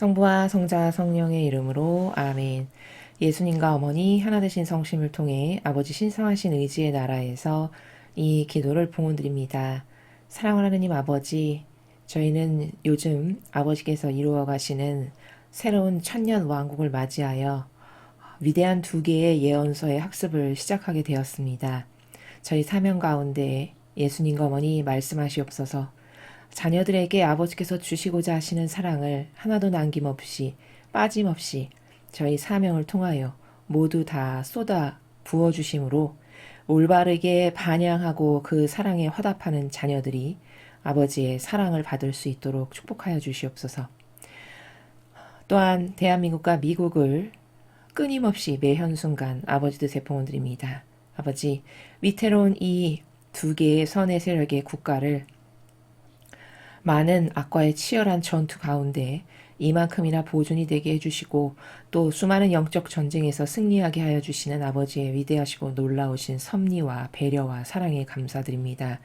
성부와 성자 성령의 이름으로 아멘. 예수님과 어머니 하나 되신 성심을 통해 아버지 신성하신 의지의 나라에서 이 기도를 봉헌드립니다. 사랑하는 하느님 아버지, 저희는 요즘 아버지께서 이루어 가시는 새로운 천년 왕국을 맞이하여 위대한 두 개의 예언서의 학습을 시작하게 되었습니다. 저희 사명 가운데 예수님과 어머니 말씀하시옵소서. 자녀들에게 아버지께서 주시고자 하시는 사랑을 하나도 남김없이 빠짐없이 저희 사명을 통하여 모두 다 쏟아 부어주심으로 올바르게 반영하고 그 사랑에 화답하는 자녀들이 아버지의 사랑을 받을 수 있도록 축복하여 주시옵소서. 또한 대한민국과 미국을 끊임없이 매 현순간 아버지 뜻에 봉헌드립니다. 아버지, 위태로운 이 두 개의 선의 세력의 국가를 많은 악과의 치열한 전투 가운데 이만큼이나 보존이 되게 해주시고 또 수많은 영적 전쟁에서 승리하게 하여 주시는 아버지의 위대하시고 놀라우신 섭리와 배려와 사랑에 감사드립니다.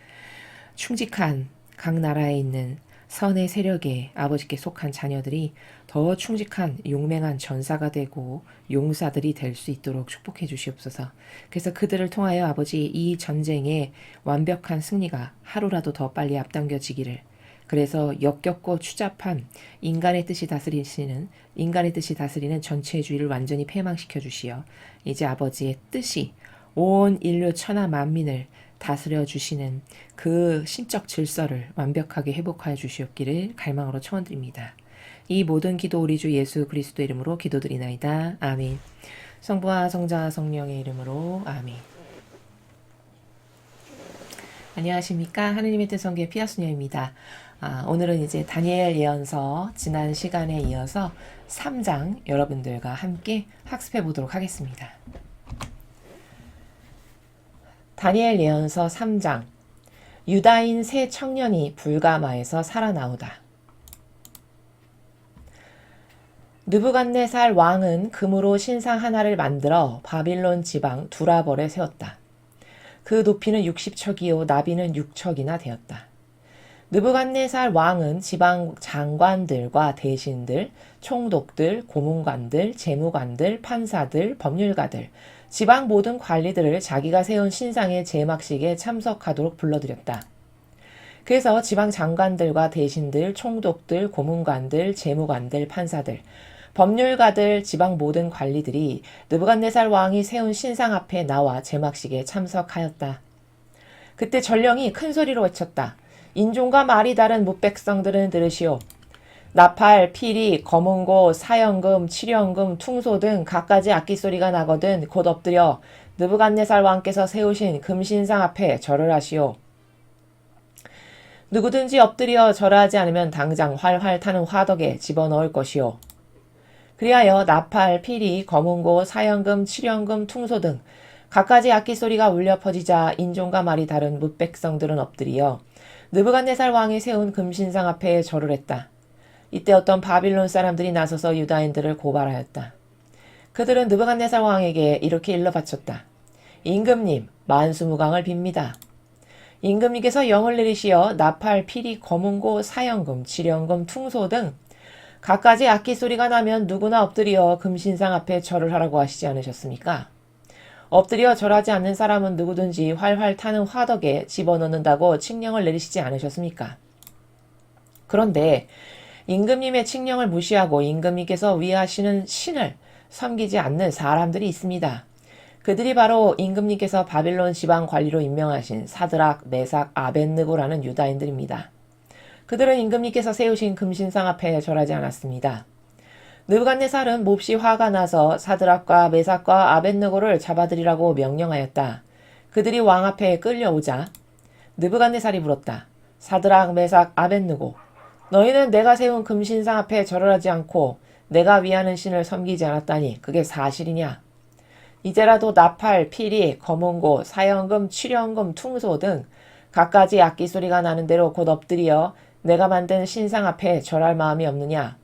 충직한 각 나라에 있는 선의 세력에 아버지께 속한 자녀들이 더 충직한 용맹한 전사가 되고 용사들이 될 수 있도록 축복해 주시옵소서. 그래서 그들을 통하여 아버지 이 전쟁의 완벽한 승리가 하루라도 더 빨리 앞당겨지기를, 그래서 역겹고 추잡한 인간의 뜻이 다스리는 전체주의를 완전히 폐망시켜 주시어 이제 아버지의 뜻이 온 인류 천하 만민을 다스려 주시는 그 신적 질서를 완벽하게 회복하여 주시옵기를 갈망으로 청원드립니다. 이 모든 기도 우리 주 예수 그리스도 이름으로 기도드리나이다. 아멘. 성부와 성자와 성령의 이름으로 아멘. 안녕하십니까. 하느님의 뜻 성교의 피아수녀입니다. 오늘은 이제 다니엘 예언서 지난 시간에 이어서 3장 여러분들과 함께 학습해 보도록 하겠습니다. 다니엘 예언서 3장. 유다인 세 청년이 불가마에서 살아나오다. 느부갓네살 왕은 금으로 신상 하나를 만들어 바빌론 지방 두라벌에 세웠다. 그 높이는 60척이요 나비는 6척이나 되었다. 느부갓네살 왕은 지방 장관들과 대신들, 총독들, 고문관들, 재무관들, 판사들, 법률가들, 지방 모든 관리들을 자기가 세운 신상의 제막식에 참석하도록 불러들였다. 그래서 지방 장관들과 대신들, 총독들, 고문관들, 재무관들, 판사들, 법률가들, 지방 모든 관리들이 느부갓네살 왕이 세운 신상 앞에 나와 제막식에 참석하였다. 그때 전령이 큰 소리로 외쳤다. 인종과 말이 다른 뭇백성들은 들으시오. 나팔, 피리, 검은고, 사형금, 칠형금, 퉁소 등 갖가지 악기소리가 나거든 곧 엎드려 느부갓네살 왕께서 세우신 금신상 앞에 절을 하시오. 누구든지 엎드려 절하지 않으면 당장 활활 타는 화덕에 집어넣을 것이오. 그리하여 나팔, 피리, 검은고, 사형금, 칠형금, 퉁소 등 갖가지 악기소리가 울려 퍼지자 인종과 말이 다른 뭇백성들은 엎드려 느부갓네살 왕이 세운 금신상 앞에 절을 했다. 이때 어떤 바빌론 사람들이 나서서 유다인들을 고발하였다. 그들은 느부갓네살 왕에게 이렇게 일러 바쳤다. 임금님, 만수무강을 빕니다. 임금님께서 영을 내리시어 나팔, 피리, 검은고, 사형금, 칠형금, 퉁소 등 갖가지 악기 소리가 나면 누구나 엎드려 금신상 앞에 절을 하라고 하시지 않으셨습니까? 엎드려 절하지 않는 사람은 누구든지 활활 타는 화덕에 집어넣는다고 칙령을 내리시지 않으셨습니까? 그런데 임금님의 칙령을 무시하고 임금님께서 위하시는 신을 섬기지 않는 사람들이 있습니다. 그들이 바로 임금님께서 바빌론 지방 관리로 임명하신 사드락, 메삭, 아벳느고라는 유다인들입니다. 그들은 임금님께서 세우신 금신상 앞에 절하지 않았습니다. 느부갓네살은 몹시 화가 나서 사드락과 메삭과 아벳느고를 잡아들이라고 명령하였다. 그들이 왕 앞에 끌려오자 느부갓네살이 물었다. 사드락, 메삭, 아벳느고, 너희는 내가 세운 금신상 앞에 절을 하지 않고 내가 위하는 신을 섬기지 않았다니 그게 사실이냐? 이제라도 나팔, 피리, 검은고, 사형금, 칠형금, 퉁소 등 갖가지 악기 소리가 나는 대로 곧 엎드려 내가 만든 신상 앞에 절할 마음이 없느냐?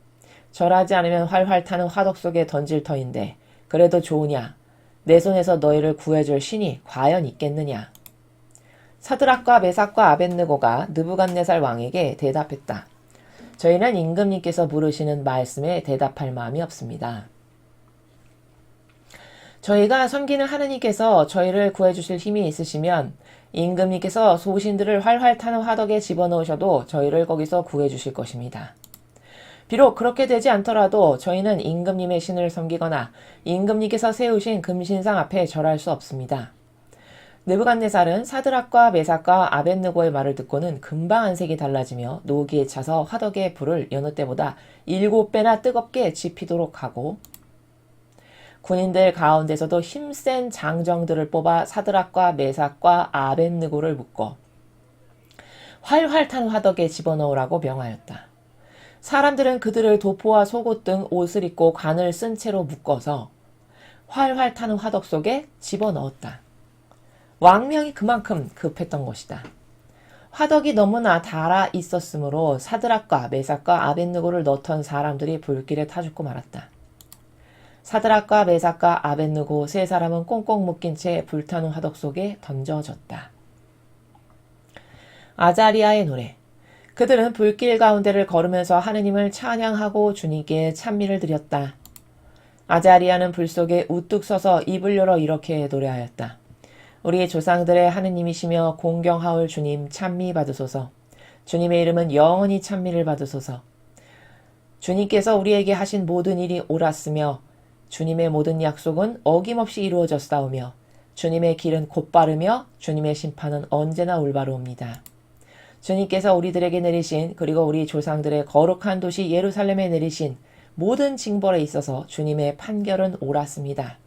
절하지 않으면 활활 타는 화덕 속에 던질 터인데 그래도 좋으냐? 내 손에서 너희를 구해줄 신이 과연 있겠느냐? 사드락과 메삭과 아벳느고가 느부갓네살 왕에게 대답했다. 저희는 임금님께서 물으시는 말씀에 대답할 마음이 없습니다. 저희가 섬기는 하느님께서 저희를 구해주실 힘이 있으시면 임금님께서 소신들을 활활 타는 화덕에 집어넣으셔도 저희를 거기서 구해주실 것입니다. 비록 그렇게 되지 않더라도 저희는 임금님의 신을 섬기거나 임금님께서 세우신 금신상 앞에 절할 수 없습니다. 느부갓네살은 사드락과 메삭과 아벳느고의 말을 듣고는 금방 안색이 달라지며 노기에 차서 화덕의 불을 여느 때보다 7배나 뜨겁게 지피도록 하고 군인들 가운데서도 힘센 장정들을 뽑아 사드락과 메삭과 아벳느고를 묶어 활활 탄 화덕에 집어넣으라고 명하였다. 사람들은 그들을 도포와 속옷 등 옷을 입고 관을 쓴 채로 묶어서 활활 타는 화덕 속에 집어넣었다. 왕명이 그만큼 급했던 것이다. 화덕이 너무나 달아 있었으므로 사드락과 메삭과 아벳느고를 넣던 사람들이 불길에 타 죽고 말았다. 사드락과 메삭과 아벳느고 세 사람은 꽁꽁 묶인 채 불타는 화덕 속에 던져졌다. 아자리아의 노래. 그들은 불길 가운데를 걸으면서 하느님을 찬양하고 주님께 찬미를 드렸다. 아자리아는 불 속에 우뚝 서서 입을 열어 이렇게 노래하였다. 우리 조상들의 하느님이시며 공경하올 주님 찬미 받으소서. 주님의 이름은 영원히 찬미를 받으소서. 주님께서 우리에게 하신 모든 일이 옳았으며 주님의 모든 약속은 어김없이 이루어졌사오며 주님의 길은 곧바르며 주님의 심판은 언제나 올바르옵니다. 주님께서 우리들에게 내리신 그리고 우리 조상들의 거룩한 도시 예루살렘에 내리신 모든 징벌에 있어서 주님의 판결은 옳았습니다.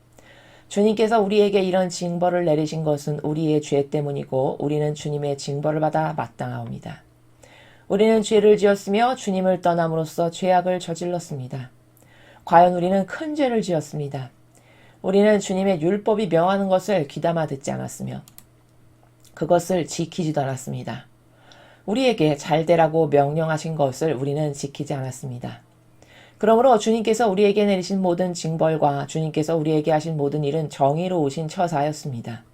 주님께서 우리에게 이런 징벌을 내리신 것은 우리의 죄 때문이고 우리는 주님의 징벌을 받아 마땅하옵니다. 우리는 죄를 지었으며 주님을 떠남으로써 죄악을 저질렀습니다. 과연 우리는 큰 죄를 지었습니다. 우리는 주님의 율법이 명하는 것을 귀담아 듣지 않았으며 그것을 지키지도 않았습니다. 우리에게 잘되라고 명령하신 것을 우리는 지키지 않았습니다. 그러므로 주님께서 우리에게 내리신 모든 징벌과 주님께서 우리에게 하신 모든 일은 정의로우신 처사였습니다.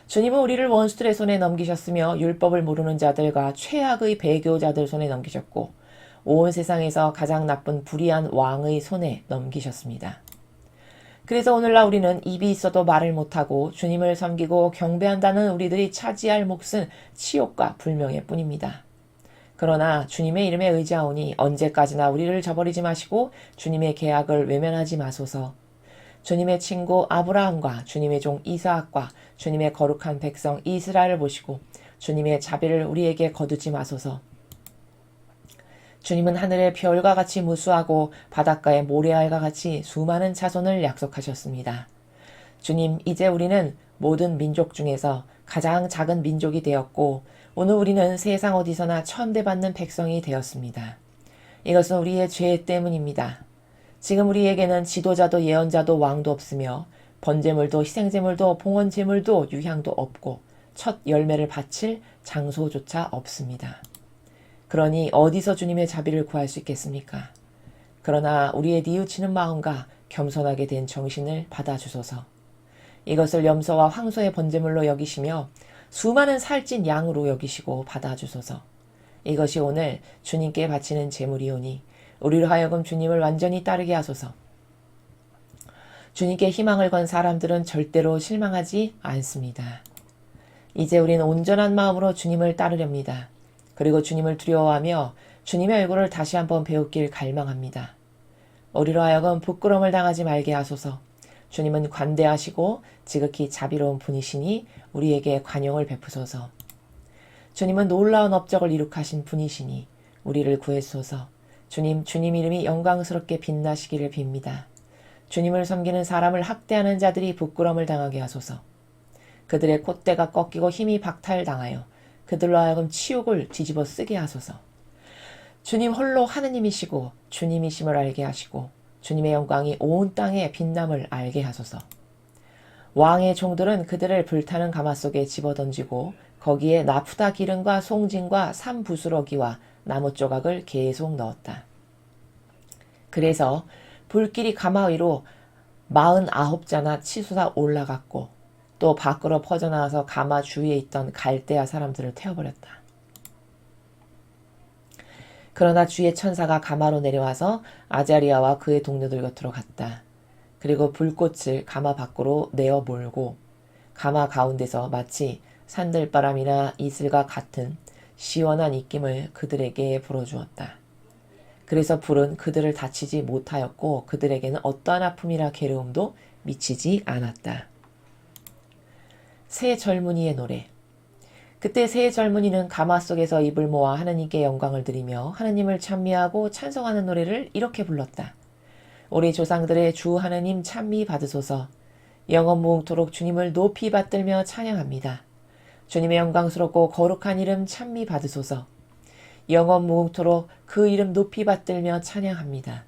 주님은 우리를 원수들의 손에 넘기셨으며 율법을 모르는 자들과 최악의 배교자들 손에 넘기셨고 온 세상에서 가장 나쁜 불의한 왕의 손에 넘기셨습니다. 그래서 오늘날 우리는 입이 있어도 말을 못하고 주님을 섬기고 경배한다는 우리들이 차지할 몫은 치욕과 불명예 뿐입니다. 그러나 주님의 이름에 의지하오니 언제까지나 우리를 저버리지 마시고 주님의 계약을 외면하지 마소서. 주님의 친구 아브라함과 주님의 종 이스하악과 주님의 거룩한 백성 이스라엘을 보시고 주님의 자비를 우리에게 거두지 마소서. 주님은 하늘의 별과 같이 무수하고 바닷가의 모래알과 같이 수많은 자손을 약속하셨습니다. 주님, 이제 우리는 모든 민족 중에서 가장 작은 민족이 되었고 오늘 우리는 세상 어디서나 천대받는 백성이 되었습니다. 이것은 우리의 죄 때문입니다. 지금 우리에게는 지도자도 예언자도 왕도 없으며 번제물도 희생제물도 봉헌제물도 유향도 없고 첫 열매를 바칠 장소조차 없습니다. 그러니 어디서 주님의 자비를 구할 수 있겠습니까? 그러나 우리의 뉘우치는 마음과 겸손하게 된 정신을 받아주소서. 이것을 염소와 황소의 번제물로 여기시며 수많은 살찐 양으로 여기시고 받아주소서. 이것이 오늘 주님께 바치는 제물이오니 우리로 하여금 주님을 완전히 따르게 하소서. 주님께 희망을 건 사람들은 절대로 실망하지 않습니다. 이제 우리는 온전한 마음으로 주님을 따르렵니다. 그리고 주님을 두려워하며 주님의 얼굴을 다시 한번 배우길 갈망합니다. 우리로 하여금 부끄러움을 당하지 말게 하소서. 주님은 관대하시고 지극히 자비로운 분이시니 우리에게 관용을 베푸소서. 주님은 놀라운 업적을 이룩하신 분이시니 우리를 구해소서. 주님 이름이 영광스럽게 빛나시기를 빕니다. 주님을 섬기는 사람을 학대하는 자들이 부끄러움을 당하게 하소서. 그들의 콧대가 꺾이고 힘이 박탈당하여 그들로 하여금 치욕을 뒤집어 쓰게 하소서. 주님 홀로 하느님이시고 주님이심을 알게 하시고 주님의 영광이 온 땅에 빛남을 알게 하소서. 왕의 종들은 그들을 불타는 가마 속에 집어던지고 거기에 나프다 기름과 송진과 삼부스러기와 나무 조각을 계속 넣었다. 그래서 불길이 가마 위로 49자나 치솟아 올라갔고 또 밖으로 퍼져나와서 가마 주위에 있던 갈대아 사람들을 태워버렸다. 그러나 주의 천사가 가마로 내려와서 아자리아와 그의 동료들 곁으로 갔다. 그리고 불꽃을 가마 밖으로 내어 몰고 가마 가운데서 마치 산들바람이나 이슬과 같은 시원한 입김을 그들에게 불어주었다. 그래서 불은 그들을 다치지 못하였고 그들에게는 어떠한 아픔이나 괴로움도 미치지 않았다. 새 젊은이의 노래. 그때 새 젊은이는 가마 속에서 입을 모아 하느님께 영광을 드리며 하느님을 찬미하고 찬송하는 노래를 이렇게 불렀다. 우리 조상들의 주 하느님 찬미 받으소서. 영원 무궁토록 주님을 높이 받들며 찬양합니다. 주님의 영광스럽고 거룩한 이름 찬미 받으소서. 영원 무궁토록 그 이름 높이 받들며 찬양합니다.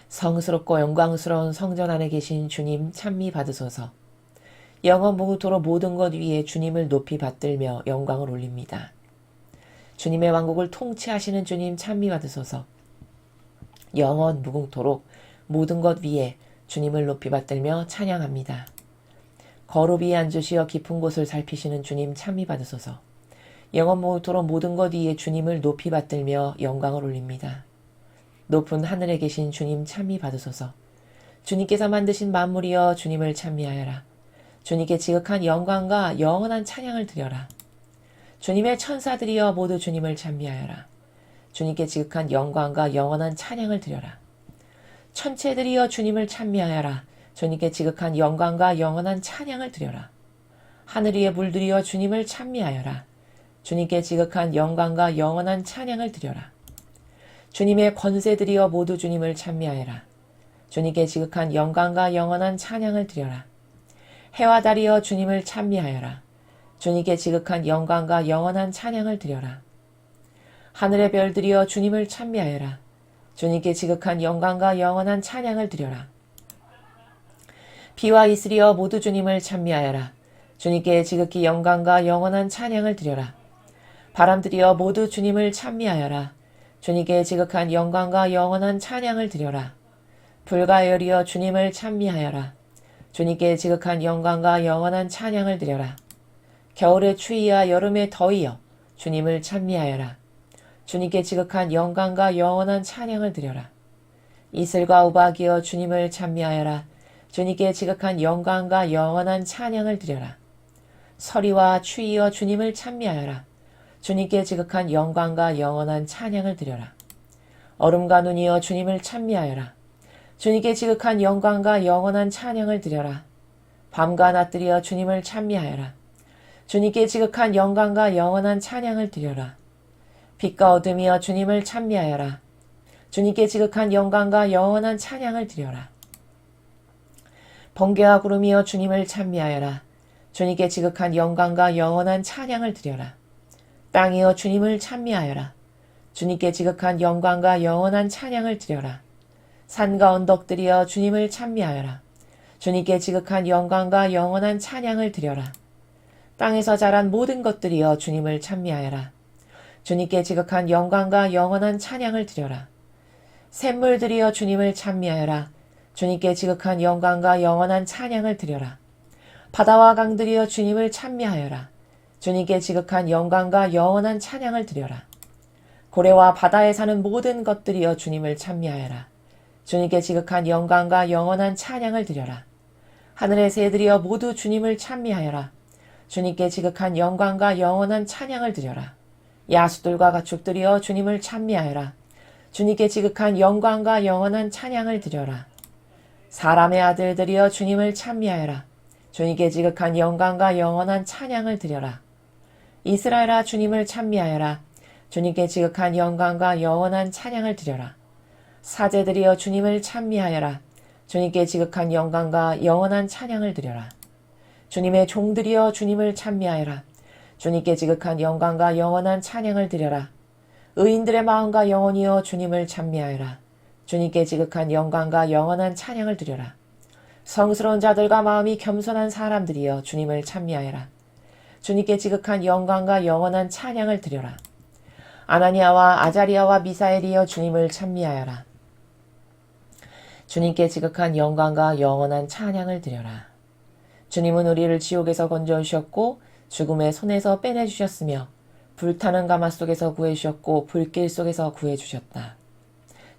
성스럽고 영광스러운 성전 안에 계신 주님 찬미 받으소서. 영원 무궁토록 모든 것 위에 주님을 높이 받들며 영광을 올립니다. 주님의 왕국을 통치하시는 주님 찬미 받으소서. 영원 무궁토록 모든 것 위에 주님을 높이 받들며 찬양합니다. 거룩 위에 앉으시어 깊은 곳을 살피시는 주님 찬미 받으소서. 영원 무궁토록 모든 것 위에 주님을 높이 받들며 영광을 올립니다. 높은 하늘에 계신 주님 찬미 받으소서. 주님께서 만드신 만물이여 주님을 찬미하여라. 주님께 지극한 영광과 영원한 찬양을 드려라. 주님의 천사들이여 모두 주님을 찬미하여라. 주님께 지극한 영광과 영원한 찬양을 드려라. 천체들이여 주님을 찬미하여라. 주님께 지극한 영광과 영원한 찬양을 드려라. 하늘 위의 물들이여 주님을 찬미하여라. 주님께 지극한 영광과 영원한 찬양을 드려라. 주님의 권세들이여 모두 주님을 찬미하여라. 주님께 지극한 영광과 영원한 찬양을 드려라. 해와 달이여 주님을 찬미하여라. 주님께 지극한 영광과 영원한 찬양을 드려라. 하늘의 별들이여 주님을 찬미하여라. 주님께 지극한 영광과 영원한 찬양을 드려라. 비와 이슬이여 모두 주님을 찬미하여라. 주님께 지극히 영광과 영원한 찬양을 드려라. 바람들이여 모두 주님을 찬미하여라. 주님께 지극한 영광과 영원한 찬양을 드려라. 불과 열이여 주님을 찬미하여라. 주님께 지극한 영광과 영원한 찬양을 드려라. 겨울의 추위와 여름의 더위여 주님을 찬미하여라. 주님께 지극한 영광과 영원한 찬양을 드려라. 이슬과 우박이여 주님을 찬미하여라. 주님께 지극한 영광과 영원한 찬양을 드려라. 서리와 추위여 주님을 찬미하여라. 주님께 지극한 영광과 영원한 찬양을 드려라. 얼음과 눈이여 주님을 찬미하여라. 주님께 지극한 영광과 영원한 찬양을 드려라. 밤과 낮들이여 주님을 찬미하여라. 주님께 지극한 영광과 영원한 찬양을 드려라. 빛과 어둠이여 주님을 찬미하여라. 주님께 지극한 영광과 영원한 찬양을 드려라. 번개와 구름이여 주님을 찬미하여라. 주님께 지극한 영광과 영원한 찬양을 드려라. 땅이여 주님을 찬미하여라. 주님께 지극한 영광과 영원한 찬양을 드려라. 산과 언덕들이여 주님을 찬미하여라. 주님께 지극한 영광과 영원한 찬양을 드려라. 땅에서 자란 모든 것들이여 주님을 찬미하여라. 주님께 지극한 영광과 영원한 찬양을 드려라. 샘물들이여 주님을 찬미하여라. 주님께 지극한 영광과 영원한 찬양을 드려라. 바다와 강들이여 주님을 찬미하여라. 주님께 지극한 영광과 영원한 찬양을 드려라. 고래와 바다에 사는 모든 것들이여 주님을 찬미하여라. 주님께 지극한 영광과 영원한 찬양을 드려라. 하늘의 새들이여 모두 주님을 찬미하여라. 주님께 지극한 영광과 영원한 찬양을 드려라. 야수들과 가축들이여 주님을 찬미하여라. 주님께 지극한 영광과 영원한 찬양을 드려라. 사람의 아들들이여 주님을 찬미하여라. 주님께 지극한 영광과 영원한 찬양을 드려라. 이스라엘아 주님을 찬미하여라. 주님께 지극한 영광과 영원한 찬양을 드려라. 사제들이여 주님을 찬미하여라. 주님께 지극한 영광과 영원한 찬양을 드려라. 주님의 종들이여 주님을 찬미하여라. 주님께 지극한 영광과 영원한 찬양을 드려라. 의인들의 마음과 영혼이여 주님을 찬미하여라. 주님께 지극한 영광과 영원한 찬양을 드려라. 성스러운 자들과 마음이 겸손한 사람들이여 주님을 찬미하여라. 주님께 지극한 영광과 영원한 찬양을 드려라. 아나니아와 아자리아와 미사엘이여 주님을 찬미하여라. 주님께 지극한 영광과 영원한 찬양을 드려라. 주님은 우리를 지옥에서 건져오셨고 죽음의 손에서 빼내주셨으며 불타는 가마 속에서 구해주셨고 불길 속에서 구해주셨다.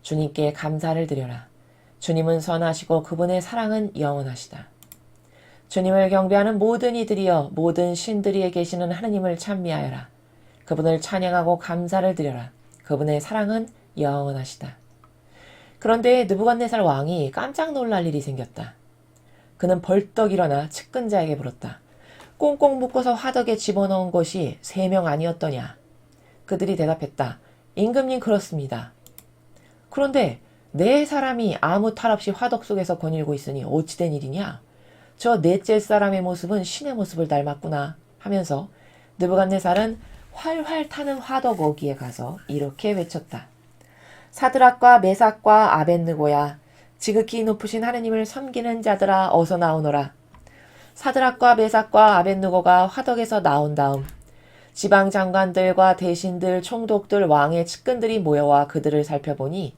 주님께 감사를 드려라. 주님은 선하시고 그분의 사랑은 영원하시다. 주님을 경배하는 모든 이들이여 모든 신들이에 계시는 하느님을 찬미하여라. 그분을 찬양하고 감사를 드려라. 그분의 사랑은 영원하시다. 그런데 느부갓네살 왕이 깜짝 놀랄 일이 생겼다. 그는 벌떡 일어나 측근자에게 물었다. 꽁꽁 묶어서 화덕에 집어넣은 것이 3명 아니었더냐? 그들이 대답했다. 임금님 그렇습니다. 그런데 4사람이 아무 탈 없이 화덕 속에서 거닐고 있으니 어찌된 일이냐? 저 넷째 사람의 모습은 신의 모습을 닮았구나 하면서 느부갓네살은 활활 타는 화덕 어귀에 가서 이렇게 외쳤다. 사드락과 메삭과 아벳느고야, 지극히 높으신 하느님을 섬기는 자들아 어서 나오너라. 사드락과 메삭과 아벳느고가 화덕에서 나온 다음 지방 장관들과 대신들, 총독들, 왕의 측근들이 모여와 그들을 살펴보니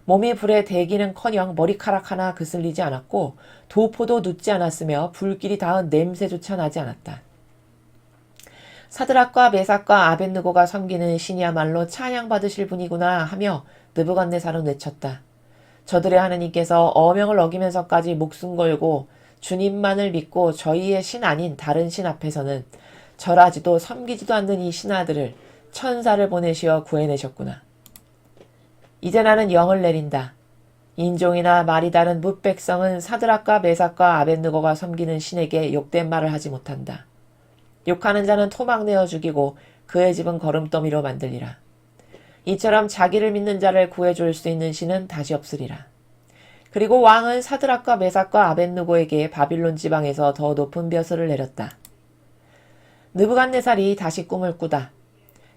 몸이 불에 대기는커녕 머리카락 하나 그슬리지 않았고 도포도 눕지 않았으며 불길이 닿은 냄새조차 나지 않았다. 사드락과 메삭과 아벳느고가 섬기는 신이야말로 찬양받으실 분이구나 하며 느부갓네살은 외쳤다. 저들의 하느님께서 어명을 어기면서까지 목숨 걸고 주님만을 믿고 저희의 신 아닌 다른 신 앞에서는 절하지도 섬기지도 않는 이 신하들을 천사를 보내시어 구해내셨구나. 이제 나는 영을 내린다. 인종이나 말이 다른 뭇백성은 사드락과 메삭과 아벳느고가 섬기는 신에게 욕된 말을 하지 못한다. 욕하는 자는 토막내어 죽이고 그의 집은 거름더미로 만들리라. 이처럼 자기를 믿는 자를 구해줄 수 있는 신은 다시 없으리라. 그리고 왕은 사드락과 메삭과 아벳느고에게 바빌론 지방에서 더 높은 벼슬을 내렸다. 느부갓네살이 다시 꿈을 꾸다.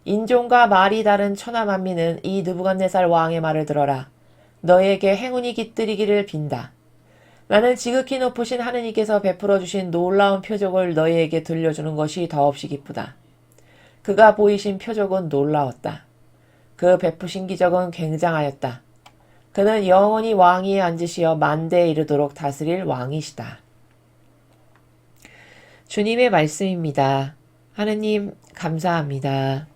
인종과 말이 다른 천하 만민은 이 느부갓네살 왕의 말을 들어라. 너희에게 행운이 깃들이기를 빈다. 나는 지극히 높으신 하느님께서 베풀어 주신 놀라운 표적을 너희에게 들려주는 것이 더없이 기쁘다. 그가 보이신 표적은 놀라웠다. 그 베푸신 기적은 굉장하였다. 그는 영원히 왕위에 앉으시어 만대에 이르도록 다스릴 왕이시다. 주님의 말씀입니다. 하느님 감사합니다.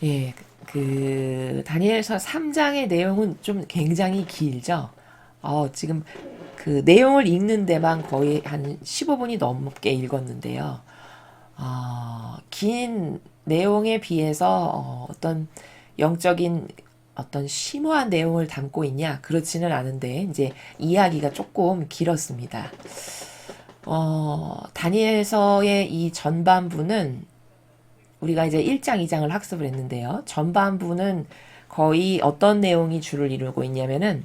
예, 다니엘서 3장의 내용은 좀 굉장히 길죠. 지금 그 내용을 읽는 데만 거의 한 15분이 넘게 읽었는데요. 긴 내용에 비해서 어떤 영적인 어떤 심오한 내용을 담고 있냐? 그렇지는 않은데 이제 이야기가 조금 길었습니다. 다니엘서의 이 전반부는 우리가 이제 1장, 2장을 학습을 했는데요. 전반부는 거의 어떤 내용이 주를 이루고 있냐면은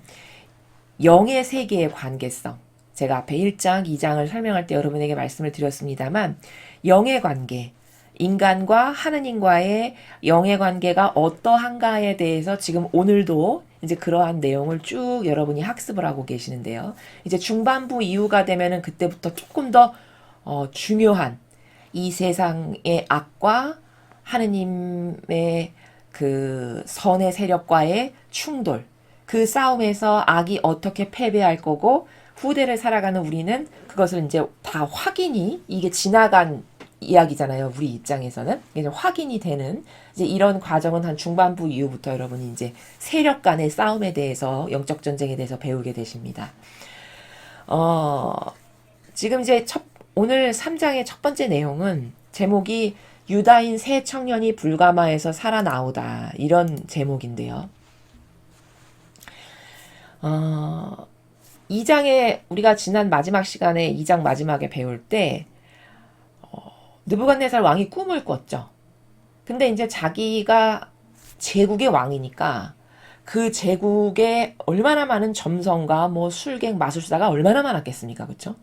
영의 세계의 관계성. 제가 앞에 1장, 2장을 설명할 때 여러분에게 말씀을 드렸습니다만 영의 관계, 인간과 하느님과의 영의 관계가 어떠한가에 대해서 지금 오늘도 이제 그러한 내용을 쭉 여러분이 학습을 하고 계시는데요. 이제 중반부 이후가 되면은 그때부터 조금 더 중요한 이 세상의 악과 하느님의 그 선의 세력과의 충돌, 그 싸움에서 악이 어떻게 패배할 거고 후대를 살아가는 우리는 그것을 이제 다 확인이, 이게 지나간 이야기잖아요. 우리 입장에서는. 이제 확인이 되는 이제 이런 과정은 한 중반부 이후부터 여러분이 이제 세력 간의 싸움에 대해서, 영적 전쟁에 대해서 배우게 되십니다. 지금 이제 오늘 3장의 첫 번째 내용은 제목이 유다인 새 청년이 불가마에서 살아나오다, 이런 제목인데요. 2장에 우리가 지난 마지막 시간에 2장 마지막에 배울 때 느부갓네살 왕이 꿈을 꿨죠. 근데 이제 자기가 제국의 왕이니까 그 제국에 얼마나 많은 점성가, 뭐 술객, 마술사가 얼마나 많았겠습니까, 그렇죠?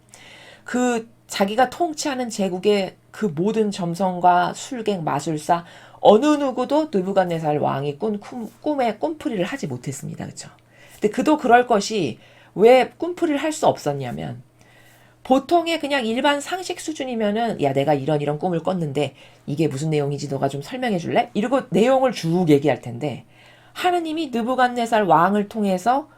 그 자기가 통치하는 제국의 그 모든 점성과 술객, 마술사 어느 누구도 느부갓네살 왕이 꾼 꿈에 꿈풀이를 하지 못했습니다, 그렇죠? 근데 그도 그럴 것이 왜 꿈풀이를 할 수 없었냐면 보통의 그냥 일반 상식 수준이면은 야 내가 이런 꿈을 꿨는데 이게 무슨 내용인지 너가 좀 설명해 줄래? 이러고 내용을 쭉 얘기할 텐데 하느님이 느부갓네살 왕을 통해서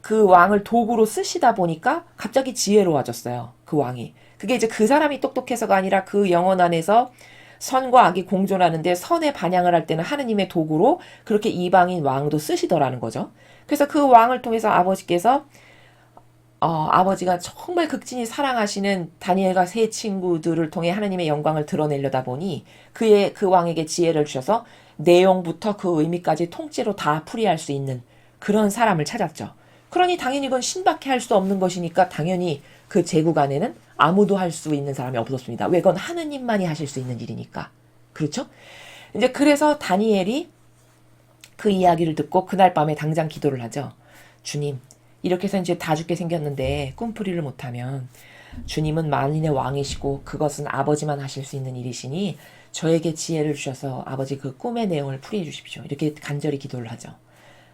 그 왕을 도구로 쓰시다 보니까 갑자기 지혜로워졌어요. 그 왕이. 그게 이제 그 사람이 똑똑해서가 아니라 그 영혼 안에서 선과 악이 공존하는데 선에 반향을 할 때는 하느님의 도구로 그렇게 이방인 왕도 쓰시더라는 거죠. 그래서 그 왕을 통해서 아버지께서 아버지가 정말 극진히 사랑하시는 다니엘과 세 친구들을 통해 하나님의 영광을 드러내려다 보니 그 왕에게 지혜를 주셔서 내용부터 그 의미까지 통째로 다 풀이할 수 있는 그런 사람을 찾았죠. 그러니 당연히 그건 신밖에 할 수 없는 것이니까 당연히 그 제국 안에는 아무도 할 수 있는 사람이 없었습니다. 왜? 그건 하느님만이 하실 수 있는 일이니까. 그렇죠? 이제 그래서 다니엘이 그 이야기를 듣고 그날 밤에 당장 기도를 하죠. 주님, 이렇게 해서 이제 다 죽게 생겼는데 꿈풀이를 못하면 주님은 만인의 왕이시고 그것은 아버지만 하실 수 있는 일이시니 저에게 지혜를 주셔서 아버지 그 꿈의 내용을 풀이해 주십시오. 이렇게 간절히 기도를 하죠.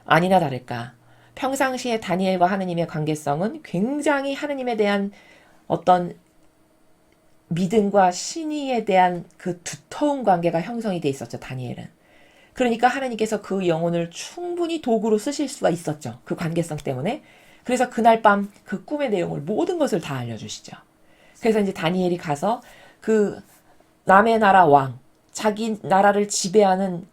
아니나 다를까 평상시에 다니엘과 하느님의 관계성은 굉장히 하느님에 대한 어떤 믿음과 신의에 대한 그 두터운 관계가 형성이 돼 있었죠. 다니엘은. 그러니까 하느님께서 그 영혼을 충분히 도구로 쓰실 수가 있었죠. 그 관계성 때문에. 그래서 그날 밤 그 꿈의 내용을 모든 것을 다 알려주시죠. 그래서 이제 다니엘이 가서 그 남의 나라 왕, 자기 나라를 지배하는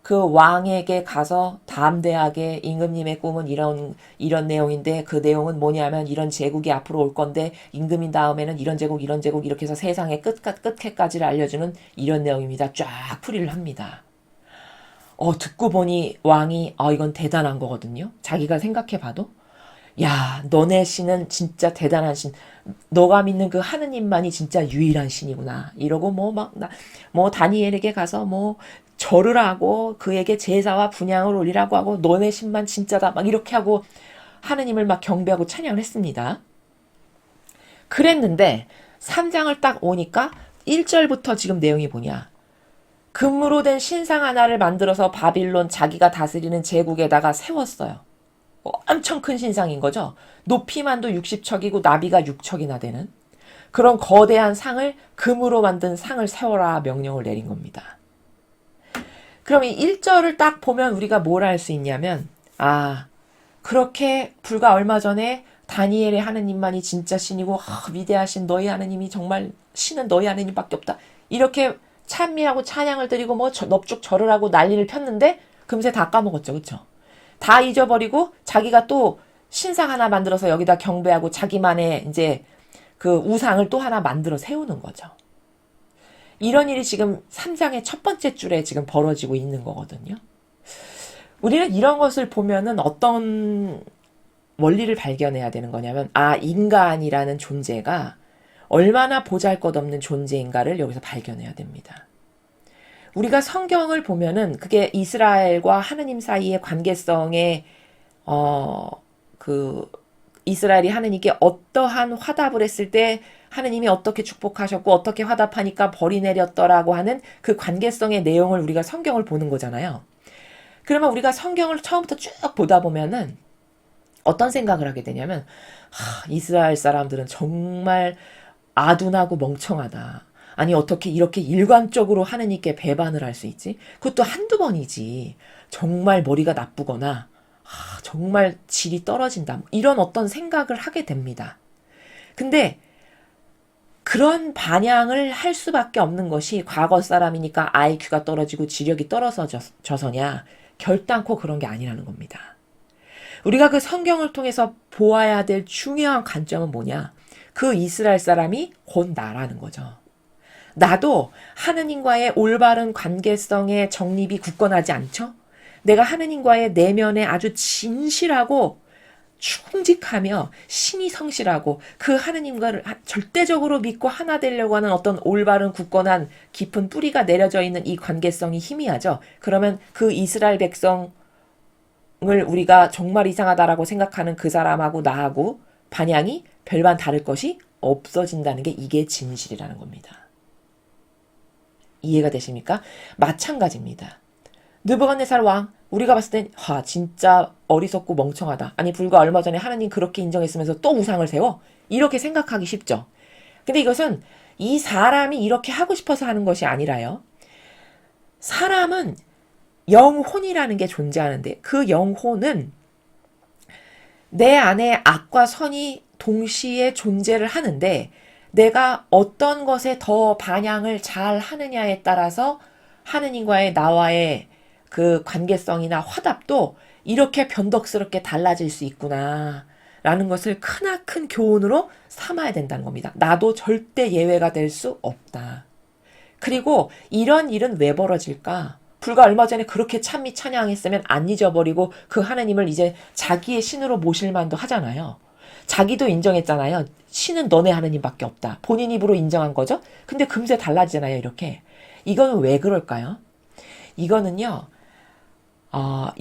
그 왕에게 가서 담대하게 임금님의 꿈은 이런 내용인데 그 내용은 뭐냐면 이런 제국이 앞으로 올 건데 임금인 다음에는 이런 제국 이렇게 해서 세상의 끝에까지를 알려주는 이런 내용입니다. 쫙 풀이를 합니다. 듣고 보니 왕이 이건 대단한 거거든요. 자기가 생각해봐도 야 너네 신은 진짜 대단한 신, 너가 믿는 그 하느님만이 진짜 유일한 신이구나 이러고 뭐 다니엘에게 가서 뭐 절을 하고 그에게 제사와 분향을 올리라고 하고 너네 신만 진짜다 막 이렇게 하고 하느님을 막 경배하고 찬양을 했습니다. 그랬는데 3장을 딱 오니까 1절부터 지금 내용이 뭐냐, 금으로 된 신상 하나를 만들어서 바빌론 자기가 다스리는 제국에다가 세웠어요. 엄청 큰 신상인 거죠. 높이만도 60척이고 나비가 6척이나 되는 그런 거대한 상을, 금으로 만든 상을 세워라 명령을 내린 겁니다. 그럼 이 1절을 딱 보면 우리가 뭘 알 수 있냐면 그렇게 불과 얼마 전에 다니엘의 하느님만이 진짜 신이고 위대하신 너희 하느님이 정말 신은 너희 하느님밖에 없다 이렇게 찬미하고 찬양을 드리고 뭐 넙죽 절을 하고 난리를 폈는데 금세 다 까먹었죠. 그쵸? 다 잊어버리고 자기가 또 신상 하나 만들어서 여기다 경배하고 자기만의 이제 그 우상을 또 하나 만들어 세우는 거죠. 이런 일이 지금 3장의 첫 번째 줄에 지금 벌어지고 있는 거거든요. 우리는 이런 것을 보면은 어떤 원리를 발견해야 되는 거냐면 인간이라는 존재가 얼마나 보잘것없는 존재인가를 여기서 발견해야 됩니다. 우리가 성경을 보면은 그게 이스라엘과 하느님 사이의 관계성에 이스라엘이 하느님께 어떠한 화답을 했을 때 하느님이 어떻게 축복하셨고 어떻게 화답하니까 벌이 내렸더라고 하는 그 관계성의 내용을 우리가 성경을 보는 거잖아요. 그러면 우리가 성경을 처음부터 쭉 보다 보면은 어떤 생각을 하게 되냐면 이스라엘 사람들은 정말 아둔하고 멍청하다. 아니 어떻게 이렇게 일관적으로 하느님께 배반을 할 수 있지? 그것도 한두 번이지. 정말 머리가 나쁘거나 정말 질이 떨어진다. 이런 어떤 생각을 하게 됩니다. 근데 그런 반향을 할 수밖에 없는 것이 과거 사람이니까 IQ가 떨어지고 지력이 떨어져서냐? 결단코 그런 게 아니라는 겁니다. 우리가 그 성경을 통해서 보아야 될 중요한 관점은 뭐냐? 그 이스라엘 사람이 곧 나라는 거죠. 나도 하느님과의 올바른 관계성의 정립이 굳건하지 않죠? 내가 하느님과의 내면에 아주 진실하고 충직하며 신이 성실하고 그 하느님과를 절대적으로 믿고 하나 되려고 하는 어떤 올바른 굳건한 깊은 뿌리가 내려져 있는 이 관계성이 희미하죠. 그러면 그 이스라엘 백성을 우리가 정말 이상하다라고 생각하는 그 사람하고 나하고 반향이 별반 다를 것이 없어진다는 게 이게 진실이라는 겁니다. 이해가 되십니까? 마찬가지입니다. 느부갓네살 왕, 우리가 봤을 땐 진짜 어리석고 멍청하다. 아니 불과 얼마 전에 하느님 그렇게 인정했으면서 또 우상을 세워? 이렇게 생각하기 쉽죠. 근데 이것은 이 사람이 이렇게 하고 싶어서 하는 것이 아니라요. 사람은 영혼이라는 게 존재하는데 그 영혼은 내 안에 악과 선이 동시에 존재를 하는데 내가 어떤 것에 더 반향을 잘 하느냐에 따라서 하느님과의 나와의 그 관계성이나 화답도 이렇게 변덕스럽게 달라질 수 있구나 라는 것을 크나큰 교훈으로 삼아야 된다는 겁니다. 나도 절대 예외가 될 수 없다. 그리고 이런 일은 왜 벌어질까? 불과 얼마 전에 그렇게 찬미 찬양했으면 안 잊어버리고 그 하나님을 이제 자기의 신으로 모실 만도 하잖아요. 자기도 인정했잖아요. 신은 너네 하나님밖에 없다. 본인 입으로 인정한 거죠. 근데 금세 달라지잖아요. 이렇게. 이거는 왜 그럴까요? 이거는요.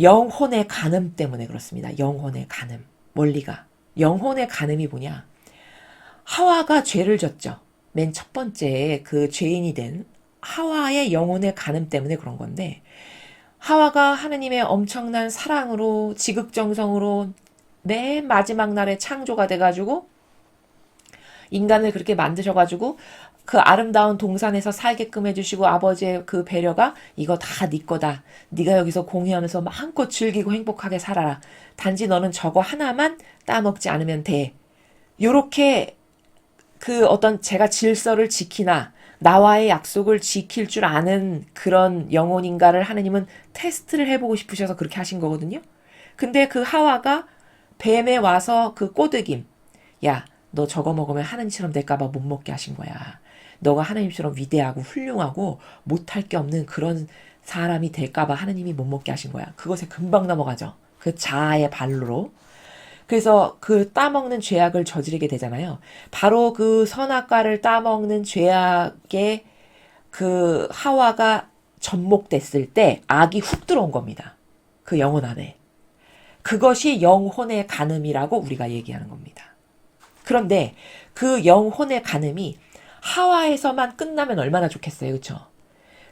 영혼의 간음 때문에 그렇습니다. 영혼의 간음. 원리가. 영혼의 간음이 뭐냐? 하와가 죄를 졌죠. 맨 첫 번째 그 죄인이 된 하와의 영혼의 간음 때문에 그런 건데 하와가 하느님의 엄청난 사랑으로 지극정성으로 맨 마지막 날에 창조가 돼가지고 인간을 그렇게 만드셔가지고 그 아름다운 동산에서 살게끔 해주시고 아버지의 그 배려가 이거 다 네 거다. 네가 여기서 공유하면서 마음껏 즐기고 행복하게 살아라. 단지 너는 저거 하나만 따먹지 않으면 돼. 요렇게 그 어떤 제가 질서를 지키나 나와의 약속을 지킬 줄 아는 그런 영혼인가를 하느님은 테스트를 해보고 싶으셔서 그렇게 하신 거거든요. 근데 그 하와가 뱀에 와서 그 꼬드김, 야, 너 저거 먹으면 하느님처럼 될까봐 못 먹게 하신 거야. 너가 하느님처럼 위대하고 훌륭하고 못할 게 없는 그런 사람이 될까봐 하느님이 못 먹게 하신 거야. 그것에 금방 넘어가죠. 그 자아의 발로로. 그래서 그 따먹는 죄악을 저지르게 되잖아요. 바로 그 선악과를 따먹는 죄악에 그 하와가 접목됐을 때 악이 훅 들어온 겁니다. 그 영혼 안에. 그것이 영혼의 간음이라고 우리가 얘기하는 겁니다. 그런데 그 영혼의 간음이 하와에서만 끝나면 얼마나 좋겠어요. 그렇죠?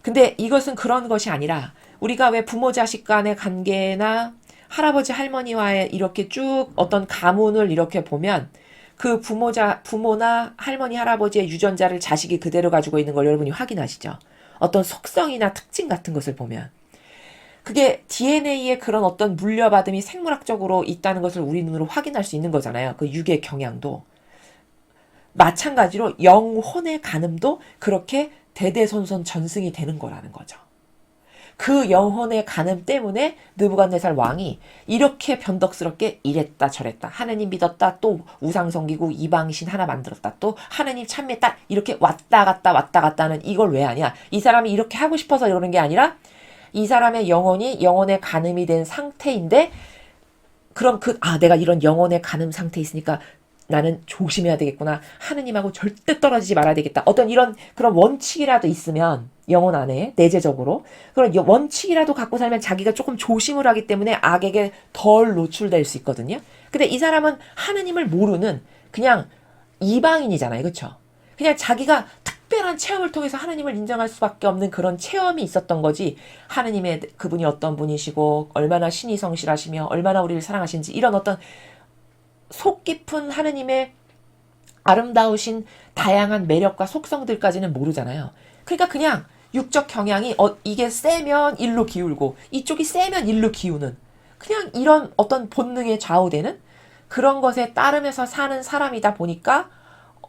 근데 이것은 그런 것이 아니라 우리가 왜 부모 자식 간의 관계나 할아버지 할머니와의 이렇게 쭉 어떤 가문을 이렇게 보면 그 부모나 할머니 할아버지의 유전자를 자식이 그대로 가지고 있는 걸 여러분이 확인하시죠. 어떤 속성이나 특징 같은 것을 보면 그게 DNA의 그런 어떤 물려받음이 생물학적으로 있다는 것을 우리 눈으로 확인할 수 있는 거잖아요. 그 육의 경향도. 마찬가지로 영혼의 간음도 그렇게 대대손손 전승이 되는 거라는 거죠. 그 영혼의 간음 때문에 느부갓네살 왕이 이렇게 변덕스럽게 이랬다 저랬다. 하느님 믿었다 또 우상 섬기고 이방신 하나 만들었다. 또 하느님 참했다. 이렇게 왔다 갔다 하는 이걸 왜 하냐. 이 사람이 이렇게 하고 싶어서 이러는 게 아니라 이 사람의 영혼이 영혼의 간음이 된 상태인데 그럼 내가 이런 영혼의 간음 상태에 있으니까 나는 조심해야 되겠구나. 하느님하고 절대 떨어지지 말아야 되겠다. 어떤 이런 그런 원칙이라도 있으면 영혼 안에 내재적으로 그런 원칙이라도 갖고 살면 자기가 조금 조심을 하기 때문에 악에게 덜 노출될 수 있거든요. 근데 이 사람은 하느님을 모르는 그냥 이방인이잖아요. 그렇죠? 그냥 자기가 특별한 체험을 통해서 하느님을 인정할 수밖에 없는 그런 체험이 있었던 거지. 하느님의 그분이 어떤 분이시고 얼마나 신이 성실하시며 얼마나 우리를 사랑하시는지 이런 어떤 속 깊은 하느님의 아름다우신 다양한 매력과 속성들까지는 모르잖아요. 그러니까 그냥 육적 경향이 이게 세면 일로 기울고 이쪽이 세면 일로 기우는 그냥 이런 어떤 본능에 좌우되는 그런 것에 따르면서 사는 사람이다 보니까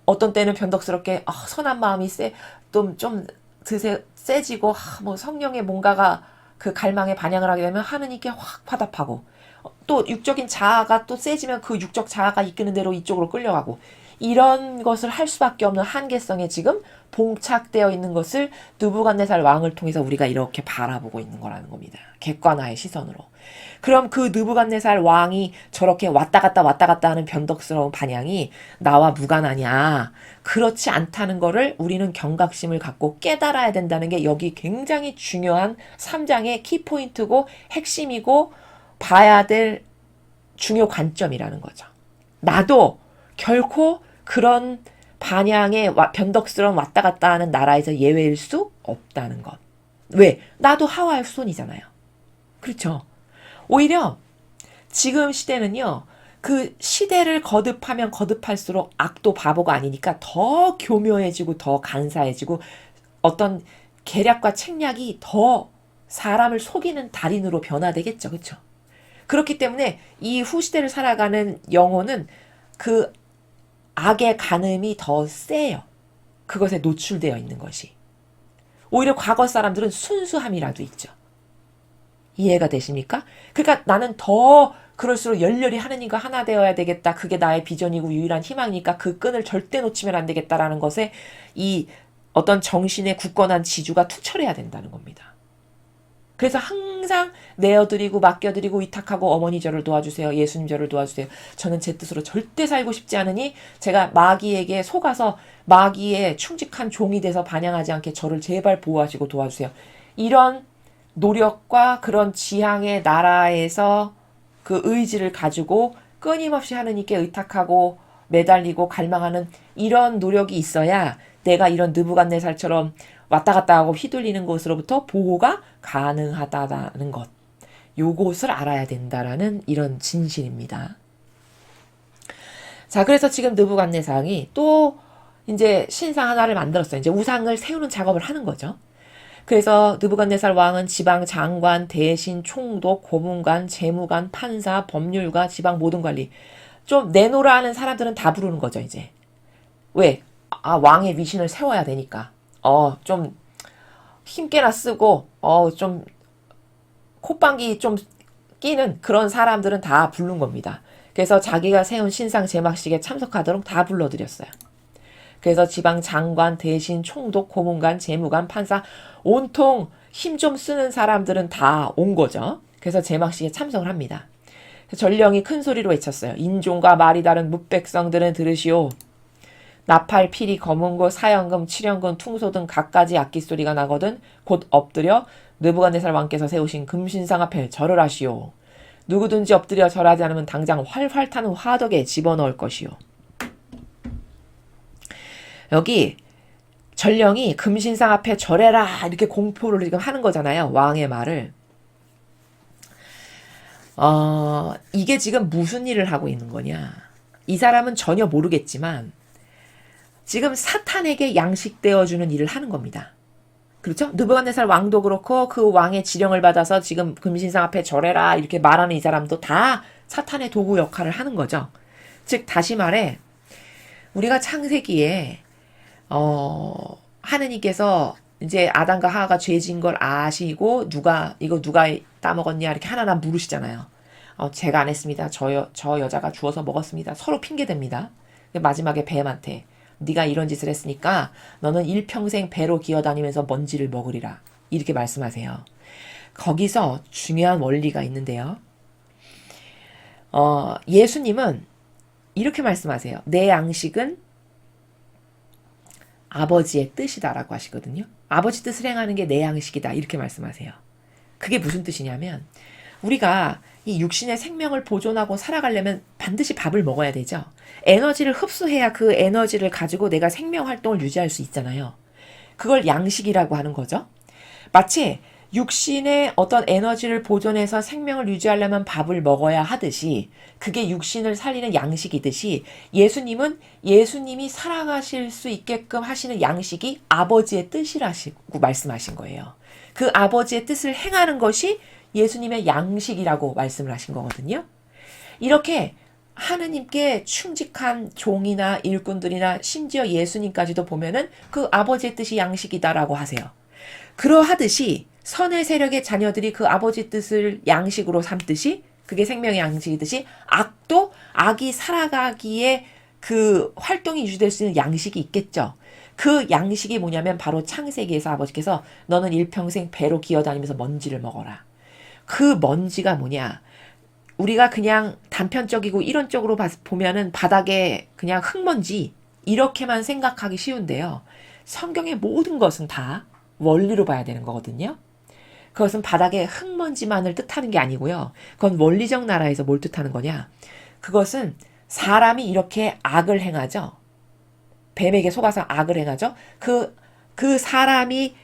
어떤 때는 변덕스럽게 선한 마음이 좀 세지고 뭐 성령의 뭔가가 그 갈망에 반영을 하게 되면 하느님께 확 화답하고 또 육적인 자아가 또 세지면 그 육적 자아가 이끄는 대로 이쪽으로 끌려가고 이런 것을 할 수밖에 없는 한계성에 지금 봉착되어 있는 것을 느부갓네살 왕을 통해서 우리가 이렇게 바라보고 있는 거라는 겁니다. 객관화의 시선으로. 그럼 그 느부갓네살 왕이 저렇게 왔다 갔다 하는 변덕스러운 반향이 나와 무관하냐? 그렇지 않다는 거를 우리는 경각심을 갖고 깨달아야 된다는 게 여기 굉장히 중요한 3장의 키포인트고 핵심이고 봐야 될 중요 관점이라는 거죠. 나도 결코 그런 반향의 변덕스러운 왔다 갔다 하는 나라에서 예외일 수 없다는 것. 왜? 나도 하와의 후손이잖아요. 그렇죠. 오히려 지금 시대는요, 그 시대를 거듭하면 거듭할수록 악도 바보가 아니니까 더 교묘해지고 더 간사해지고 어떤 계략과 책략이 더 사람을 속이는 달인으로 변화되겠죠. 그렇죠? 그렇기 때문에 이 후시대를 살아가는 영혼은 그 악의 간음이 더 세요. 그것에 노출되어 있는 것이. 오히려 과거 사람들은 순수함이라도 있죠. 이해가 되십니까? 그러니까 나는 더 그럴수록 열렬히 하느님과 하나 되어야 되겠다. 그게 나의 비전이고 유일한 희망이니까 그 끈을 절대 놓치면 안 되겠다라는 것에 이 어떤 정신의 굳건한 지주가 투철해야 된다는 겁니다. 그래서 항상 내어드리고 맡겨드리고 위탁하고 어머니 저를 도와주세요. 예수님 저를 도와주세요. 저는 제 뜻으로 절대 살고 싶지 않으니 제가 마귀에게 속아서 마귀의 충직한 종이 돼서 반향하지 않게 저를 제발 보호하시고 도와주세요. 이런 노력과 그런 지향의 나라에서 그 의지를 가지고 끊임없이 하느님께 의탁하고 매달리고 갈망하는 이런 노력이 있어야 내가 이런 느부갓네살처럼 왔다 갔다 하고 휘둘리는 것으로부터 보호가 가능하다는 것. 요것을 알아야 된다라는 이런 진실입니다. 자, 그래서 지금 느부갓네살이 또 이제 신상 하나를 만들었어요. 이제 우상을 세우는 작업을 하는 거죠. 그래서 느부갓네살 왕은 지방 장관, 대신, 총독, 고문관, 재무관, 판사, 법률가, 지방 모든 관리. 좀 내놓으라 하는 사람들은 다 부르는 거죠, 이제. 왜? 왕의 위신을 세워야 되니까. 좀 힘께나 쓰고, 좀 콧방귀 좀 끼는 그런 사람들은 다 부른 겁니다. 그래서 자기가 세운 신상 제막식에 참석하도록 다 불러들였어요. 그래서 지방 장관, 대신, 총독, 고문관, 재무관, 판사 온통 힘 좀 쓰는 사람들은 다 온 거죠. 그래서 제막식에 참석을 합니다. 전령이 큰 소리로 외쳤어요. 인종과 말이 다른 뭇백성들은 들으시오. 나팔, 피리, 검은고, 사형금, 칠형금, 퉁소 등 갖가지 악기 소리가 나거든 곧 엎드려 느부갓네살 왕께서 세우신 금신상 앞에 절을 하시오. 누구든지 엎드려 절하지 않으면 당장 활활 타는 화덕에 집어넣을 것이오. 여기 전령이 금신상 앞에 절해라 이렇게 공포를 지금 하는 거잖아요. 왕의 말을. 이게 지금 무슨 일을 하고 있는 거냐. 이 사람은 전혀 모르겠지만 지금 사탄에게 양식되어주는 일을 하는 겁니다. 그렇죠? 느부갓네살 왕도 그렇고 그 왕의 지령을 받아서 지금 금신상 앞에 절해라 이렇게 말하는 이 사람도 다 사탄의 도구 역할을 하는 거죠. 즉 다시 말해 우리가 창세기에 하느님께서 이제 아담과 하와가 죄진 걸 아시고 누가 따먹었냐 이렇게 하나하나 물으시잖아요. 제가 안 했습니다. 저 여자가 주워서 먹었습니다. 서로 핑계댑니다. 마지막에 뱀한테 네가 이런 짓을 했으니까 너는 일평생 배로 기어다니면서 먼지를 먹으리라. 이렇게 말씀하세요. 거기서 중요한 원리가 있는데요. 예수님은 이렇게 말씀하세요. 내 양식은 아버지의 뜻이다라고 하시거든요. 아버지 뜻을 행하는 게 내 양식이다. 이렇게 말씀하세요. 그게 무슨 뜻이냐면 우리가 이 육신의 생명을 보존하고 살아가려면 반드시 밥을 먹어야 되죠. 에너지를 흡수해야 그 에너지를 가지고 내가 생명 활동을 유지할 수 있잖아요. 그걸 양식이라고 하는 거죠. 마치 육신의 어떤 에너지를 보존해서 생명을 유지하려면 밥을 먹어야 하듯이 그게 육신을 살리는 양식이듯이 예수님이 살아가실 수 있게끔 하시는 양식이 아버지의 뜻이라고 말씀하신 거예요. 그 아버지의 뜻을 행하는 것이 예수님의 양식이라고 말씀을 하신 거거든요. 이렇게 하느님께 충직한 종이나 일꾼들이나 심지어 예수님까지도 보면은 그 아버지의 뜻이 양식이다라고 하세요. 그러하듯이 선의 세력의 자녀들이 그 아버지 뜻을 양식으로 삼듯이 그게 생명의 양식이듯이 악도 악이 살아가기에 그 활동이 유지될 수 있는 양식이 있겠죠. 그 양식이 뭐냐면 바로 창세기에서 아버지께서 너는 일평생 배로 기어다니면서 먼지를 먹어라. 그 먼지가 뭐냐. 우리가 그냥 단편적이고 이론적으로 보면은 바닥에 그냥 흙먼지 이렇게만 생각하기 쉬운데요. 성경의 모든 것은 다 원리로 봐야 되는 거거든요. 그것은 바닥에 흙먼지만을 뜻하는 게 아니고요. 그건 원리적 나라에서 뭘 뜻하는 거냐. 그것은 사람이 이렇게 악을 행하죠. 뱀에게 속아서 악을 행하죠. 그 사람이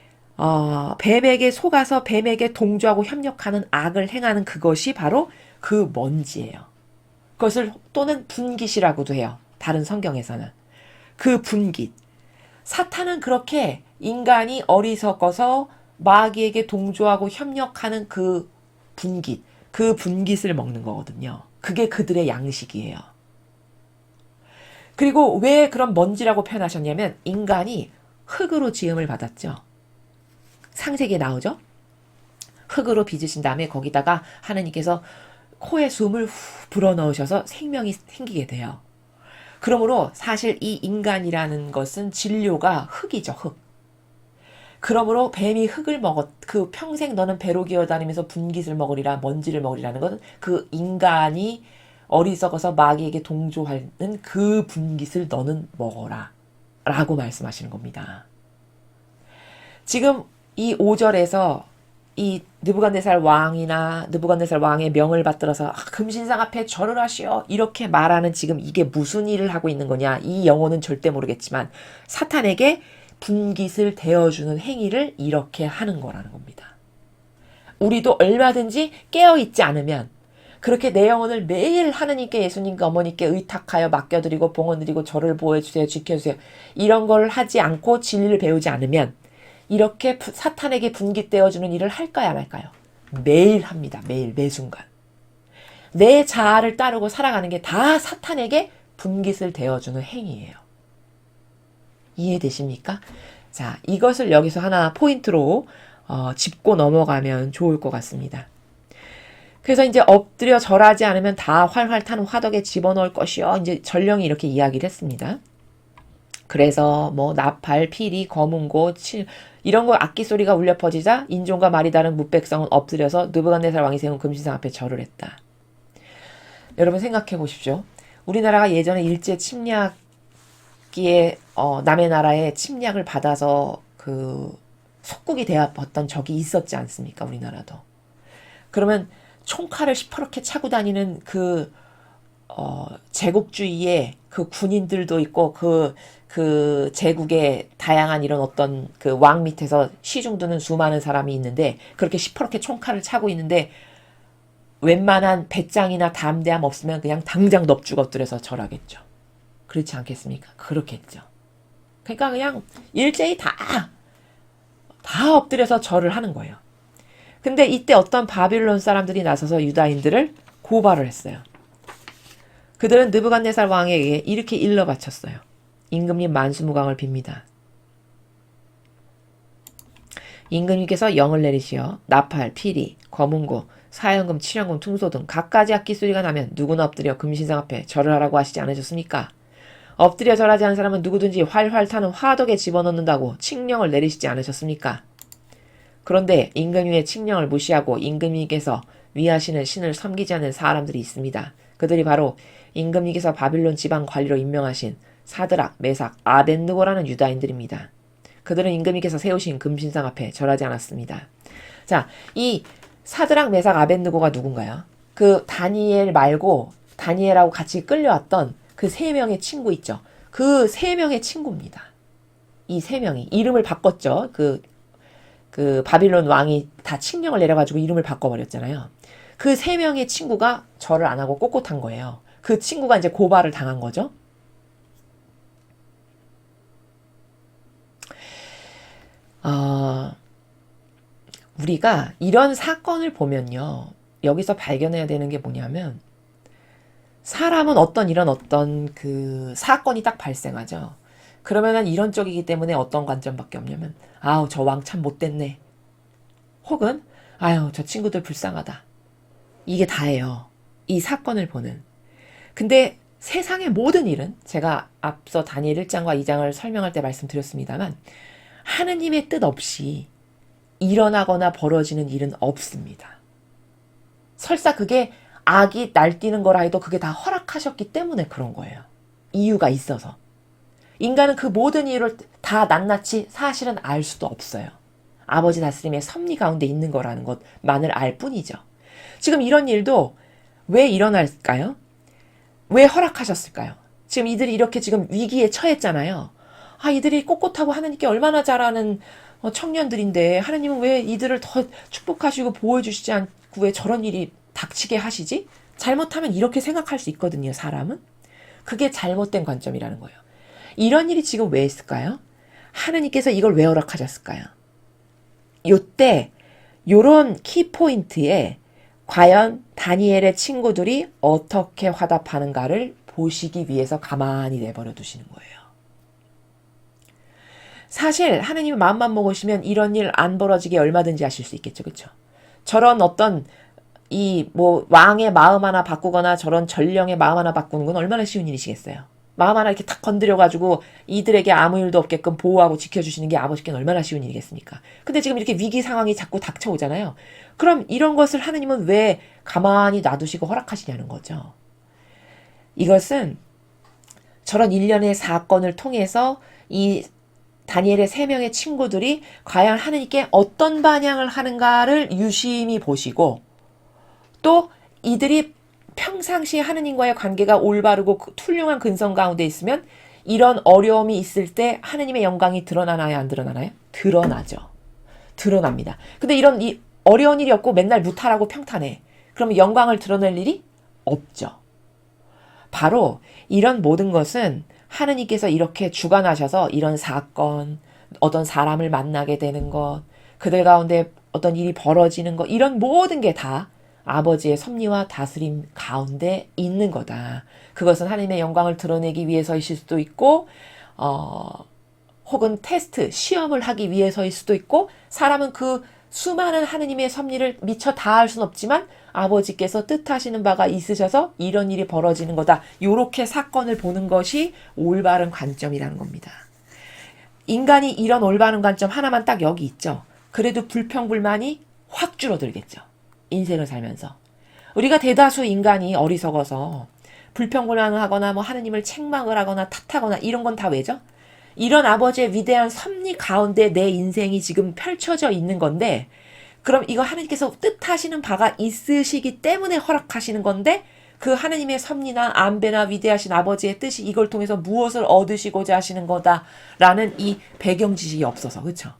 뱀에게 속아서 뱀에게 동조하고 협력하는 악을 행하는 그것이 바로 그 먼지예요. 그것을 또는 분깃이라고도 해요. 다른 성경에서는. 그 분깃. 사탄은 그렇게 인간이 어리석어서 마귀에게 동조하고 협력하는 그 분깃, 그 분깃을 먹는 거거든요. 그게 그들의 양식이에요. 그리고 왜 그런 먼지라고 표현하셨냐면 인간이 흙으로 지음을 받았죠. 창세기에 나오죠. 흙으로 빚으신 다음에 거기다가 하나님께서 코에 숨을 후 불어넣으셔서 생명이 생기게 돼요. 그러므로 사실 이 인간이라는 것은 진료가 흙이죠, 흙. 그러므로 뱀이 흙을 그 평생 너는 배로 기어다니면서 분깃을 먹으리라, 먼지를 먹으리라는 것은 그 인간이 어리석어서 마귀에게 동조하는 그 분깃을 너는 먹어라. 라고 말씀하시는 겁니다. 지금 이 5절에서 이 느부갓네살 왕이나 느부갓네살 왕의 명을 받들어서 금신상 앞에 절을 하시오 이렇게 말하는 지금 이게 무슨 일을 하고 있는 거냐 이 영혼은 절대 모르겠지만 사탄에게 분깃을 대어주는 행위를 이렇게 하는 거라는 겁니다. 우리도 얼마든지 깨어있지 않으면 그렇게 내 영혼을 매일 하느님께 예수님과 어머니께 의탁하여 맡겨드리고 봉헌드리고 저를 보호해주세요 지켜주세요 이런 걸 하지 않고 진리를 배우지 않으면 이렇게 사탄에게 분깃되어주는 일을 할까요, 말까요? 매일 합니다. 매일, 매순간. 내 자아를 따르고 살아가는 게 다 사탄에게 분깃을 되어주는 행위예요. 이해되십니까? 자, 이것을 여기서 하나 포인트로 짚고 넘어가면 좋을 것 같습니다. 그래서 이제 엎드려 절하지 않으면 다 활활 타는 화덕에 집어넣을 것이요. 이제 전령이 이렇게 이야기를 했습니다. 그래서 뭐 나팔, 피리, 검은고, 이런 거 악기 소리가 울려 퍼지자 인종과 말이 다른 뭇백성은 엎드려서 느부갓네살 왕이 세운 금신상 앞에 절을 했다. 여러분 생각해 보십시오. 우리나라가 예전에 일제 침략기에 남의 나라에 침략을 받아서 그 속국이 되었던 적이 있었지 않습니까? 우리나라도. 그러면 총칼을 시퍼렇게 차고 다니는 그 제국주의의 그 군인들도 있고 그 제국의 다양한 이런 어떤 그 왕 밑에서 시중드는 수많은 사람이 있는데 그렇게 시퍼렇게 총칼을 차고 있는데 웬만한 배짱이나 담대함 없으면 그냥 당장 넙죽 엎드려서 절하겠죠. 그렇지 않겠습니까? 그렇겠죠. 그러니까 그냥 일제히 다 엎드려서 절을 하는 거예요. 근데 이때 어떤 바빌론 사람들이 나서서 유다인들을 고발을 했어요. 그들은 느부갓네살 왕에게 이렇게 일러 바쳤어요. 임금님 만수무강을 빕니다. 임금님께서 영을 내리시어 나팔, 피리, 검은고, 사연금, 칠연금, 퉁소 등 갖가지 악기 소리가 나면 누구나 엎드려 금신상 앞에 절을 하라고 하시지 않으셨습니까? 엎드려 절하지 않은 사람은 누구든지 활활 타는 화덕에 집어넣는다고 칙령을 내리시지 않으셨습니까? 그런데 임금님의 칙령을 무시하고 임금님께서 위하시는 신을 섬기지 않는 사람들이 있습니다. 그들이 바로 임금님께서 바빌론 지방 관리로 임명하신 사드락, 메삭, 아벳느고라는 유다인들입니다. 그들은 임금님께서 세우신 금신상 앞에 절하지 않았습니다. 자, 이 사드락, 메삭, 아벳느고가 누군가요? 그 다니엘 말고 다니엘하고 같이 끌려왔던 그 3명의 친구 있죠. 그 3명의 친구입니다. 이 3명이 이름을 바꿨죠. 그 바빌론 왕이 다 칙령을 내려가지고 이름을 바꿔버렸잖아요. 그 3명의 친구가 절을 안 하고 꼿꼿한 거예요. 그 친구가 이제 고발을 당한 거죠. 우리가 이런 사건을 보면요. 여기서 발견해야 되는 게 뭐냐면 사람은 이런 어떤 그 사건이 딱 발생하죠. 그러면은 이런 쪽이기 때문에 어떤 관점밖에 없냐면 아우 저 왕 참 못됐네. 혹은 아유 저 친구들 불쌍하다. 이게 다예요. 이 사건을 보는. 근데 세상의 모든 일은 제가 앞서 다니엘 1장과 2장을 설명할 때 말씀드렸습니다만 하느님의 뜻 없이 일어나거나 벌어지는 일은 없습니다. 설사 그게 악이 날뛰는 거라 해도 그게 다 허락하셨기 때문에 그런 거예요. 이유가 있어서. 인간은 그 모든 이유를 다 낱낱이 사실은 알 수도 없어요. 아버지 다스림의 섭리 가운데 있는 거라는 것만을 알 뿐이죠. 지금 이런 일도 왜 일어날까요? 왜 허락하셨을까요? 지금 이들이 이렇게 지금 위기에 처했잖아요. 이들이 꼿꼿하고 하나님께 얼마나 잘하는 청년들인데 하나님은 왜 이들을 더 축복하시고 보호해 주시지 않고 왜 저런 일이 닥치게 하시지? 잘못하면 이렇게 생각할 수 있거든요, 사람은. 그게 잘못된 관점이라는 거예요. 이런 일이 지금 왜 있을까요? 하느님께서 이걸 왜 허락하셨을까요? 요때 요런 키포인트에 과연 다니엘의 친구들이 어떻게 화답하는가를 보시기 위해서 가만히 내버려 두시는 거예요. 사실 하느님이 마음만 먹으시면 이런 일 안 벌어지게 얼마든지 하실 수 있겠죠. 그렇죠? 저런 어떤 이 뭐 왕의 마음 하나 바꾸거나 저런 전령의 마음 하나 바꾸는 건 얼마나 쉬운 일이시겠어요. 마음 하나 이렇게 탁 건드려가지고 이들에게 아무 일도 없게끔 보호하고 지켜주시는 게 아버지께는 얼마나 쉬운 일이겠습니까? 근데 지금 이렇게 위기 상황이 자꾸 닥쳐오잖아요. 그럼 이런 것을 하느님은 왜 가만히 놔두시고 허락하시냐는 거죠. 이것은 저런 일련의 사건을 통해서 이 다니엘의 3명의 친구들이 과연 하느님께 어떤 반향을 하는가를 유심히 보시고 또 이들이 평상시에 하느님과의 관계가 올바르고 훌륭한 근성 가운데 있으면 이런 어려움이 있을 때 하느님의 영광이 드러나나요? 안 드러나나요? 드러나죠. 드러납니다. 근데 이런 이 어려운 일이 없고 맨날 무탈하고 평탄해. 그러면 영광을 드러낼 일이 없죠. 바로 이런 모든 것은 하느님께서 이렇게 주관하셔서 이런 사건, 어떤 사람을 만나게 되는 것, 그들 가운데 어떤 일이 벌어지는 것, 이런 모든 게 다 아버지의 섭리와 다스림 가운데 있는 거다. 그것은 하나님의 영광을 드러내기 위해서이실 수도 있고 혹은 테스트, 시험을 하기 위해서일 수도 있고 사람은 그 수많은 하느님의 섭리를 미처 다 할 수는 없지만 아버지께서 뜻하시는 바가 있으셔서 이런 일이 벌어지는 거다. 이렇게 사건을 보는 것이 올바른 관점이라는 겁니다. 인간이 이런 올바른 관점 하나만 딱 여기 있죠. 그래도 불평불만이 확 줄어들겠죠. 인생을 살면서. 우리가 대다수 인간이 어리석어서 불평불만을 하거나 뭐 하느님을 책망을 하거나 탓하거나 이런 건 다 왜죠? 이런 아버지의 위대한 섭리 가운데 내 인생이 지금 펼쳐져 있는 건데 그럼 이거 하느님께서 뜻하시는 바가 있으시기 때문에 허락하시는 건데 그 하느님의 섭리나 안배나 위대하신 아버지의 뜻이 이걸 통해서 무엇을 얻으시고자 하시는 거다라는 이 배경 지식이 없어서 그렇죠?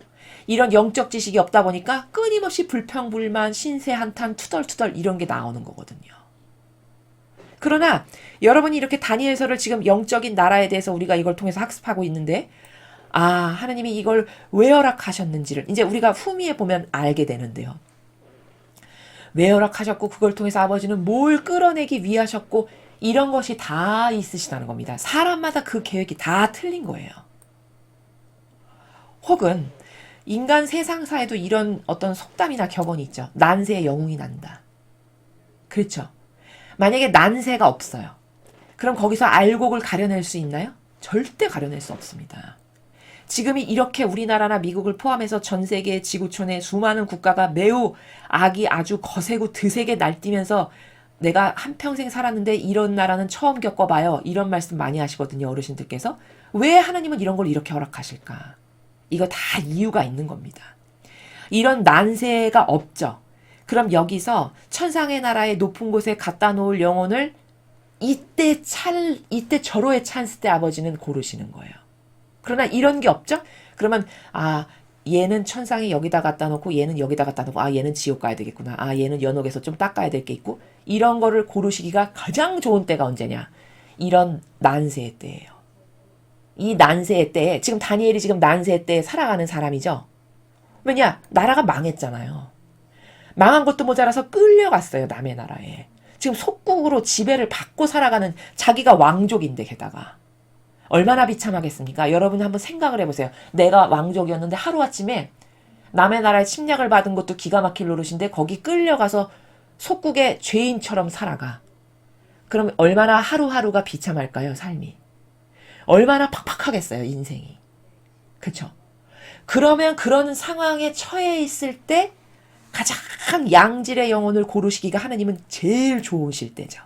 이런 영적 지식이 없다 보니까 끊임없이 불평불만, 신세한탄, 투덜투덜 이런 게 나오는 거거든요. 그러나 여러분이 이렇게 다니엘서를 지금 영적인 나라에 대해서 우리가 이걸 통해서 학습하고 있는데 하느님이 이걸 왜 허락하셨는지를 이제 우리가 후미에 보면 알게 되는데요. 왜 허락하셨고 그걸 통해서 아버지는 뭘 끌어내기 위하셨고 이런 것이 다 있으시다는 겁니다. 사람마다 그 계획이 다 틀린 거예요. 혹은 인간 세상사에도 이런 어떤 속담이나 격언이 있죠. 난세에 영웅이 난다. 그렇죠. 만약에 난세가 없어요. 그럼 거기서 알곡을 가려낼 수 있나요? 절대 가려낼 수 없습니다. 지금이 이렇게 우리나라나 미국을 포함해서 전 세계 지구촌의 수많은 국가가 매우 악이 아주 거세고 드세게 날뛰면서 내가 한평생 살았는데 이런 나라는 처음 겪어봐요. 이런 말씀 많이 하시거든요. 어르신들께서. 왜 하나님은 이런 걸 이렇게 허락하실까? 이거 다 이유가 있는 겁니다. 이런 난세가 없죠. 그럼 여기서 천상의 나라의 높은 곳에 갖다 놓을 영혼을 이때 절호의 찬스 때 아버지는 고르시는 거예요. 그러나 이런 게 없죠? 그러면 얘는 천상에 여기다 갖다 놓고 얘는 여기다 갖다 놓고 얘는 지옥 가야 되겠구나. 얘는 연옥에서 좀 닦아야 될 게 있고 이런 거를 고르시기가 가장 좋은 때가 언제냐? 이런 난세의 때예요. 이 난세의 때에 지금 다니엘이 지금 난세의 때에 살아가는 사람이죠. 왜냐? 나라가 망했잖아요. 망한 것도 모자라서 끌려갔어요. 남의 나라에. 지금 속국으로 지배를 받고 살아가는 자기가 왕족인데 게다가. 얼마나 비참하겠습니까? 여러분 한번 생각을 해보세요. 내가 왕족이었는데 하루아침에 남의 나라에 침략을 받은 것도 기가 막힐 노릇인데 거기 끌려가서 속국의 죄인처럼 살아가. 그럼 얼마나 하루하루가 비참할까요? 삶이. 얼마나 팍팍하겠어요, 인생이. 그쵸? 그러면 그런 상황에 처해 있을 때 가장 양질의 영혼을 고르시기가 하느님은 제일 좋으실 때죠.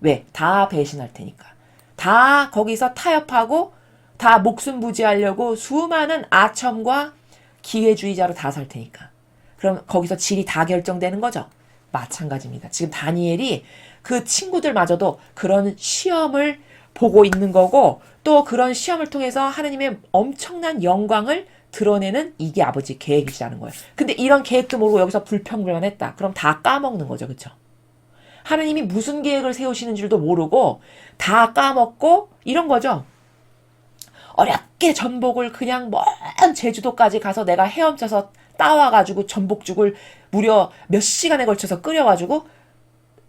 왜? 다 배신할 테니까. 다 거기서 타협하고 다 목숨 부지하려고 수많은 아첨과 기회주의자로 다 살 테니까. 그럼 거기서 질이 다 결정되는 거죠. 마찬가지입니다. 지금 다니엘이 그 친구들마저도 그런 시험을 보고 있는 거고 또 그런 시험을 통해서 하느님의 엄청난 영광을 드러내는 이게 아버지 계획이시라는 거예요. 근데 이런 계획도 모르고 여기서 불평불만했다. 그럼 다 까먹는 거죠. 그렇죠? 하느님이 무슨 계획을 세우시는 줄도 모르고 다 까먹고 이런 거죠. 어렵게 전복을 그냥 먼 제주도까지 가서 내가 헤엄쳐서 따와가지고 전복죽을 무려 몇 시간에 걸쳐서 끓여가지고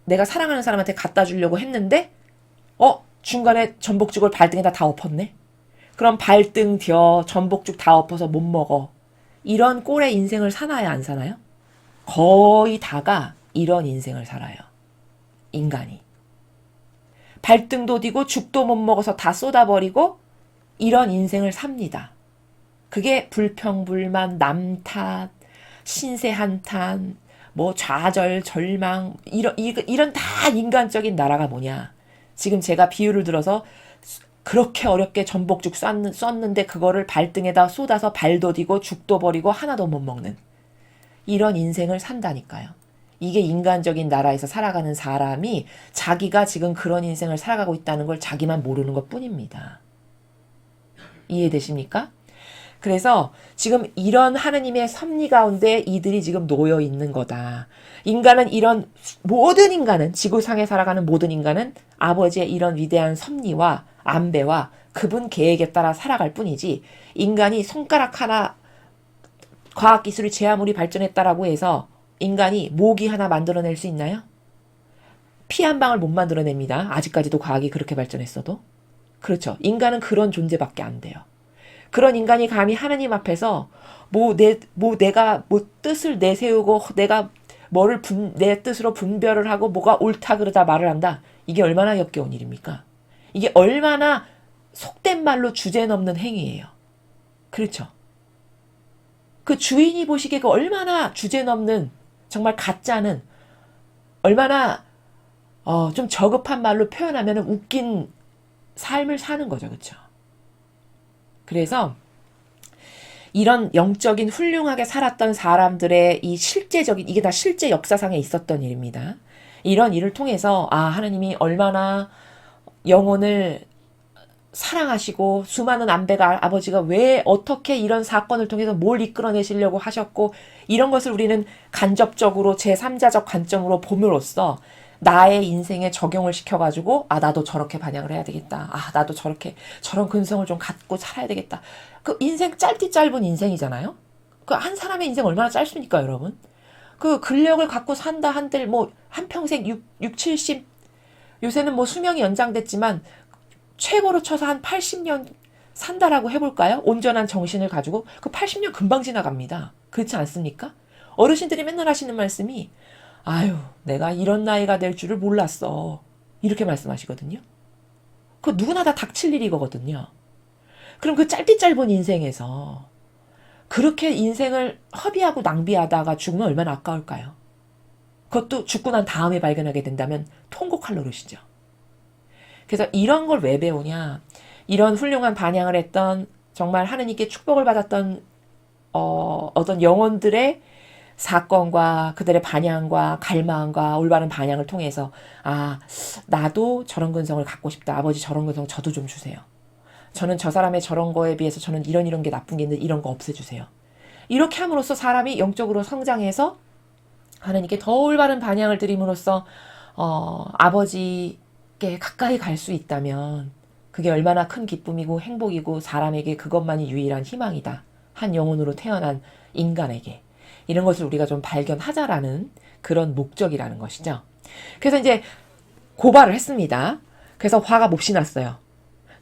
내가 사랑하는 사람한테 갖다 주려고 했는데 중간에 전복죽을 발등에다 다 엎었네. 그럼 발등 겨 전복죽 다 엎어서 못 먹어. 이런 꼴의 인생을 사나요, 안 사나요? 거의 다가 이런 인생을 살아요. 인간이. 발등도 디고 죽도 못 먹어서 다 쏟아버리고 이런 인생을 삽니다. 그게 불평불만, 남탓, 신세한탄, 뭐 좌절, 절망 이런 다 인간적인 나라가 뭐냐. 지금 제가 비유를 들어서 그렇게 어렵게 전복죽 썼는데 그거를 발등에다 쏟아서 발도 디고 죽도 버리고 하나도 못 먹는 이런 인생을 산다니까요. 이게 인간적인 나라에서 살아가는 사람이 자기가 지금 그런 인생을 살아가고 있다는 걸 자기만 모르는 것 뿐입니다. 이해되십니까? 그래서 지금 이런 하느님의 섭리 가운데 이들이 지금 놓여 있는 거다. 인간은 모든 인간은, 지구상에 살아가는 모든 인간은 아버지의 이런 위대한 섭리와 안배와 그분 계획에 따라 살아갈 뿐이지, 인간이 손가락 하나 과학기술이 제 아무리 발전했다라고 해서 인간이 모기 하나 만들어낼 수 있나요? 피 한 방울 못 만들어냅니다. 아직까지도 과학이 그렇게 발전했어도. 그렇죠. 인간은 그런 존재밖에 안 돼요. 그런 인간이 감히 하나님 앞에서 내가 뜻을 내세우고 내가 내 뜻으로 분별을 하고 뭐가 옳다 그러다 말을 한다. 이게 얼마나 역겨운 일입니까? 이게 얼마나 속된 말로 주제 넘는 행위예요. 그렇죠. 그 주인이 보시기에 그 얼마나 주제 넘는, 정말 가짜는, 얼마나 좀 저급한 말로 표현하면 웃긴 삶을 사는 거죠. 그렇죠. 그래서 이런 영적인 훌륭하게 살았던 사람들의 이 실제적인, 이게 다 실제 역사상에 있었던 일입니다. 이런 일을 통해서 하나님이 얼마나 영혼을 사랑하시고 수많은 안배가 아버지가 왜 어떻게 이런 사건을 통해서 뭘 이끌어내시려고 하셨고, 이런 것을 우리는 간접적으로 제3자적 관점으로 봄으로써 나의 인생에 적용을 시켜가지고 나도 저렇게 반향을 해야 되겠다. 나도 저런 근성을 좀 갖고 살아야 되겠다. 그 인생 짧은 인생이잖아요. 그 한 사람의 인생 얼마나 짧습니까, 여러분? 그 근력을 갖고 산다 한들 한평생 70 요새는 수명이 연장됐지만 최고로 쳐서 한 80년 산다라고 해볼까요? 온전한 정신을 가지고. 그 80년 금방 지나갑니다. 그렇지 않습니까? 어르신들이 맨날 하시는 말씀이 내가 이런 나이가 될 줄을 몰랐어. 이렇게 말씀하시거든요. 그 누구나 다 닥칠 일이거든요. 그럼 그 짧은 인생에서 그렇게 인생을 허비하고 낭비하다가 죽으면 얼마나 아까울까요? 그것도 죽고 난 다음에 발견하게 된다면 통곡할 노릇이죠. 그래서 이런 걸 왜 배우냐? 이런 훌륭한 반향을 했던, 정말 하느님께 축복을 받았던 어떤 영혼들의 사건과 그들의 반향과 갈망과 올바른 반향을 통해서 나도 저런 근성을 갖고 싶다. 아버지 저런 근성 저도 좀 주세요. 저는 저 사람의 저런 거에 비해서 저는 이런 게 나쁜 게 있는데 이런 거 없애주세요. 이렇게 함으로써 사람이 영적으로 성장해서 하나님께 더 올바른 반향을 드림으로써 아버지께 가까이 갈 수 있다면 그게 얼마나 큰 기쁨이고 행복이고 사람에게 그것만이 유일한 희망이다. 한 영혼으로 태어난 인간에게. 이런 것을 우리가 좀 발견하자라는 그런 목적이라는 것이죠. 그래서 이제 고발을 했습니다. 그래서 화가 몹시 났어요.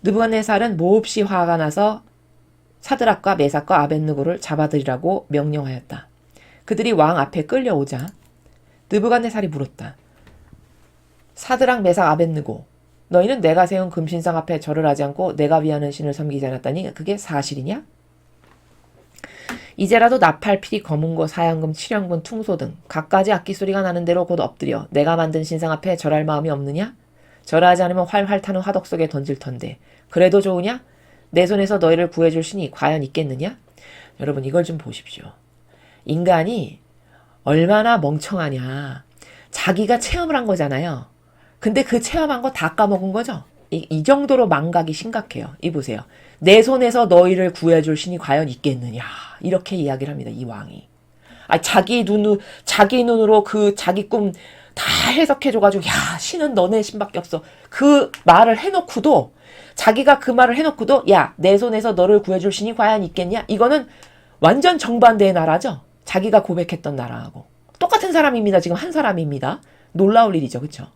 느부갓네살은 몹시 화가 나서 사드락과 메삭과 아벳느고를 잡아들이라고 명령하였다. 그들이 왕 앞에 끌려오자 느부갓네살이 물었다. 사드락, 메삭, 아벳느고, 너희는 내가 세운 금신상 앞에 절을 하지 않고 내가 위하는 신을 섬기지 않았다니 그게 사실이냐? 이제라도 나팔, 피리, 검은고, 사양금, 칠연금, 퉁소 등 갖가지 악기 소리가 나는 대로 곧 엎드려 내가 만든 신상 앞에 절할 마음이 없느냐? 절하지 않으면 활활 타는 화덕 속에 던질 텐데 그래도 좋으냐? 내 손에서 너희를 구해줄 신이 과연 있겠느냐? 여러분 이걸 좀 보십시오. 인간이 얼마나 멍청하냐. 자기가 체험을 한 거잖아요. 근데 그 체험한 거 다 까먹은 거죠. 이 정도로 망각이 심각해요. 이 보세요. 내 손에서 너희를 구해줄 신이 과연 있겠느냐. 이렇게 이야기를 합니다. 이 왕이. 자기 눈으로 그 자기 꿈 다 해석해줘가지고 야 신은 너네 신밖에 없어. 그 말을 해놓고도 자기가 그 말을 해놓고도 야 내 손에서 너를 구해줄 신이 과연 있겠냐? 이거는 완전 정반대의 나라죠. 자기가 고백했던 나라하고. 똑같은 사람입니다. 지금 한 사람입니다. 놀라울 일이죠. 그렇죠?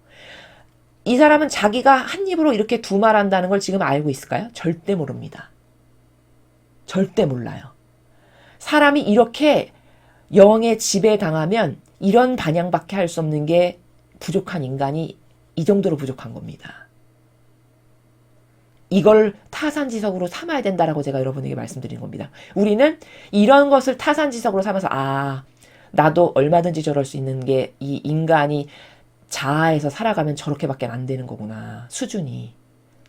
이 사람은 자기가 한 입으로 이렇게 두 말 한다는 걸 지금 알고 있을까요? 절대 모릅니다. 절대 몰라요. 사람이 이렇게 영의 지배당하면 이런 반향밖에 할 수 없는 게 부족한 인간이 이 정도로 부족한 겁니다. 이걸 타산지석으로 삼아야 된다라고 제가 여러분에게 말씀드린 겁니다. 우리는 이런 것을 타산지석으로 삼아서 나도 얼마든지 저럴 수 있는 게 이 인간이 자아에서 살아가면 저렇게밖에 안 되는 거구나. 수준이.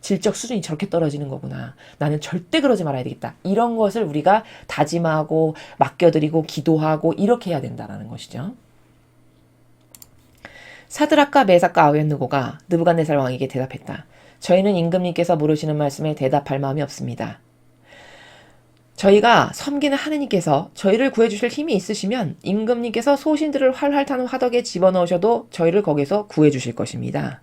질적 수준이 저렇게 떨어지는 거구나. 나는 절대 그러지 말아야 되겠다. 이런 것을 우리가 다짐하고 맡겨드리고 기도하고 이렇게 해야 된다는 것이죠. 사드락과 메삭과 아벤느고가 느부갓네살 왕에게 대답했다. 저희는 임금님께서 물으시는 말씀에 대답할 마음이 없습니다. 저희가 섬기는 하느님께서 저희를 구해주실 힘이 있으시면 임금님께서 소신들을 활활 타는 화덕에 집어넣으셔도 저희를 거기서 구해주실 것입니다.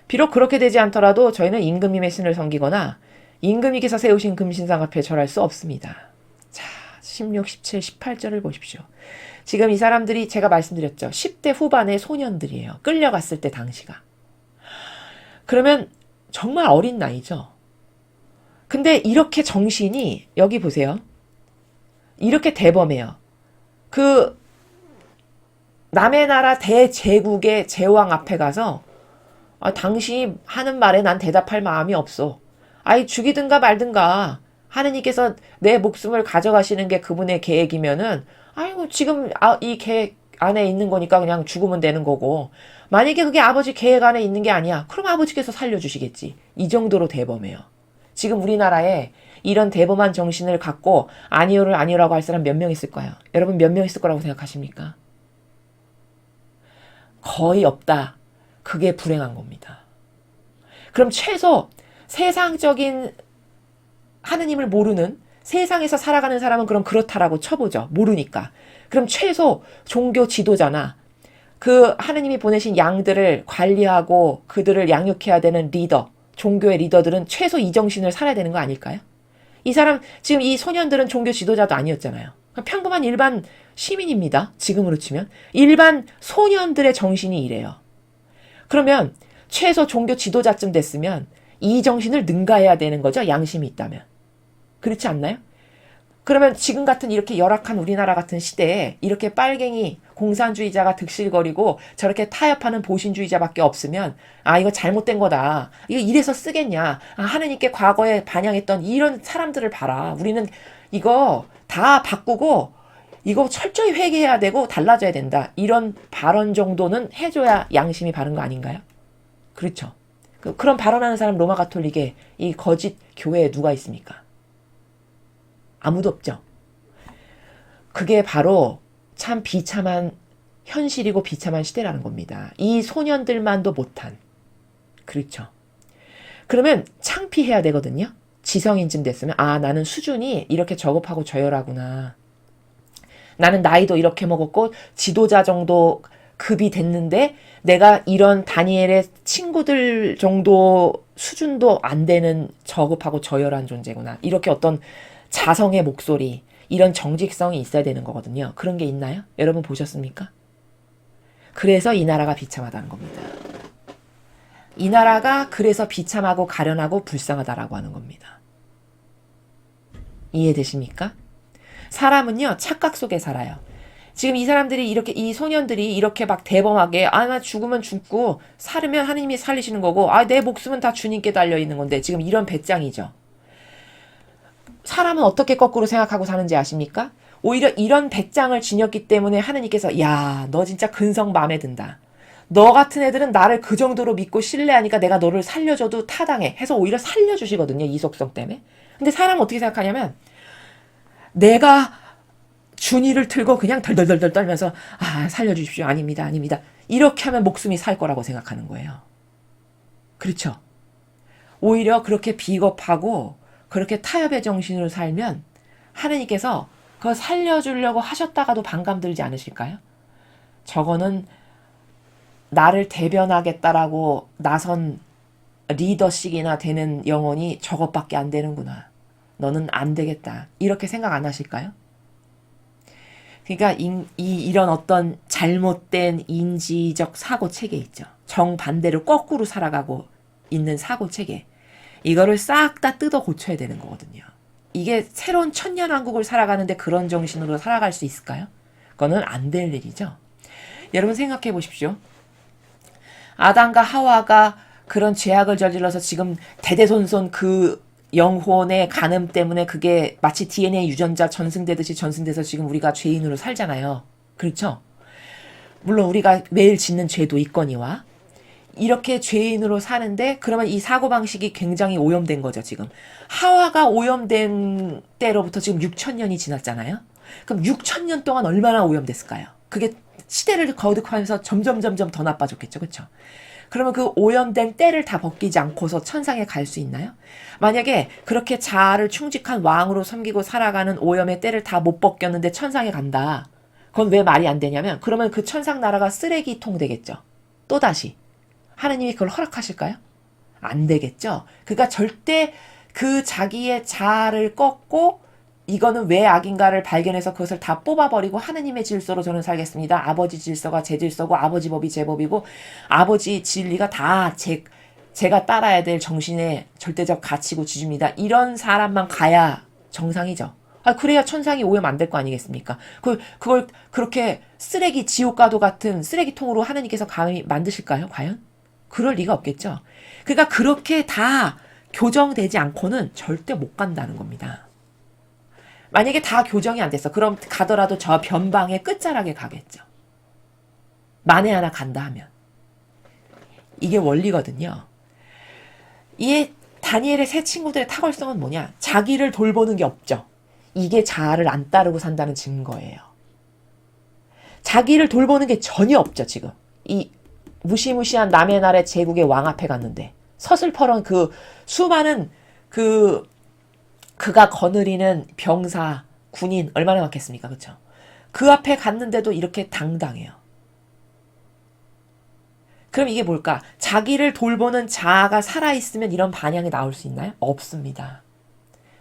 비록 그렇게 되지 않더라도 저희는 임금님의 신을 섬기거나 임금님께서 세우신 금신상 앞에 절할 수 없습니다. 자, 16, 17, 18절을 보십시오. 지금 이 사람들이 제가 말씀드렸죠. 10대 후반의 소년들이에요. 끌려갔을 때 당시가. 그러면 정말 어린 나이죠. 근데 이렇게 정신이 여기 보세요. 이렇게 대범해요. 그 남의 나라 대제국의 제왕 앞에 가서 당신이 하는 말에 난 대답할 마음이 없어. 죽이든가 말든가 하느님께서 내 목숨을 가져가시는 게 그분의 계획이면은 지금 이 계획 안에 있는 거니까 그냥 죽으면 되는 거고 만약에 그게 아버지 계획 안에 있는 게 아니야. 그럼 아버지께서 살려주시겠지. 이 정도로 대범해요. 지금 우리나라에 이런 대범한 정신을 갖고 아니요를 아니요라고 할 사람 몇 명 있을까요? 여러분 몇 명 있을 거라고 생각하십니까? 거의 없다. 그게 불행한 겁니다. 그럼 최소 세상적인 하느님을 모르는 세상에서 살아가는 사람은 그럼 그렇다라고 쳐보죠. 모르니까. 그럼 최소 종교 지도자나 그 하느님이 보내신 양들을 관리하고 그들을 양육해야 되는 리더, 종교의 리더들은 최소 이 정신을 살아야 되는 거 아닐까요? 이 사람, 지금 이 소년들은 종교 지도자도 아니었잖아요. 평범한 일반 시민입니다. 지금으로 치면. 일반 소년들의 정신이 이래요. 그러면 최소 종교 지도자쯤 됐으면 이 정신을 능가해야 되는 거죠. 양심이 있다면. 그렇지 않나요? 그러면 지금 같은 이렇게 열악한 우리나라 같은 시대에 이렇게 빨갱이 공산주의자가 득실거리고 저렇게 타협하는 보신주의자밖에 없으면 이거 잘못된 거다. 이거 이래서 쓰겠냐. 하느님께 과거에 반영했던 이런 사람들을 봐라. 우리는 이거 다 바꾸고 이거 철저히 회개해야 되고 달라져야 된다. 이런 발언 정도는 해줘야 양심이 바른 거 아닌가요? 그렇죠. 그런 발언하는 사람 로마 가톨릭에 이 거짓 교회에 누가 있습니까? 아무도 없죠. 그게 바로 참 비참한 현실이고 비참한 시대라는 겁니다. 이 소년들만도 못한. 그렇죠. 그러면 창피해야 되거든요. 지성인쯤 됐으면 나는 수준이 이렇게 저급하고 저열하구나. 나는 나이도 이렇게 먹었고 지도자 정도 급이 됐는데 내가 이런 다니엘의 친구들 정도 수준도 안 되는 저급하고 저열한 존재구나. 이렇게 어떤 자성의 목소리, 이런 정직성이 있어야 되는 거거든요. 그런 게 있나요? 여러분 보셨습니까? 그래서 이 나라가 비참하다는 겁니다. 이 나라가 그래서 비참하고 가련하고 불쌍하다라고 하는 겁니다. 이해되십니까? 사람은요, 착각 속에 살아요. 지금 이 사람들이 이렇게, 이 소년들이 이렇게 막 대범하게, 나 죽으면 죽고, 살으면 하느님이 살리시는 거고, 내 목숨은 다 주님께 달려있는 건데, 지금 이런 배짱이죠. 사람은 어떻게 거꾸로 생각하고 사는지 아십니까? 오히려 이런 배짱을 지녔기 때문에 하느님께서 야, 너 진짜 근성 마음에 든다. 너 같은 애들은 나를 그 정도로 믿고 신뢰하니까 내가 너를 살려줘도 타당해. 해서 오히려 살려주시거든요. 이 속성 때문에. 근데 사람은 어떻게 생각하냐면 내가 준이를 틀고 그냥 덜덜덜덜 떨면서 살려주십시오. 아닙니다. 아닙니다. 이렇게 하면 목숨이 살 거라고 생각하는 거예요. 그렇죠? 오히려 그렇게 비겁하고 그렇게 타협의 정신으로 살면 하느님께서 그거 살려주려고 하셨다가도 반감 들지 않으실까요? 저거는 나를 대변하겠다라고 나선 리더식이나 되는 영혼이 저것밖에 안 되는구나. 너는 안 되겠다. 이렇게 생각 안 하실까요? 그러니까 이런 어떤 잘못된 인지적 사고 체계 있죠. 정반대로 거꾸로 살아가고 있는 사고 체계. 이거를 싹 다 뜯어 고쳐야 되는 거거든요. 이게 새로운 천년왕국을 살아가는데 그런 정신으로 살아갈 수 있을까요? 그거는 안 될 일이죠. 여러분 생각해 보십시오. 아담과 하와가 그런 죄악을 저질러서 지금 대대손손 그 영혼의 간음 때문에 그게 마치 DNA 유전자 전승되듯이 전승돼서 지금 우리가 죄인으로 살잖아요. 그렇죠? 물론 우리가 매일 짓는 죄도 있거니와 이렇게 죄인으로 사는데 그러면 이 사고방식이 굉장히 오염된 거죠, 지금. 하와가 오염된 때로부터 지금 6,000년이 지났잖아요. 그럼 6,000년 동안 얼마나 오염됐을까요? 그게 시대를 거듭하면서 점점 더 나빠졌겠죠, 그렇죠? 그러면 그 오염된 때를 다 벗기지 않고서 천상에 갈 수 있나요? 만약에 그렇게 자아를 충직한 왕으로 섬기고 살아가는 오염의 때를 다 못 벗겼는데 천상에 간다. 그건 왜 말이 안 되냐면 그러면 그 천상 나라가 쓰레기통 되겠죠. 또다시. 하느님이 그걸 허락하실까요? 안 되겠죠. 그러니까 절대 그 자기의 자아를 꺾고 이거는 왜 악인가를 발견해서 그것을 다 뽑아버리고 하느님의 질서로 저는 살겠습니다. 아버지 질서가 제 질서고 아버지 법이 제 법이고 아버지 진리가 다 제가 따라야 될 정신의 절대적 가치고 지주입니다. 이런 사람만 가야 정상이죠. 그래야 천상이 오염 안 될 거 아니겠습니까? 그걸 그렇게 쓰레기 지옥과도 같은 쓰레기통으로 하느님께서 감히 만드실까요? 과연? 그럴 리가 없겠죠. 그러니까 그렇게 다 교정되지 않고는 절대 못 간다는 겁니다. 만약에 다 교정이 안 됐어. 그럼 가더라도 저 변방의 끝자락에 가겠죠. 만에 하나 간다 하면. 이게 원리거든요. 이 다니엘의 세 친구들의 탁월성은 뭐냐? 자기를 돌보는 게 없죠. 이게 자아를 안 따르고 산다는 증거예요. 자기를 돌보는 게 전혀 없죠, 지금. 이 무시무시한 남의 나라의 제국의 왕 앞에 갔는데 서슬퍼런 그 수많은 그가 거느리는 병사, 군인 얼마나 많겠습니까? 그렇죠? 그 앞에 갔는데도 이렇게 당당해요. 그럼 이게 뭘까? 자기를 돌보는 자아가 살아있으면 이런 반향이 나올 수 있나요? 없습니다.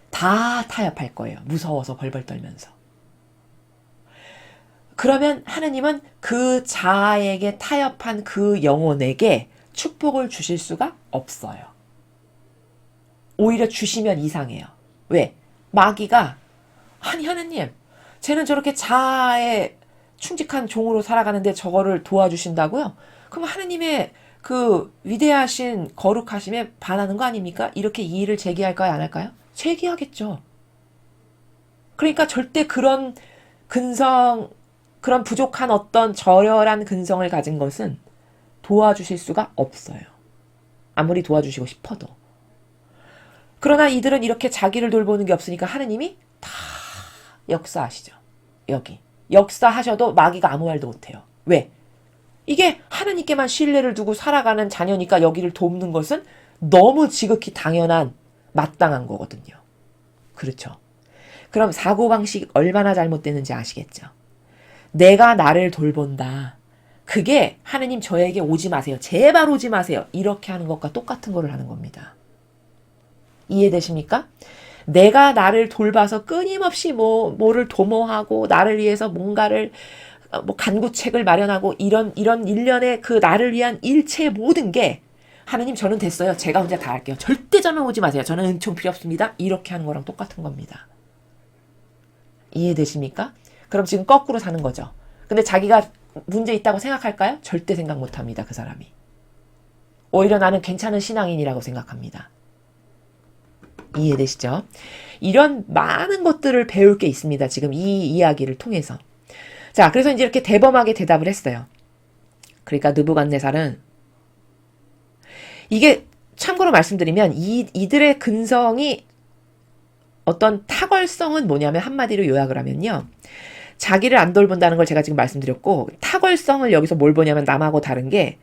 다 타협할 거예요. 무서워서 벌벌 떨면서. 그러면 하느님은 그 자아에게 타협한 그 영혼에게 축복을 주실 수가 없어요. 오히려 주시면 이상해요. 왜? 마귀가 아니 하느님 쟤는 저렇게 자아에 충직한 종으로 살아가는데 저거를 도와주신다고요? 그럼 하느님의 그 위대하신 거룩하심에 반하는 거 아닙니까? 이렇게 이의를 제기할까요? 안 할까요? 제기하겠죠. 그러니까 절대 그런 근성, 그런 부족한 어떤 저열한 근성을 가진 것은 도와주실 수가 없어요. 아무리 도와주시고 싶어도. 그러나 이들은 이렇게 자기를 돌보는 게 없으니까 하느님이 다 역사하시죠. 여기. 역사하셔도 마귀가 아무 말도 못해요. 왜? 이게 하느님께만 신뢰를 두고 살아가는 자녀니까 여기를 돕는 것은 너무 지극히 당연한 마땅한 거거든요. 그렇죠. 그럼 사고방식이 얼마나 잘못되는지 아시겠죠? 내가 나를 돌본다. 그게 하느님 저에게 오지 마세요. 제발 오지 마세요. 이렇게 하는 것과 똑같은 거를 하는 겁니다. 이해되십니까? 내가 나를 돌봐서 끊임없이 뭐를 도모하고 나를 위해서 뭔가를 간구책을 마련하고 이런 일련의 그 나를 위한 일체 모든 게 하느님 저는 됐어요. 제가 혼자 다 할게요. 절대 저는 오지 마세요. 저는 은총 필요 없습니다. 이렇게 하는 거랑 똑같은 겁니다. 이해되십니까? 그럼 지금 거꾸로 사는 거죠. 근데 자기가 문제 있다고 생각할까요? 절대 생각 못합니다. 그 사람이. 오히려 나는 괜찮은 신앙인이라고 생각합니다. 이해되시죠? 이런 많은 것들을 배울 게 있습니다. 지금 이 이야기를 통해서. 자, 그래서 이제 이렇게 대범하게 대답을 했어요. 그러니까 느부갓네살은 이게 참고로 말씀드리면 이들의 근성이 어떤 탁월성은 뭐냐면 한마디로 요약을 하면요. 자기를 안 돌본다는 걸 제가 지금 말씀드렸고 탁월성을 여기서 뭘 보냐면 남하고 다른 게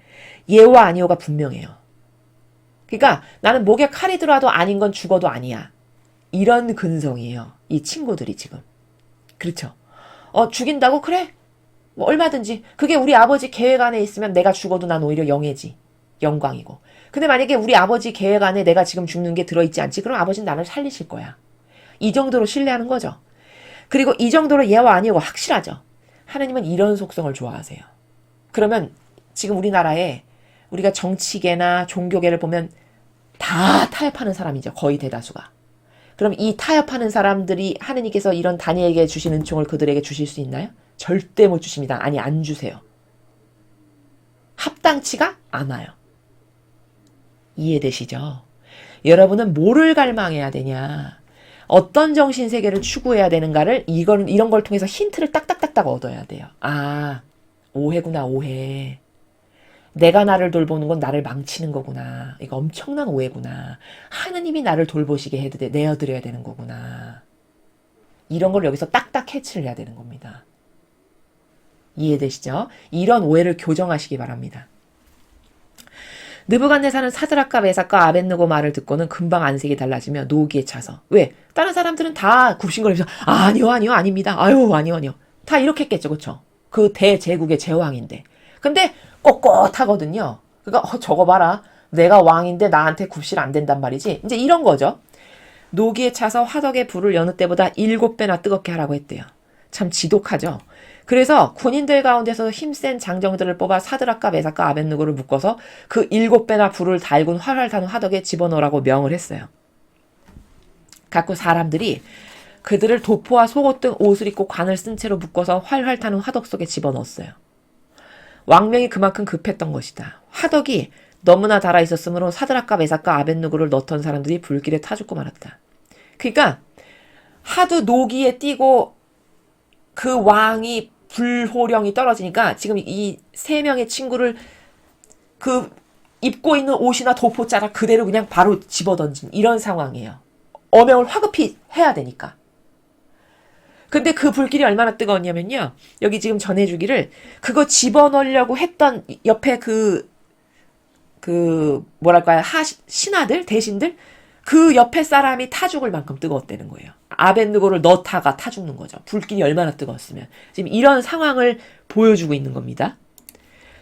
예와 아니오가 분명해요. 그러니까 나는 목에 칼이 들어와도 아닌 건 죽어도 아니야. 이런 근성이에요. 이 친구들이 지금. 그렇죠. 죽인다고? 그래. 뭐 얼마든지 그게 우리 아버지 계획 안에 있으면 내가 죽어도 난 오히려 영예지. 영광이고. 근데 만약에 우리 아버지 계획 안에 내가 지금 죽는 게 들어있지 않지? 그럼 아버지는 나를 살리실 거야. 이 정도로 신뢰하는 거죠. 그리고 이 정도로 예와 아니고 확실하죠. 하느님은 이런 속성을 좋아하세요. 그러면 지금 우리나라에 우리가 정치계나 종교계를 보면 다 타협하는 사람이죠. 거의 대다수가. 그럼 이 타협하는 사람들이 하느님께서 이런 다니엘에게 주신 은총을 그들에게 주실 수 있나요? 절대 못 주십니다. 아니, 안 주세요. 합당치가 않아요. 이해되시죠? 여러분은 뭐를 갈망해야 되냐? 어떤 정신세계를 추구해야 되는가를 이런 걸 통해서 힌트를 딱딱딱딱 얻어야 돼요. 아, 오해구나, 오해. 내가 나를 돌보는 건 나를 망치는 거구나. 이거 엄청난 오해구나. 하느님이 나를 돌보시게 내어드려야 되는 거구나. 이런 걸 여기서 딱딱 캐치를 해야 되는 겁니다. 이해되시죠? 이런 오해를 교정하시기 바랍니다. 느부갓네살은 사드락과 메삭과 아벳느고 말을 듣고는 금방 안색이 달라지며 노기에 차서. 왜? 다른 사람들은 다 굽신거리면서 아니요 아닙니다. 아유 아니요. 다 이렇게 했겠죠. 그쵸? 그 대제국의 제왕인데. 근데 꼿꼿하거든요. 그러니까 저거 봐라. 내가 왕인데 나한테 굽실 안 된단 말이지. 이제 이런 거죠. 노기에 차서 화덕의 불을 여느 때보다 7배나 뜨겁게 하라고 했대요. 참 지독하죠. 그래서 군인들 가운데서 힘센 장정들을 뽑아 사드락과 메삭과 아벳느고를 묶어서 그 7배나 불을 달군 활활 타는 화덕에 집어넣으라고 명을 했어요. 갖고 사람들이 그들을 도포와 속옷 등 옷을 입고 관을 쓴 채로 묶어서 활활 타는 화덕 속에 집어넣었어요. 왕명이 그만큼 급했던 것이다. 화덕이 너무나 달아 있었으므로 사드락과 메삭과 아벳느고를 넣던 사람들이 불길에 타 죽고 말았다. 그러니까 하도 노기에 띄고 그 왕이 불호령이 떨어지니까 지금 이 3명의 친구를 그 입고 있는 옷이나 도포자락 그대로 그냥 바로 집어던진 이런 상황이에요. 어명을 화급히 해야 되니까. 근데 그 불길이 얼마나 뜨거웠냐면요. 여기 지금 전해주기를 그거 집어넣으려고 했던 옆에 뭐랄까요. 신하들, 대신들 그 옆에 사람이 타 죽을 만큼 뜨거웠다는 거예요. 아벳느고를 넣다가 타 죽는 거죠. 불길이 얼마나 뜨거웠으면. 지금 이런 상황을 보여주고 있는 겁니다.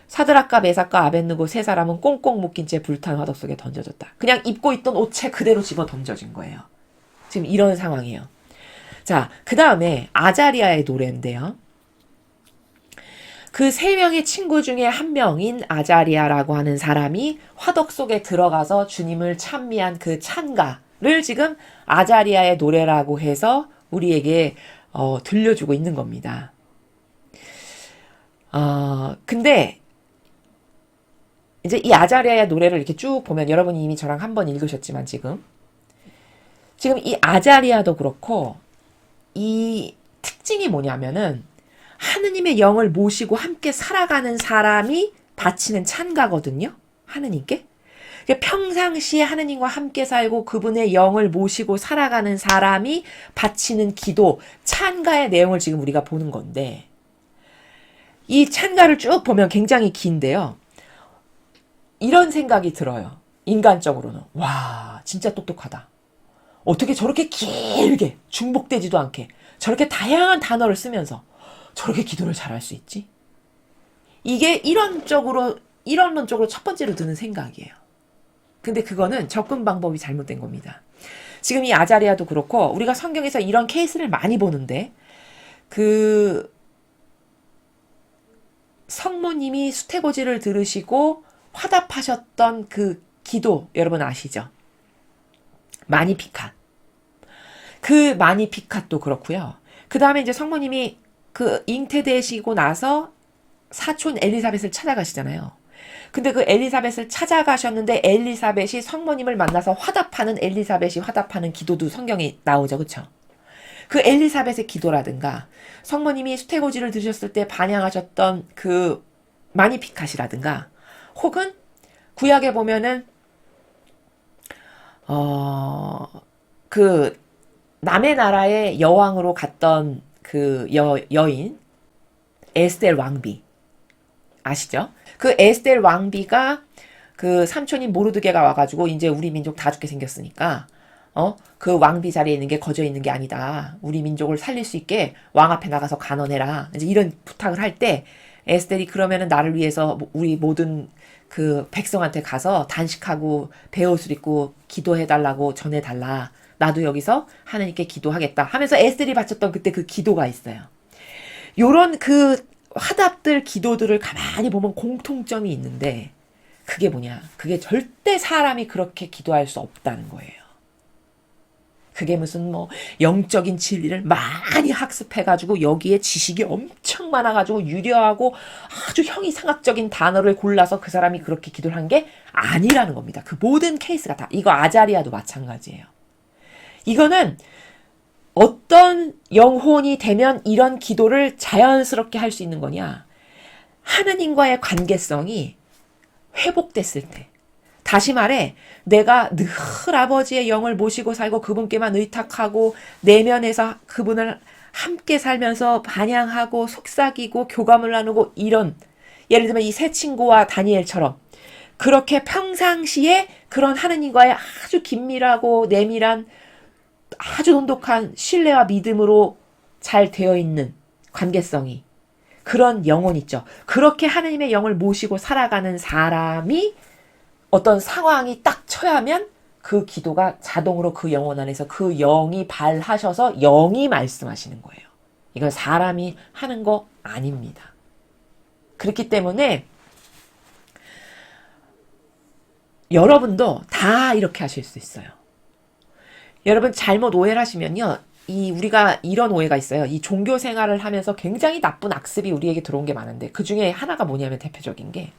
사드락과 메삭과 아벳느고 3사람은 꽁꽁 묶인 채 불탄 화덕 속에 던져졌다. 그냥 입고 있던 옷에 그대로 집어 던져진 거예요. 지금 이런 상황이에요. 자, 그 다음에 아자리아의 노래인데요. 그 3명의 친구 중에 한 명인 아자리아라고 하는 사람이 화덕 속에 들어가서 주님을 찬미한 그 찬가를 지금 아자리아의 노래라고 해서 우리에게 들려주고 있는 겁니다. 근데 이제 이 아자리아의 노래를 이렇게 쭉 보면 여러분이 이미 저랑 한번 읽으셨지만 지금 이 아자리아도 그렇고 이 특징이 뭐냐면은 하느님의 영을 모시고 함께 살아가는 사람이 바치는 찬가거든요. 하느님께. 평상시에 하느님과 함께 살고 그분의 영을 모시고 살아가는 사람이 바치는 기도, 찬가의 내용을 지금 우리가 보는 건데 이 찬가를 쭉 보면 굉장히 긴데요. 이런 생각이 들어요. 인간적으로는. 와, 진짜 똑똑하다. 어떻게 저렇게 길게 중복되지도 않게 저렇게 다양한 단어를 쓰면서 저렇게 기도를 잘할 수 있지? 이게 이론적으로 첫 번째로 드는 생각이에요. 근데 그거는 접근 방법이 잘못된 겁니다. 지금 이 아자리아도 그렇고 우리가 성경에서 이런 케이스를 많이 보는데 그 성모님이 수태고지를 들으시고 화답하셨던 그 기도 여러분 아시죠? 마니피칸. 그 마니피칸도 그렇고요. 그 다음에 이제 성모님이 그 잉태되시고 나서 사촌 엘리사벳을 찾아가시잖아요. 근데 그 엘리사벳을 찾아가셨는데 엘리사벳이 성모님을 만나서 화답하는 엘리사벳이 화답하는 기도도 성경에 나오죠. 그쵸? 그 엘리사벳의 기도라든가 성모님이 수태고지를 들으셨을 때 반향하셨던 그 마니피칸이라든가 혹은 구약에 보면은 그 남의 나라의 여왕으로 갔던 그 여인 에스델 왕비 아시죠? 그 에스델 왕비가 그 삼촌인 모르드게가 와가지고 이제 우리 민족 다 죽게 생겼으니까 그 왕비 자리에 있는 게 거저 있는 게 아니다. 우리 민족을 살릴 수 있게 왕 앞에 나가서 간언해라. 이제 이런 부탁을 할 때 에스겔이 그러면은 나를 위해서 우리 모든 그 백성한테 가서 단식하고 베옷을 입고 기도해달라고 전해달라. 나도 여기서 하나님께 기도하겠다 하면서 에스겔이 바쳤던 그때 그 기도가 있어요. 요런 그 화답들 기도들을 가만히 보면 공통점이 있는데 그게 뭐냐? 그게 절대 사람이 그렇게 기도할 수 없다는 거예요. 그게 무슨 뭐 영적인 진리를 많이 학습해가지고 여기에 지식이 엄청 많아가지고 유려하고 아주 형이상학적인 단어를 골라서 그 사람이 그렇게 기도를 한 게 아니라는 겁니다. 그 모든 케이스가 다. 이거 아자리아도 마찬가지예요. 이거는 어떤 영혼이 되면 이런 기도를 자연스럽게 할 수 있는 거냐? 하느님과의 관계성이 회복됐을 때. 다시 말해 내가 늘 아버지의 영을 모시고 살고 그분께만 의탁하고 내면에서 그분을 함께 살면서 반향하고 속삭이고 교감을 나누고 이런 예를 들면 이 세 친구와 다니엘처럼 그렇게 평상시에 그런 하느님과의 아주 긴밀하고 내밀한 아주 돈독한 신뢰와 믿음으로 잘 되어 있는 관계성이 그런 영혼 있죠. 그렇게 하느님의 영을 모시고 살아가는 사람이 어떤 상황이 딱 처하면 그 기도가 자동으로 그 영혼 안에서 그 영이 발하셔서 영이 말씀하시는 거예요. 이건 사람이 하는 거 아닙니다. 그렇기 때문에 여러분도 다 이렇게 하실 수 있어요. 여러분 잘못 오해를 하시면요. 우리가 이런 오해가 있어요. 이 종교 생활을 하면서 굉장히 나쁜 악습이 우리에게 들어온 게 많은데 그 중에 하나가 뭐냐면 대표적인 게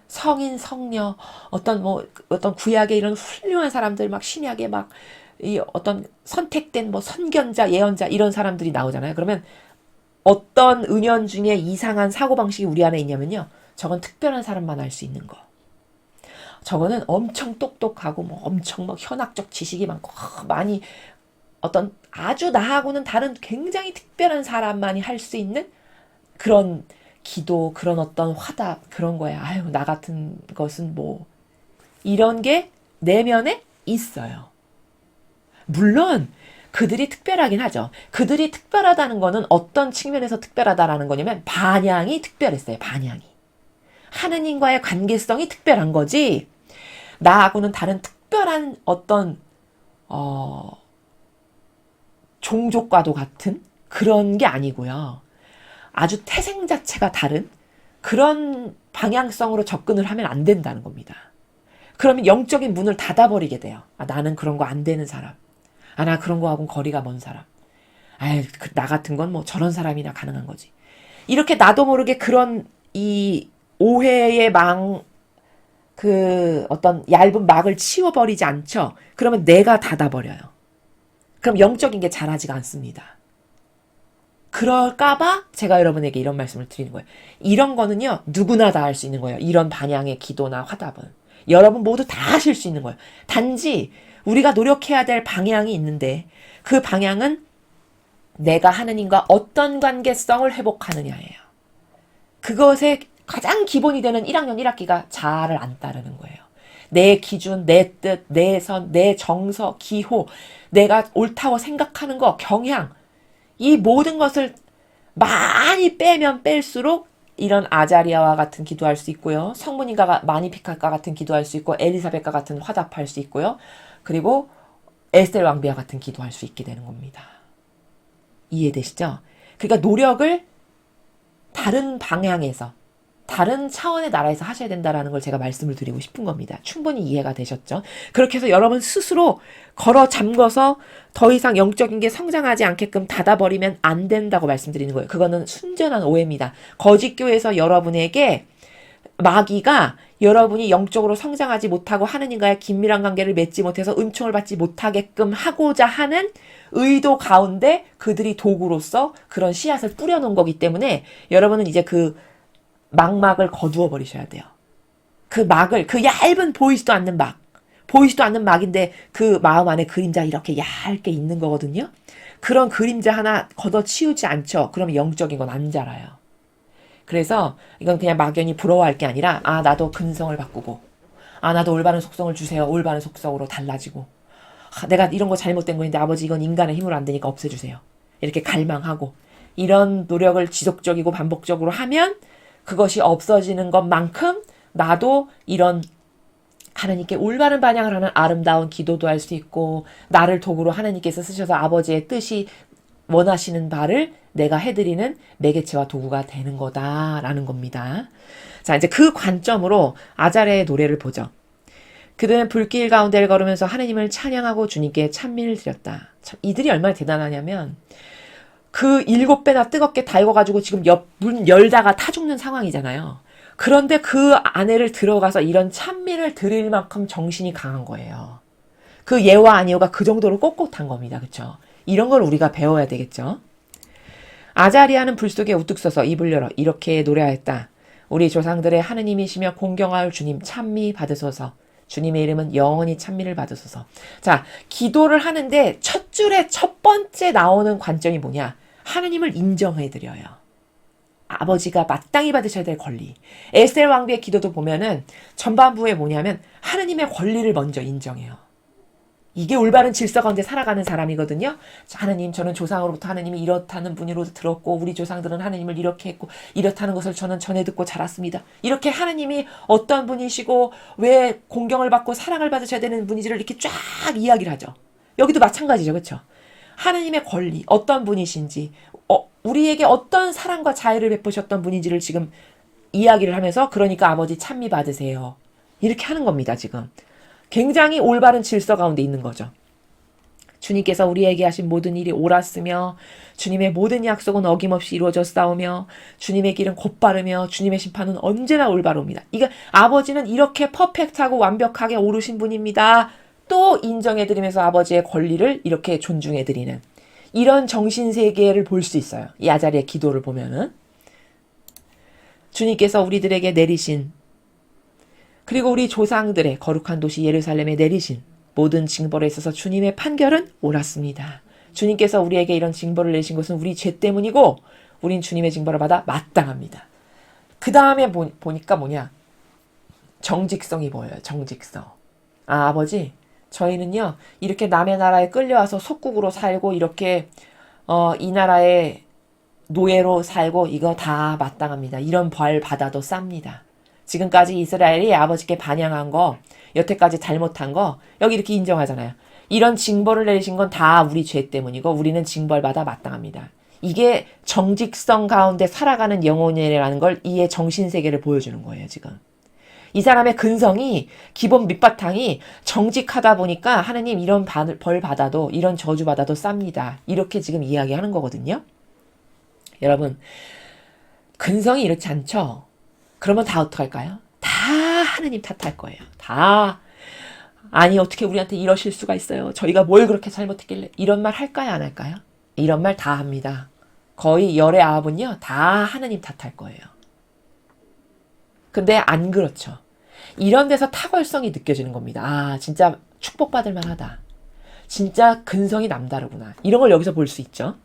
성인, 성녀, 어떤 구약의 이런 훌륭한 사람들, 막 신약의 이 어떤 선택된 선견자, 예언자, 이런 사람들이 나오잖아요. 그러면 어떤 은연 중에 이상한 사고방식이 우리 안에 있냐면요. 저건 특별한 사람만 알 수 있는 거. 저거는 엄청 똑똑하고, 엄청 현학적 지식이 많고, 많이 어떤 아주 나하고는 다른 굉장히 특별한 사람만이 할 수 있는 그런 기도, 그런 어떤 화답, 그런 거야. 아유, 나 같은 것은 이런 게 내면에 있어요. 물론, 그들이 특별하긴 하죠. 그들이 특별하다는 거는 어떤 측면에서 특별하다라는 거냐면, 반향이 특별했어요, 반향이. 하느님과의 관계성이 특별한 거지, 나하고는 다른 특별한 어떤, 종족과도 같은 그런 게 아니고요. 아주 태생 자체가 다른 그런 방향성으로 접근을 하면 안 된다는 겁니다. 그러면 영적인 문을 닫아버리게 돼요. 나는 그런 거 안 되는 사람. 나 그런 거하고는 거리가 먼 사람. 나 같은 건 저런 사람이나 가능한 거지. 이렇게 나도 모르게 그런 이 오해의 어떤 얇은 막을 치워버리지 않죠. 그러면 내가 닫아버려요. 그럼 영적인 게 자라지가 않습니다. 그럴까봐 제가 여러분에게 이런 말씀을 드리는 거예요. 이런 거는요, 누구나 다 할 수 있는 거예요. 이런 반향의 기도나 화답은. 여러분 모두 다 하실 수 있는 거예요. 단지 우리가 노력해야 될 방향이 있는데 그 방향은 내가 하느님과 어떤 관계성을 회복하느냐예요. 그것의 가장 기본이 되는 1학년 1학기가 자아를 안 따르는 거예요. 내 기준, 내 뜻, 내 선, 내 정서, 기호, 내가 옳다고 생각하는 거, 경향, 이 모든 것을 많이 빼면 뺄수록 이런 아자리아와 같은 기도할 수 있고요. 성모님과 마니피카과 같은 기도할 수 있고 엘리사벳과 같은 화답할 수 있고요. 그리고 에스텔 왕비와 같은 기도할 수 있게 되는 겁니다. 이해되시죠? 그러니까 노력을 다른 방향에서 다른 차원의 나라에서 하셔야 된다라는 걸 제가 말씀을 드리고 싶은 겁니다. 충분히 이해가 되셨죠? 그렇게 해서 여러분 스스로 걸어 잠궈서 더 이상 영적인 게 성장하지 않게끔 닫아버리면 안 된다고 말씀드리는 거예요. 그거는 순전한 오해입니다. 거짓 교회에서 여러분에게 마귀가 여러분이 영적으로 성장하지 못하고 하느님과의 긴밀한 관계를 맺지 못해서 은총을 받지 못하게끔 하고자 하는 의도 가운데 그들이 도구로서 그런 씨앗을 뿌려놓은 거기 때문에 여러분은 이제 그 막막을 거두어 버리셔야 돼요. 그 얇은 보이지도 않는 막인데 그 마음 안에 그림자 이렇게 얇게 있는 거거든요. 그런 그림자 하나 걷어치우지 않죠. 그러면 영적인 건 안 자라요. 그래서 이건 그냥 막연히 부러워할 게 아니라 나도 근성을 바꾸고 나도 올바른 속성을 주세요. 올바른 속성으로 달라지고 내가 이런 거 잘못된 거인데 아버지 이건 인간의 힘으로 안 되니까 없애주세요. 이렇게 갈망하고 이런 노력을 지속적이고 반복적으로 하면 그것이 없어지는 것만큼 나도 이런 하나님께 올바른 반향을 하는 아름다운 기도도 할 수 있고 나를 도구로 하나님께서 쓰셔서 아버지의 뜻이 원하시는 바를 내가 해드리는 매개체와 도구가 되는 거다라는 겁니다. 자, 이제 그 관점으로 아자레의 노래를 보죠. 그들은 불길 가운데를 걸으면서 하나님을 찬양하고 주님께 찬미를 드렸다. 참, 이들이 얼마나 대단하냐면 그 7배나 뜨겁게 달궈가지고 지금 문 열다가 타 죽는 상황이잖아요. 그런데 그 안에를 들어가서 이런 찬미를 드릴 만큼 정신이 강한 거예요. 그 예와 아니오가 그 정도로 꼿꼿한 겁니다. 그렇죠? 이런 걸 우리가 배워야 되겠죠. 아자리아는 불 속에 우뚝 서서 입을 열어 이렇게 노래하였다. 우리 조상들의 하느님이시며 공경하올 주님 찬미 받으소서. 주님의 이름은 영원히 찬미를 받으소서. 자, 기도를 하는데 첫 줄에 첫 번째 나오는 관점이 뭐냐? 하느님을 인정해드려요. 아버지가 마땅히 받으셔야 될 권리. 에스겔 왕비의 기도도 보면은 전반부에 뭐냐면 하느님의 권리를 먼저 인정해요. 이게 올바른 질서 가운데 살아가는 사람이거든요. 하느님, 저는 조상으로부터 하느님이 이렇다는 분으로 들었고 우리 조상들은 하느님을 이렇게 했고 이렇다는 것을 저는 전해 듣고 자랐습니다. 이렇게 하느님이 어떤 분이시고 왜 공경을 받고 사랑을 받으셔야 되는 분인지를 이렇게 쫙 이야기를 하죠. 여기도 마찬가지죠. 그렇죠? 하느님의 권리, 어떤 분이신지, 우리에게 어떤 사랑과 자애를 베푸셨던 분인지를 지금 이야기를 하면서 그러니까 아버지 찬미 받으세요. 이렇게 하는 겁니다. 지금. 굉장히 올바른 질서 가운데 있는 거죠. 주님께서 우리에게 하신 모든 일이 옳았으며 주님의 모든 약속은 어김없이 이루어졌사오며 주님의 길은 곧바르며 주님의 심판은 언제나 올바릅니다. 이게 아버지는 이렇게 퍼펙트하고 완벽하게 옳으신 분입니다. 또 인정해드리면서 아버지의 권리를 이렇게 존중해드리는 이런 정신세계를 볼 수 있어요. 이 아자리의 기도를 보면은. 주님께서 우리들에게 내리신 그리고 우리 조상들의 거룩한 도시 예루살렘에 내리신 모든 징벌에 있어서 주님의 판결은 옳았습니다. 주님께서 우리에게 이런 징벌을 내신 것은 우리 죄 때문이고 우린 주님의 징벌을 받아 마땅합니다. 그 다음에 보니까 뭐냐? 정직성이 보여요. 정직성. 아버지, 저희는요 이렇게 남의 나라에 끌려와서 속국으로 살고 이렇게 이 나라의 노예로 살고 이거 다 마땅합니다. 이런 벌 받아도 쌉니다. 지금까지 이스라엘이 아버지께 반향한 거, 여태까지 잘못한 거 여기 이렇게 인정하잖아요. 이런 징벌을 내리신 건 다 우리 죄 때문이고 우리는 징벌받아 마땅합니다. 이게 정직성 가운데 살아가는 영혼이라는 걸 이의 정신세계를 보여주는 거예요. 지금. 이 사람의 근성이 기본 밑바탕이 정직하다 보니까 하느님 이런 벌 받아도 이런 저주 받아도 쌉니다. 이렇게 지금 이야기하는 거거든요. 여러분 근성이 이렇지 않죠? 그러면 다 어떡할까요? 다 하느님 탓할 거예요. 다. 아니 어떻게 우리한테 이러실 수가 있어요. 저희가 뭘 그렇게 잘못했길래. 이런 말 할까요? 안 할까요? 이런 말 다 합니다. 거의 열의 아홉은요. 다 하느님 탓할 거예요. 근데 안 그렇죠. 이런 데서 탁월성이 느껴지는 겁니다. 아 진짜 축복받을 만하다. 진짜 근성이 남다르구나. 이런 걸 여기서 볼 수 있죠.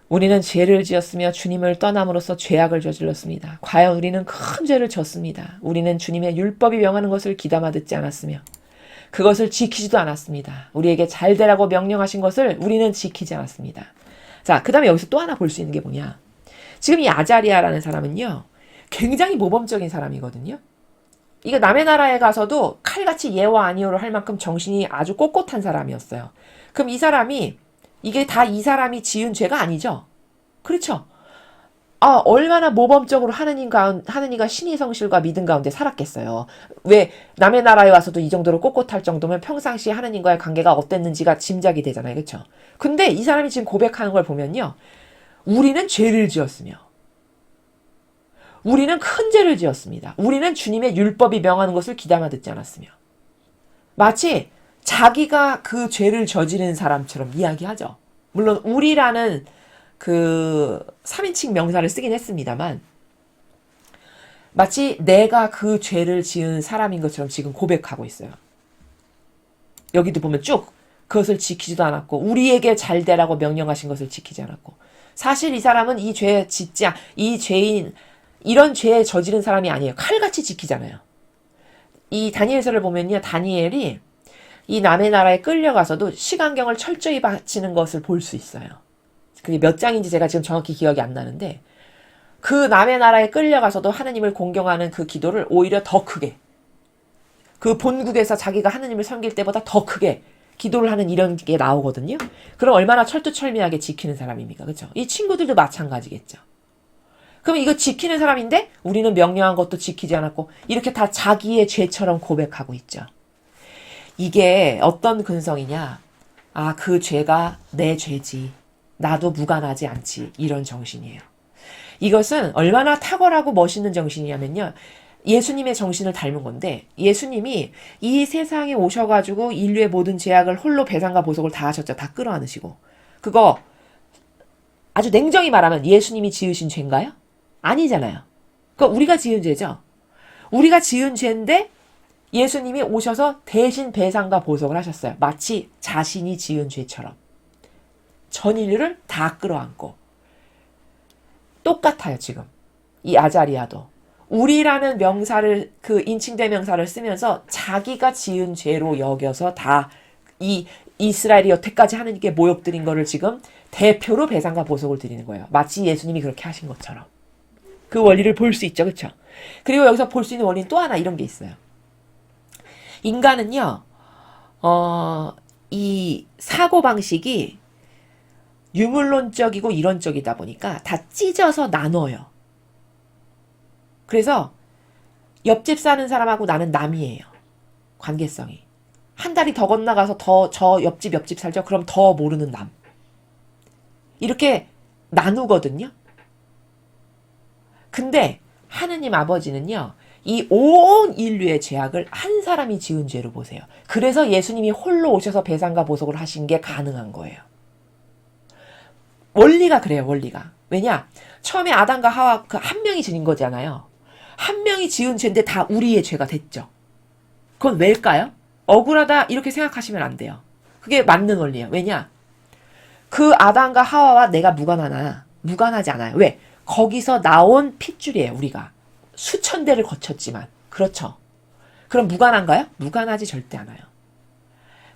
우리는 죄를 지었으며 주님을 떠남으로써 죄악을 저질렀습니다. 과연 우리는 큰 죄를 졌습니다. 우리는 주님의 율법이 명하는 것을 귀담아 듣지 않았으며 그것을 지키지도 않았습니다. 우리에게 잘 되라고 명령하신 것을 우리는 지키지 않았습니다. 자, 그 다음에 여기서 또 하나 볼 수 있는 게 뭐냐. 지금 이 아자리아라는 사람은요. 굉장히 모범적인 사람이거든요. 이거 남의 나라에 가서도 칼같이 예와 아니오를 할 만큼 정신이 아주 꼿꼿한 사람이었어요. 그럼 이 사람이 이게 다 이 사람이 지은 죄가 아니죠. 그렇죠. 아, 얼마나 모범적으로 하느님과 신의 성실과 믿음 가운데 살았겠어요. 왜 남의 나라에 와서도 이 정도로 꼿꼿할 정도면 평상시에 하느님과의 관계가 어땠는지가 짐작이 되잖아요. 그렇죠. 근데 이 사람이 지금 고백하는 걸 보면요. 우리는 죄를 지었으며 우리는 큰 죄를 지었습니다. 우리는 주님의 율법이 명하는 것을 귀담아 듣지 않았으며 마치 자기가 그 죄를 저지른 사람처럼 이야기하죠. 물론 우리라는 그 3인칭 명사를 쓰긴 했습니다만 마치 내가 그 죄를 지은 사람인 것처럼 지금 고백하고 있어요. 여기도 보면 쭉 그것을 지키지도 않았고 우리에게 잘 되라고 명령하신 것을 지키지 않았고 사실 이 사람은 이 죄인 이런 죄에 저지른 사람이 아니에요. 칼같이 지키잖아요. 이 다니엘서를 보면요. 다니엘이 이 남의 나라에 끌려가서도 시간경을 철저히 바치는 것을 볼 수 있어요. 그게 몇 장인지 제가 지금 정확히 기억이 안 나는데 그 남의 나라에 끌려가서도 하느님을 공경하는 그 기도를 오히려 더 크게 그 본국에서 자기가 하느님을 섬길 때보다 더 크게 기도를 하는 이런 게 나오거든요. 그럼 얼마나 철두철미하게 지키는 사람입니까? 그렇죠? 이 친구들도 마찬가지겠죠. 그럼 이거 지키는 사람인데 우리는 명령한 것도 지키지 않았고 이렇게 다 자기의 죄처럼 고백하고 있죠. 이게 어떤 근성이냐? 아, 그 죄가 내 죄지. 나도 무관하지 않지. 이런 정신이에요. 이것은 얼마나 탁월하고 멋있는 정신이냐면요. 예수님의 정신을 닮은 건데 예수님이 이 세상에 오셔가지고 인류의 모든 죄악을 홀로 배상과 보속을 다 하셨죠. 다 끌어안으시고. 그거 아주 냉정히 말하면 예수님이 지으신 죄인가요? 아니잖아요. 그거 우리가 지은 죄죠. 우리가 지은 죄인데 예수님이 오셔서 대신 배상과 보속을 하셨어요. 마치 자신이 지은 죄처럼. 전 인류를 다 끌어안고. 똑같아요, 지금. 이 아자리아도. 우리라는 명사를, 그 인칭대명사를 쓰면서 자기가 지은 죄로 여겨서 다 이 이스라엘이 여태까지 하느님께 모욕드린 거를 지금 대표로 배상과 보속을 드리는 거예요. 마치 예수님이 그렇게 하신 것처럼. 그 원리를 볼 수 있죠, 그쵸? 그리고 여기서 볼 수 있는 원리는 또 하나 이런 게 있어요. 인간은요, 이 사고방식이 유물론적이고 이론적이다 보니까 다 찢어서 나눠요. 그래서 옆집 사는 사람하고 나는 남이에요. 관계성이. 한 다리 더 건너가서 저 옆집 살죠? 그럼 더 모르는 남. 이렇게 나누거든요. 근데 하느님 아버지는요. 이 온 인류의 죄악을 한 사람이 지은 죄로 보세요. 그래서 예수님이 홀로 오셔서 배상과 보속을 하신 게 가능한 거예요. 원리가 그래요, 원리가. 왜냐? 처음에 아담과 하와 그 한 명이 지은 거잖아요. 한 명이 지은 죄인데 다 우리의 죄가 됐죠. 그건 왜일까요? 억울하다 이렇게 생각하시면 안 돼요. 그게 맞는 원리예요. 왜냐? 그 아담과 하와와 내가 무관하지 않아요. 왜? 거기서 나온 핏줄이에요, 우리가. 수천 대를 거쳤지만. 그렇죠. 그럼 무관한가요? 무관하지 절대 않아요.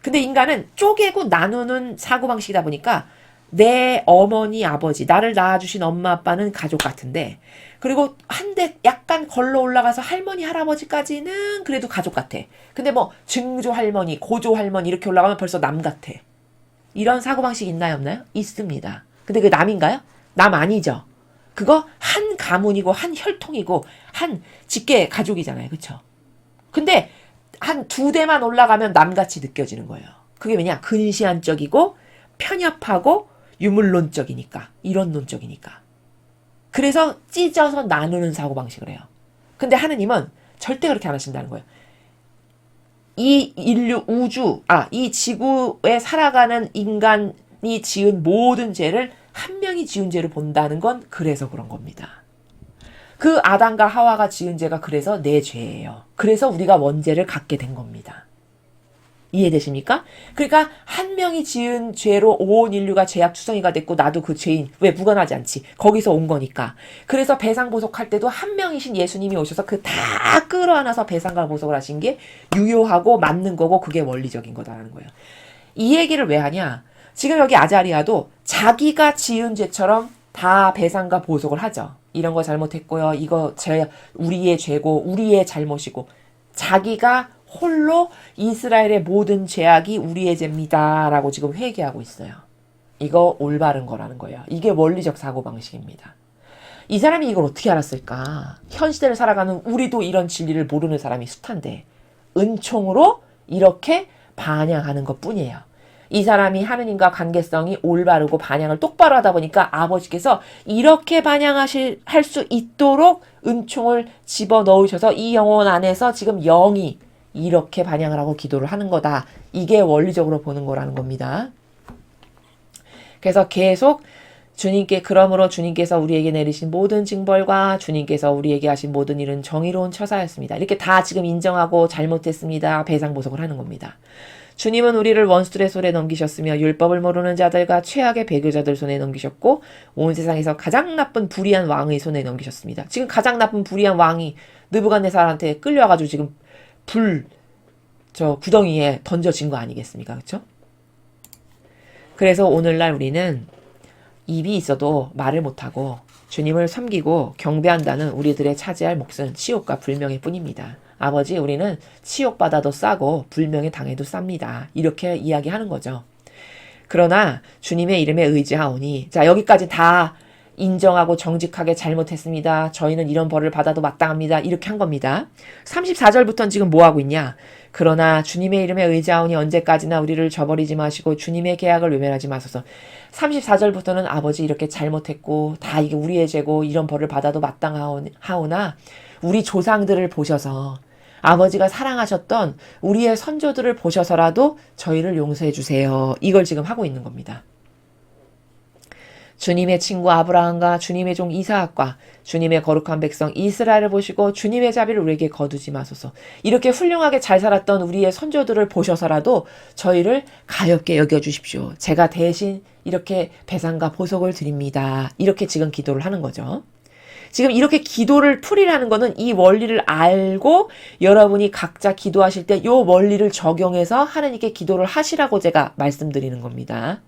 근데 인간은 쪼개고 나누는 사고방식이다 보니까 내 어머니, 아버지, 나를 낳아주신 엄마, 아빠는 가족 같은데 그리고 한데 약간 걸러 올라가서 할머니, 할아버지까지는 그래도 가족 같아. 근데 뭐 증조 할머니, 고조 할머니 이렇게 올라가면 벌써 남 같아. 이런 사고방식 있나요, 없나요? 있습니다. 근데 그게 남인가요? 남 아니죠. 그거 한 가문이고 한 혈통이고 한 직계 가족이잖아요. 그쵸? 근데 한 두 대만 올라가면 남같이 느껴지는 거예요. 그게 왜냐? 근시안적이고 편협하고 유물론적이니까. 이론론적이니까. 그래서 찢어서 나누는 사고방식을 해요. 근데 하느님은 절대 그렇게 안 하신다는 거예요. 이 인류 이 지구에 살아가는 인간이 지은 모든 죄를 한 명이 지은 죄를 본다는 건 그래서 그런 겁니다. 그 아담과 하와가 지은 죄가 그래서 내 죄예요. 그래서 우리가 원죄를 갖게 된 겁니다. 이해되십니까? 그러니까 한 명이 지은 죄로 온 인류가 죄악 투성이가 됐고 나도 그 죄인. 왜? 무관하지 않지. 거기서 온 거니까. 그래서 배상보속할 때도 한 명이신 예수님이 오셔서 그 다 끌어안아서 배상과 보속을 하신 게 유효하고 맞는 거고 그게 원리적인 거다라는 거예요. 이 얘기를 왜 하냐? 지금 여기 아자리아도 자기가 지은 죄처럼 다 배상과 보속을 하죠. 이런 거 잘못했고요. 이거 우리의 죄고 우리의 잘못이고 자기가 홀로 이스라엘의 모든 죄악이 우리의 죄입니다. 라고 지금 회개하고 있어요. 이거 올바른 거라는 거예요. 이게 원리적 사고방식입니다. 이 사람이 이걸 어떻게 알았을까? 현 시대를 살아가는 우리도 이런 진리를 모르는 사람이 숱한데 은총으로 이렇게 반향하는 것 뿐이에요. 이 사람이 하느님과 관계성이 올바르고 반향을 똑바로 하다 보니까 아버지께서 이렇게 할 수 있도록 은총을 집어넣으셔서 이 영혼 안에서 지금 영이 이렇게 반향을 하고 기도를 하는 거다. 이게 원리적으로 보는 거라는 겁니다. 그래서 계속 그러므로 주님께서 우리에게 내리신 모든 징벌과 주님께서 우리에게 하신 모든 일은 정의로운 처사였습니다. 이렇게 다 지금 인정하고 잘못했습니다. 배상보속을 하는 겁니다. 주님은 우리를 원수들의 손에 넘기셨으며 율법을 모르는 자들과 최악의 배교자들 손에 넘기셨고 온 세상에서 가장 나쁜 불의한 왕의 손에 넘기셨습니다. 지금 가장 나쁜 불의한 왕이 느부갓네살한테 끌려와가지고 지금 저 구덩이에 던져진 거 아니겠습니까? 그렇죠? 그래서 오늘날 우리는 입이 있어도 말을 못하고 주님을 섬기고 경배한다는 우리들의 차지할 몫은 치욕과 불명일 뿐입니다. 아버지, 우리는 치욕받아도 싸고 불명에 당해도 쌉니다. 이렇게 이야기하는 거죠. 그러나 주님의 이름에 의지하오니, 자, 여기까지 다 인정하고 정직하게 잘못했습니다. 저희는 이런 벌을 받아도 마땅합니다. 이렇게 한 겁니다. 34절부터는 지금 뭐 하고 있냐? 그러나 주님의 이름에 의지하오니 언제까지나 우리를 저버리지 마시고 주님의 계약을 외면하지 마소서. 34절부터는 아버지 이렇게 잘못했고 다 이게 우리의 죄고 이런 벌을 받아도 마땅하오나 우리 조상들을 보셔서 아버지가 사랑하셨던 우리의 선조들을 보셔서라도 저희를 용서해 주세요. 이걸 지금 하고 있는 겁니다. 주님의 친구 아브라함과 주님의 종 이사학과 주님의 거룩한 백성 이스라엘을 보시고 주님의 자비를 우리에게 거두지 마소서. 이렇게 훌륭하게 잘 살았던 우리의 선조들을 보셔서라도 저희를 가엾게 여겨주십시오. 제가 대신 이렇게 배상과 보석을 드립니다. 이렇게 지금 기도를 하는 거죠. 지금 이렇게 기도를 풀이라는 거는 이 원리를 알고 여러분이 각자 기도하실 때 이 원리를 적용해서 하나님께 기도를 하시라고 제가 말씀드리는 겁니다.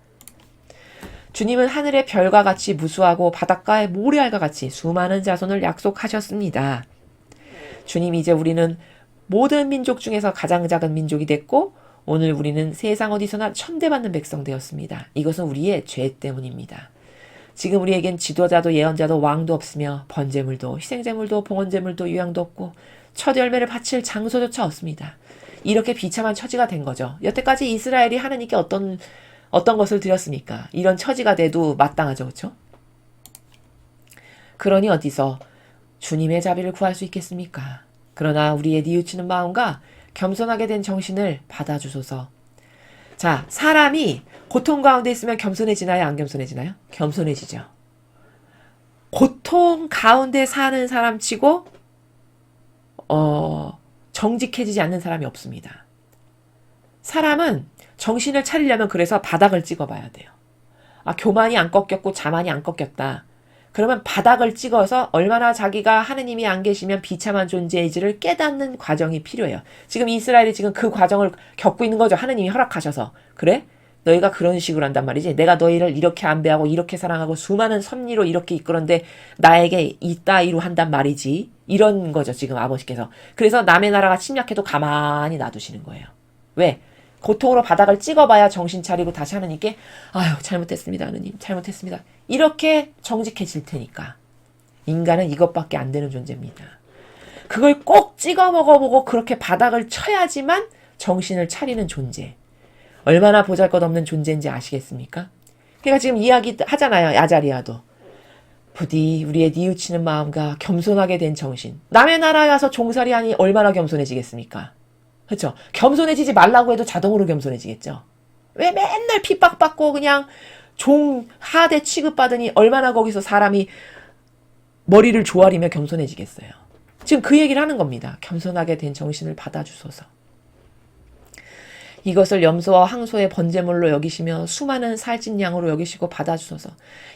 주님은 하늘의 별과 같이 무수하고 바닷가의 모래알과 같이 수많은 자손을 약속하셨습니다. 주님, 이제 우리는 모든 민족 중에서 가장 작은 민족이 됐고 오늘 우리는 세상 어디서나 천대받는 백성 되었습니다. 이것은 우리의 죄 때문입니다. 지금 우리에겐 지도자도 예언자도 왕도 없으며 번제물도 희생제물도 봉헌제물도 유향도 없고 첫 열매를 바칠 장소조차 없습니다. 이렇게 비참한 처지가 된 거죠. 여태까지 이스라엘이 하나님께 어떤 것을 드렸습니까? 이런 처지가 돼도 마땅하죠. 그렇죠? 그러니 어디서 주님의 자비를 구할 수 있겠습니까? 그러나 우리의 뉘우치는 마음과 겸손하게 된 정신을 받아주소서. 자, 사람이 고통 가운데 있으면 겸손해지나요? 안 겸손해지나요? 겸손해지죠. 고통 가운데 사는 사람 치고 정직해지지 않는 사람이 없습니다. 사람은 정신을 차리려면 그래서 바닥을 찍어봐야 돼요. 아, 교만이 안 꺾였고 자만이 안 꺾였다. 그러면 바닥을 찍어서 얼마나 자기가 하느님이 안 계시면 비참한 존재인지를 깨닫는 과정이 필요해요. 지금 이스라엘이 지금 그 과정을 겪고 있는 거죠. 하느님이 허락하셔서. 그래? 너희가 그런 식으로 한단 말이지. 내가 너희를 이렇게 안배하고 이렇게 사랑하고 수많은 섭리로 이렇게 이끌었는데 나에게 이따위로 한단 말이지. 이런 거죠. 지금 아버지께서. 그래서 남의 나라가 침략해도 가만히 놔두시는 거예요. 왜? 고통으로 바닥을 찍어봐야 정신 차리고 다시 하느님께 아유 잘못했습니다 하느님 잘못했습니다 이렇게 정직해질 테니까. 인간은 이것밖에 안 되는 존재입니다. 그걸 꼭 찍어 먹어보고 그렇게 바닥을 쳐야지만 정신을 차리는 존재. 얼마나 보잘것없는 존재인지 아시겠습니까? 그러니까 지금 이야기 하잖아요. 야자리야도. 부디 우리의 뉘우치는 마음과 겸손하게 된 정신. 남의 나라에 와서 종살이 하니 얼마나 겸손해지겠습니까? 그렇죠? 겸손해지지 말라고 해도 자동으로 겸손해지겠죠. 왜 맨날 핍박받고 그냥 종 하대 취급받으니 얼마나 거기서 사람이 머리를 조아리며 겸손해지겠어요. 지금 그 얘기를 하는 겁니다. 겸손하게 된 정신을 받아주소서. 이것을 염소와 황소의 번제물로 여기시며 수많은 살찐 양으로 여기시고 받아주소서.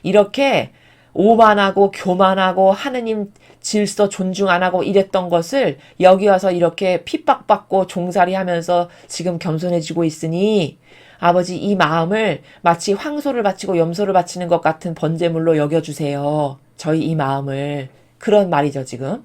이렇게 오만하고 교만하고 하느님 질서 존중 안 하고 이랬던 것을 여기 와서 이렇게 핍박받고 종살이 하면서 지금 겸손해지고 있으니 아버지 이 마음을 마치 황소를 바치고 염소를 바치는 것 같은 번제물로 여겨주세요. 저희 이 마음을. 그런 말이죠 지금.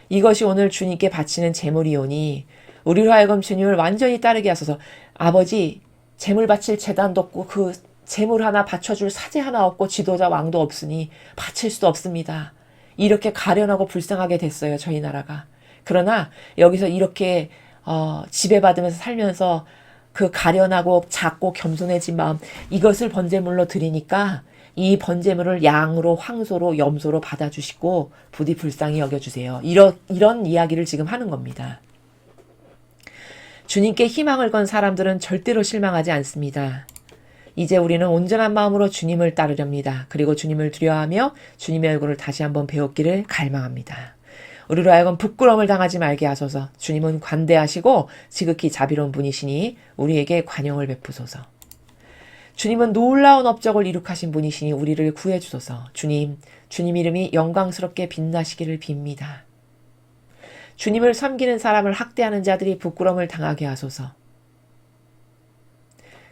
이것이 오늘 주님께 바치는 제물이오니 우리로 하여금 주님을 완전히 따르게 하소서. 아버지 제물 바칠 제단도 없고 그 제물 하나 바쳐줄 사제 하나 없고 지도자 왕도 없으니 바칠 수도 없습니다. 이렇게 가련하고 불쌍하게 됐어요. 저희 나라가. 그러나 여기서 이렇게 지배받으면서 살면서 그 가련하고 작고 겸손해진 마음 이것을 번제물로 드리니까 이 번제물을 양으로 황소로 염소로 받아주시고 부디 불쌍히 여겨주세요. 이런 이야기를 지금 하는 겁니다. 주님께 희망을 건 사람들은 절대로 실망하지 않습니다. 이제 우리는 온전한 마음으로 주님을 따르렵니다. 그리고 주님을 두려워하며 주님의 얼굴을 다시 한번 배웠기를 갈망합니다. 우리로 하여금 부끄러움을 당하지 말게 하소서. 주님은 관대하시고 지극히 자비로운 분이시니 우리에게 관용을 베푸소서. 주님은 놀라운 업적을 이룩하신 분이시니 우리를 구해주소서. 주님 이름이 영광스럽게 빛나시기를 빕니다. 주님을 섬기는 사람을 학대하는 자들이 부끄러움을 당하게 하소서.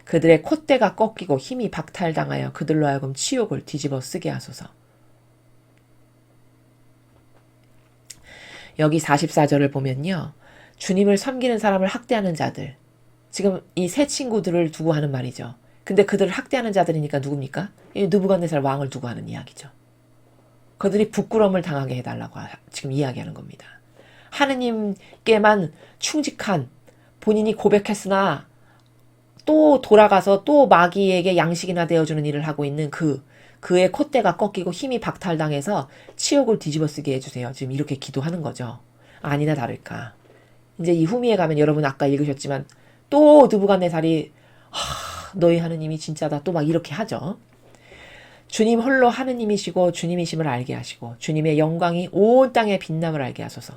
그들의 콧대가 꺾이고 힘이 박탈당하여 그들로 하여금 치욕을 뒤집어 쓰게 하소서. 여기 44절을 보면요. 주님을 섬기는 사람을 학대하는 자들. 지금 이 세 친구들을 두고 하는 말이죠. 근데 그들을 학대하는 자들이니까 누굽니까? 이 느부갓네살 왕을 두고 하는 이야기죠. 그들이 부끄러움을 당하게 해달라고 지금 이야기하는 겁니다. 하느님께만 충직한 본인이 고백했으나 또 돌아가서 또 마귀에게 양식이나 되어주는 일을 하고 있는 그의 콧대가 꺾이고 힘이 박탈당해서 치욕을 뒤집어 쓰게 해주세요. 지금 이렇게 기도하는 거죠. 아니나 다를까. 이제 이 후미에 가면 여러분 아까 읽으셨지만 또 느부갓네살이 너희 하느님이 진짜다 또 막 이렇게 하죠. 주님 홀로 하느님이시고 주님이심을 알게 하시고 주님의 영광이 온 땅에 빛남을 알게 하소서.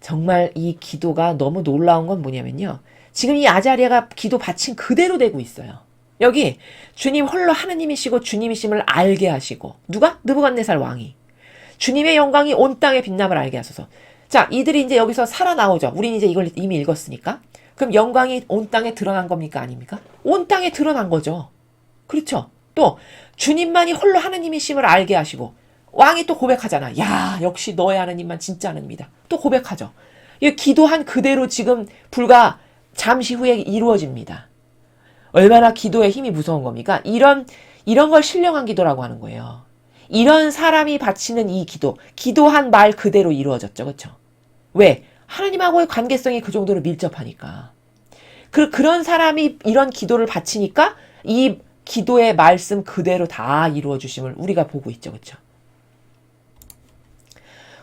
정말 이 기도가 너무 놀라운 건 뭐냐면요. 지금 이 아자리아가 기도 바친 그대로 되고 있어요. 여기 주님 홀로 하느님이시고 주님이심을 알게 하시고 누가? 느부갓네살 왕이. 주님의 영광이 온 땅에 빛남을 알게 하소서. 자, 이들이 이제 여기서 살아나오죠. 우린 이제 이걸 이미 읽었으니까. 그럼 영광이 온 땅에 드러난 겁니까? 아닙니까? 온 땅에 드러난 거죠. 그렇죠? 또 주님만이 홀로 하느님이심을 알게 하시고 왕이 또 고백하잖아. 야, 역시 너의 하느님만 진짜 하느님이다. 또 고백하죠. 이 기도한 그대로 지금 불과 잠시 후에 이루어집니다. 얼마나 기도의 힘이 무서운 겁니까? 이런 걸 신령한 기도라고 하는 거예요. 이런 사람이 바치는 이 기도한 말 그대로 이루어졌죠. 그렇죠? 왜? 하나님하고의 관계성이 그 정도로 밀접하니까. 그런 사람이 이런 기도를 바치니까 이 기도의 말씀 그대로 다 이루어 주심을 우리가 보고 있죠. 그렇죠?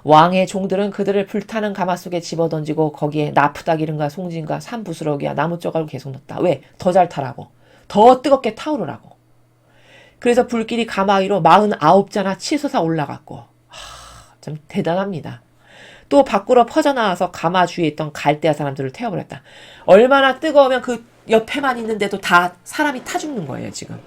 왕의 종들은 그들을 불타는 가마 속에 집어던지고 거기에 나프다 기름과 송진과 산부스러기와 나무조각을 계속 넣었다. 왜? 더 잘 타라고. 더 뜨겁게 타오르라고. 그래서 불길이 가마 위로 49자나 치솟아 올라갔고 좀 대단합니다. 또 밖으로 퍼져나와서 가마 주위에 있던 갈대아 사람들을 태워버렸다. 얼마나 뜨거우면 그 옆에만 있는데도 다 사람이 타 죽는 거예요, 지금.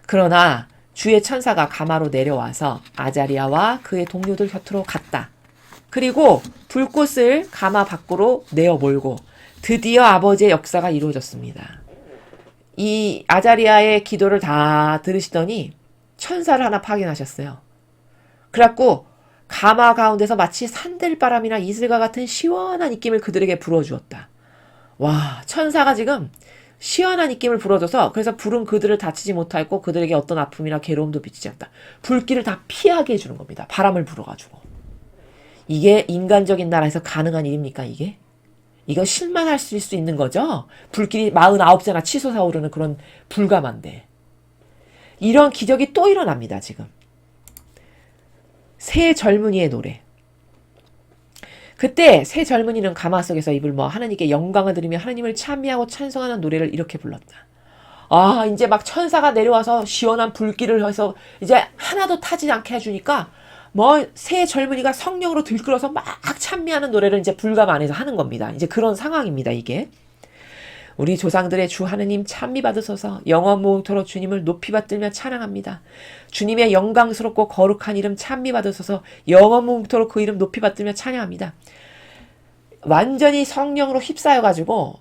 그러나 주의 천사가 가마로 내려와서 아자리아와 그의 동료들 곁으로 갔다. 그리고 불꽃을 가마 밖으로 내어 몰고 드디어 아버지의 역사가 이루어졌습니다. 이 아자리아의 기도를 다 들으시더니 천사를 하나 파견하셨어요. 그래갖고 가마 가운데서 마치 산들바람이나 이슬과 같은 시원한 입김을 그들에게 불어주었다. 와, 천사가 지금 시원한 입김을 불어줘서 그래서 불은 그들을 다치지 못하였고 그들에게 어떤 아픔이나 괴로움도 비치지 않다. 불길을 다 피하게 해주는 겁니다. 바람을 불어가지고. 이게 인간적인 나라에서 가능한 일입니까 이게? 이거 실만할 수 있는 거죠? 불길이 49자나 치솟아 오르는 그런 불가마인데. 이런 기적이 또 일어납니다 지금. 새 젊은이의 노래. 그때 새 젊은이는 가마 속에서 입을 하나님께 영광을 드리며 하나님을 찬미하고 찬송하는 노래를 이렇게 불렀다. 아, 이제 막 천사가 내려와서 시원한 불길을 해서 이제 하나도 타지 않게 해주니까 새 젊은이가 성령으로 들끓어서 막 찬미하는 노래를 이제 불가마 안에서 하는 겁니다. 이제 그런 상황입니다, 이게. 우리 조상들의 주 하느님 찬미 받으소서. 영원 무궁토록 주님을 높이 받들며 찬양합니다. 주님의 영광스럽고 거룩한 이름 찬미 받으소서. 영원 무궁토록 그 이름 높이 받들며 찬양합니다. 완전히 성령으로 휩싸여가지고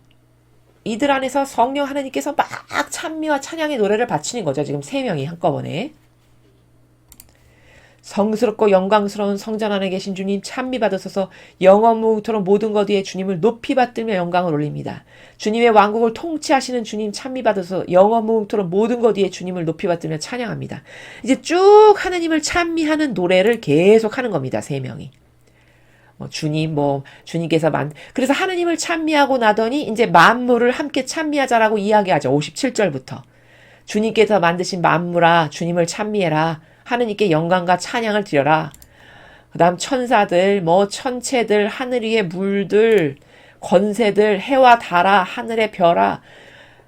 이들 안에서 성령 하나님께서 막 찬미와 찬양의 노래를 바치는 거죠. 지금 3명이 한꺼번에. 성스럽고 영광스러운 성전 안에 계신 주님 찬미 받으소서. 영원 무궁토록 모든 것 위에 주님을 높이 받들며 영광을 올립니다. 주님의 왕국을 통치하시는 주님 찬미 받으소서. 영원 무궁토록 모든 것 위에 주님을 높이 받들며 찬양합니다. 이제 쭉 하나님을 찬미하는 노래를 계속 하는 겁니다. 3명이. 주님께서 그래서 하나님을 찬미하고 나더니 이제 만물을 함께 찬미하자라고 이야기하죠. 57절부터. 주님께서 만드신 만물아 주님을 찬미해라. 하느님께 영광과 찬양을 드려라. 그 다음 천사들, 천체들, 하늘 위의 물들, 권세들, 해와 달아, 하늘의 별아,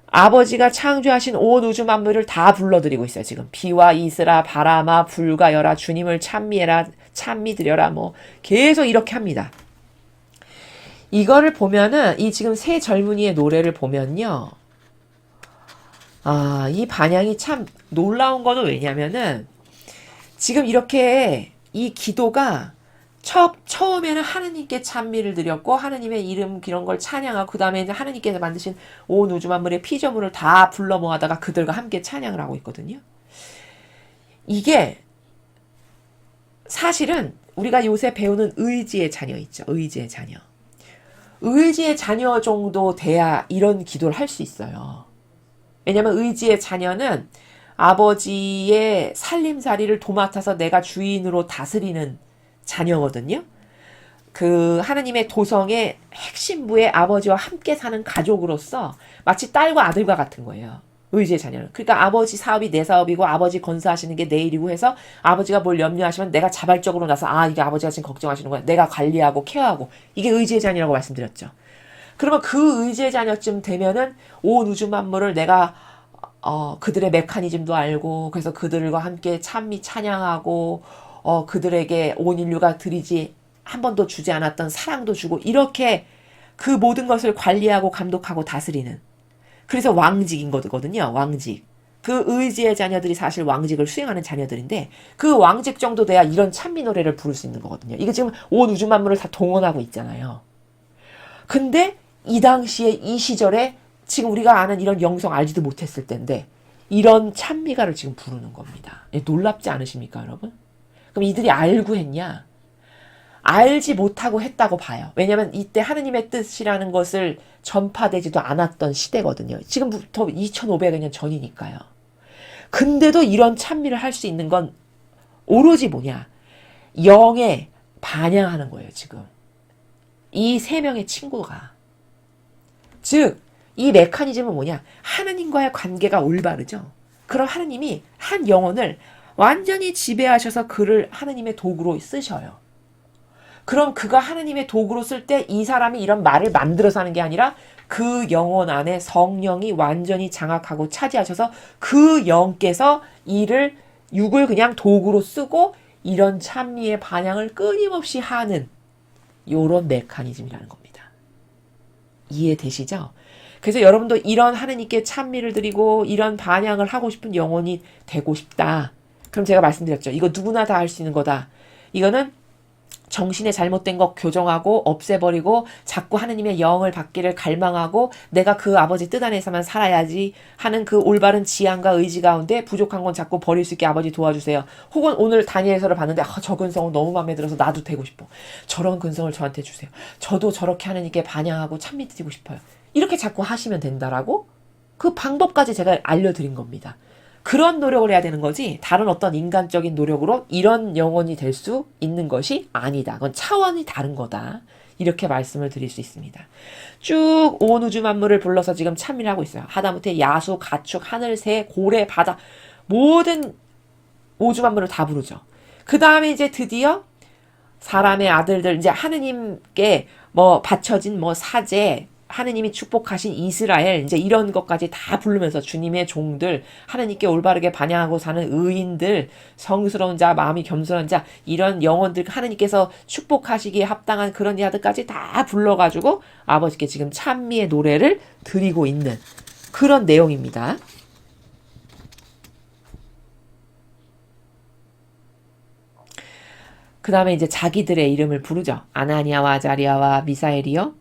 아버지가 창조하신 온 우주 만물을 다 불러드리고 있어요. 지금 비와 이슬아, 바람아, 불과 열아, 주님을 찬미해라, 찬미 드려라. 계속 이렇게 합니다. 이거를 보면은 이 지금 새 젊은이의 노래를 보면요. 이 반향이 참 놀라운 거는 왜냐면은 지금 이렇게 이 기도가 처음에는 하느님께 찬미를 드렸고 하느님의 이름 이런 걸 찬양하고 그 다음에 이제 하느님께서 만드신 온 우주 만물의 피조물을 다 불러 모아다가 그들과 함께 찬양을 하고 있거든요. 이게 사실은 우리가 요새 배우는 의지의 자녀 있죠. 의지의 자녀. 의지의 자녀 정도 돼야 이런 기도를 할 수 있어요. 왜냐면 의지의 자녀는 아버지의 살림살이를 도맡아서 내가 주인으로 다스리는 자녀거든요. 그 하느님의 도성의 핵심부의 아버지와 함께 사는 가족으로서 마치 딸과 아들과 같은 거예요. 의지의 자녀는. 그러니까 아버지 사업이 내 사업이고 아버지 건사하시는 게 내 일이고 해서 아버지가 뭘 염려하시면 내가 자발적으로 나서 이게 아버지가 지금 걱정하시는 거야. 내가 관리하고 케어하고. 이게 의지의 자녀라고 말씀드렸죠. 그러면 그 의지의 자녀쯤 되면은 온 우주 만물을 내가 그들의 메커니즘도 알고 그래서 그들과 함께 찬미 찬양하고 그들에게 온 인류가 드리지 한 번도 주지 않았던 사랑도 주고 이렇게 그 모든 것을 관리하고 감독하고 다스리는 그래서 왕직인 거거든요. 왕직. 그 의지의 자녀들이 사실 왕직을 수행하는 자녀들인데 그 왕직 정도 돼야 이런 찬미 노래를 부를 수 있는 거거든요. 이게 지금 온 우주 만물을 다 동원하고 있잖아요. 근데 이 당시에 이 시절에 지금 우리가 아는 이런 영성 알지도 못했을 때인데 이런 찬미가를 지금 부르는 겁니다. 놀랍지 않으십니까, 여러분? 그럼 이들이 알고 했냐? 알지 못하고 했다고 봐요. 왜냐하면 이때 하느님의 뜻이라는 것을 전파되지도 않았던 시대거든요. 지금부터 2500여 년 전이니까요. 근데도 이런 찬미를 할 수 있는 건 오로지 뭐냐? 영에 반향하는 거예요, 지금. 이 세 명의 친구가. 즉, 이 메커니즘은 뭐냐? 하느님과의 관계가 올바르죠. 그럼 하느님이 한 영혼을 완전히 지배하셔서 그를 하느님의 도구로 쓰셔요. 그럼 그가 하느님의 도구로 쓸 때 이 사람이 이런 말을 만들어서 하는 게 아니라 그 영혼 안에 성령이 완전히 장악하고 차지하셔서 그 영께서 이를 육을 그냥 도구로 쓰고 이런 찬미의 반향을 끊임없이 하는 요런 메커니즘이라는 겁니다. 이해되시죠? 그래서 여러분도 이런 하느님께 찬미를 드리고 이런 반향을 하고 싶은 영혼이 되고 싶다. 그럼 제가 말씀드렸죠. 이거 누구나 다 할 수 있는 거다. 이거는 정신의 잘못된 것 교정하고 없애버리고 자꾸 하느님의 영을 받기를 갈망하고 내가 그 아버지 뜻 안에서만 살아야지 하는 그 올바른 지향과 의지 가운데 부족한 건 자꾸 버릴 수 있게 아버지 도와주세요. 혹은 오늘 다니엘서를 봤는데 저 근성은 너무 마음에 들어서 나도 되고 싶어. 저런 근성을 저한테 주세요. 저도 저렇게 하느님께 반향하고 찬미 드리고 싶어요. 이렇게 자꾸 하시면 된다라고 그 방법까지 제가 알려드린 겁니다. 그런 노력을 해야 되는 거지 다른 어떤 인간적인 노력으로 이런 영혼이 될 수 있는 것이 아니다. 그건 차원이 다른 거다. 이렇게 말씀을 드릴 수 있습니다. 쭉 온 우주 만물을 불러서 지금 찬미를 하고 있어요. 하다못해 야수, 가축, 하늘, 새, 고래, 바다 모든 우주 만물을 다 부르죠. 그 다음에 이제 드디어 사람의 아들들 이제 하느님께 바쳐진 사제 하느님이 축복하신 이스라엘 이제 이런 것까지 다 부르면서 주님의 종들 하느님께 올바르게 반향하고 사는 의인들 성스러운 자 마음이 겸손한 자 이런 영혼들 하느님께서 축복하시기에 합당한 그런 자들까지 다 불러가지고 아버지께 지금 찬미의 노래를 드리고 있는 그런 내용입니다. 그 다음에 이제 자기들의 이름을 부르죠. 아나니아와 아자리아와 미사엘이요.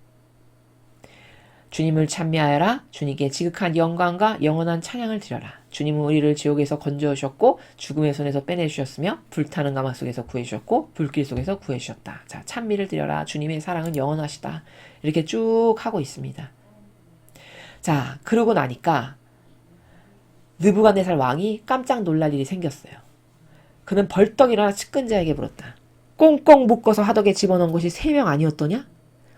주님을 찬미하여라. 주님께 지극한 영광과 영원한 찬양을 드려라. 주님은 우리를 지옥에서 건져오셨고 죽음의 손에서 빼내주셨으며 불타는 가마 속에서 구해주셨고 불길 속에서 구해주셨다. 자, 찬미를 드려라. 주님의 사랑은 영원하시다. 이렇게 쭉 하고 있습니다. 자, 그러고 나니까 느부갓네살 왕이 깜짝 놀랄 일이 생겼어요. 그는 벌떡 일어나 측근자에게 물었다. 꽁꽁 묶어서 화덕에 집어넣은 것이 3명 아니었더냐?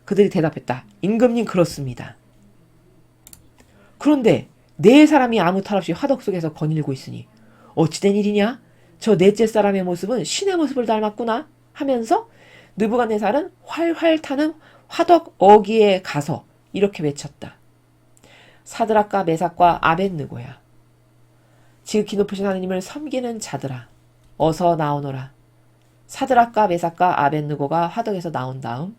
그들이 대답했다. 임금님 그렇습니다. 그런데 4사람이 아무 탈 없이 화덕 속에서 거닐고 있으니 어찌된 일이냐? 저 넷째 사람의 모습은 신의 모습을 닮았구나 하면서 느부갓네살은 활활 타는 화덕 어귀에 가서 이렇게 외쳤다. 사드락과 메삭과 아벳느고야. 지극히 높으신 하느님을 섬기는 자들아 어서 나오너라. 사드락과 메삭과 아벳느고가 화덕에서 나온 다음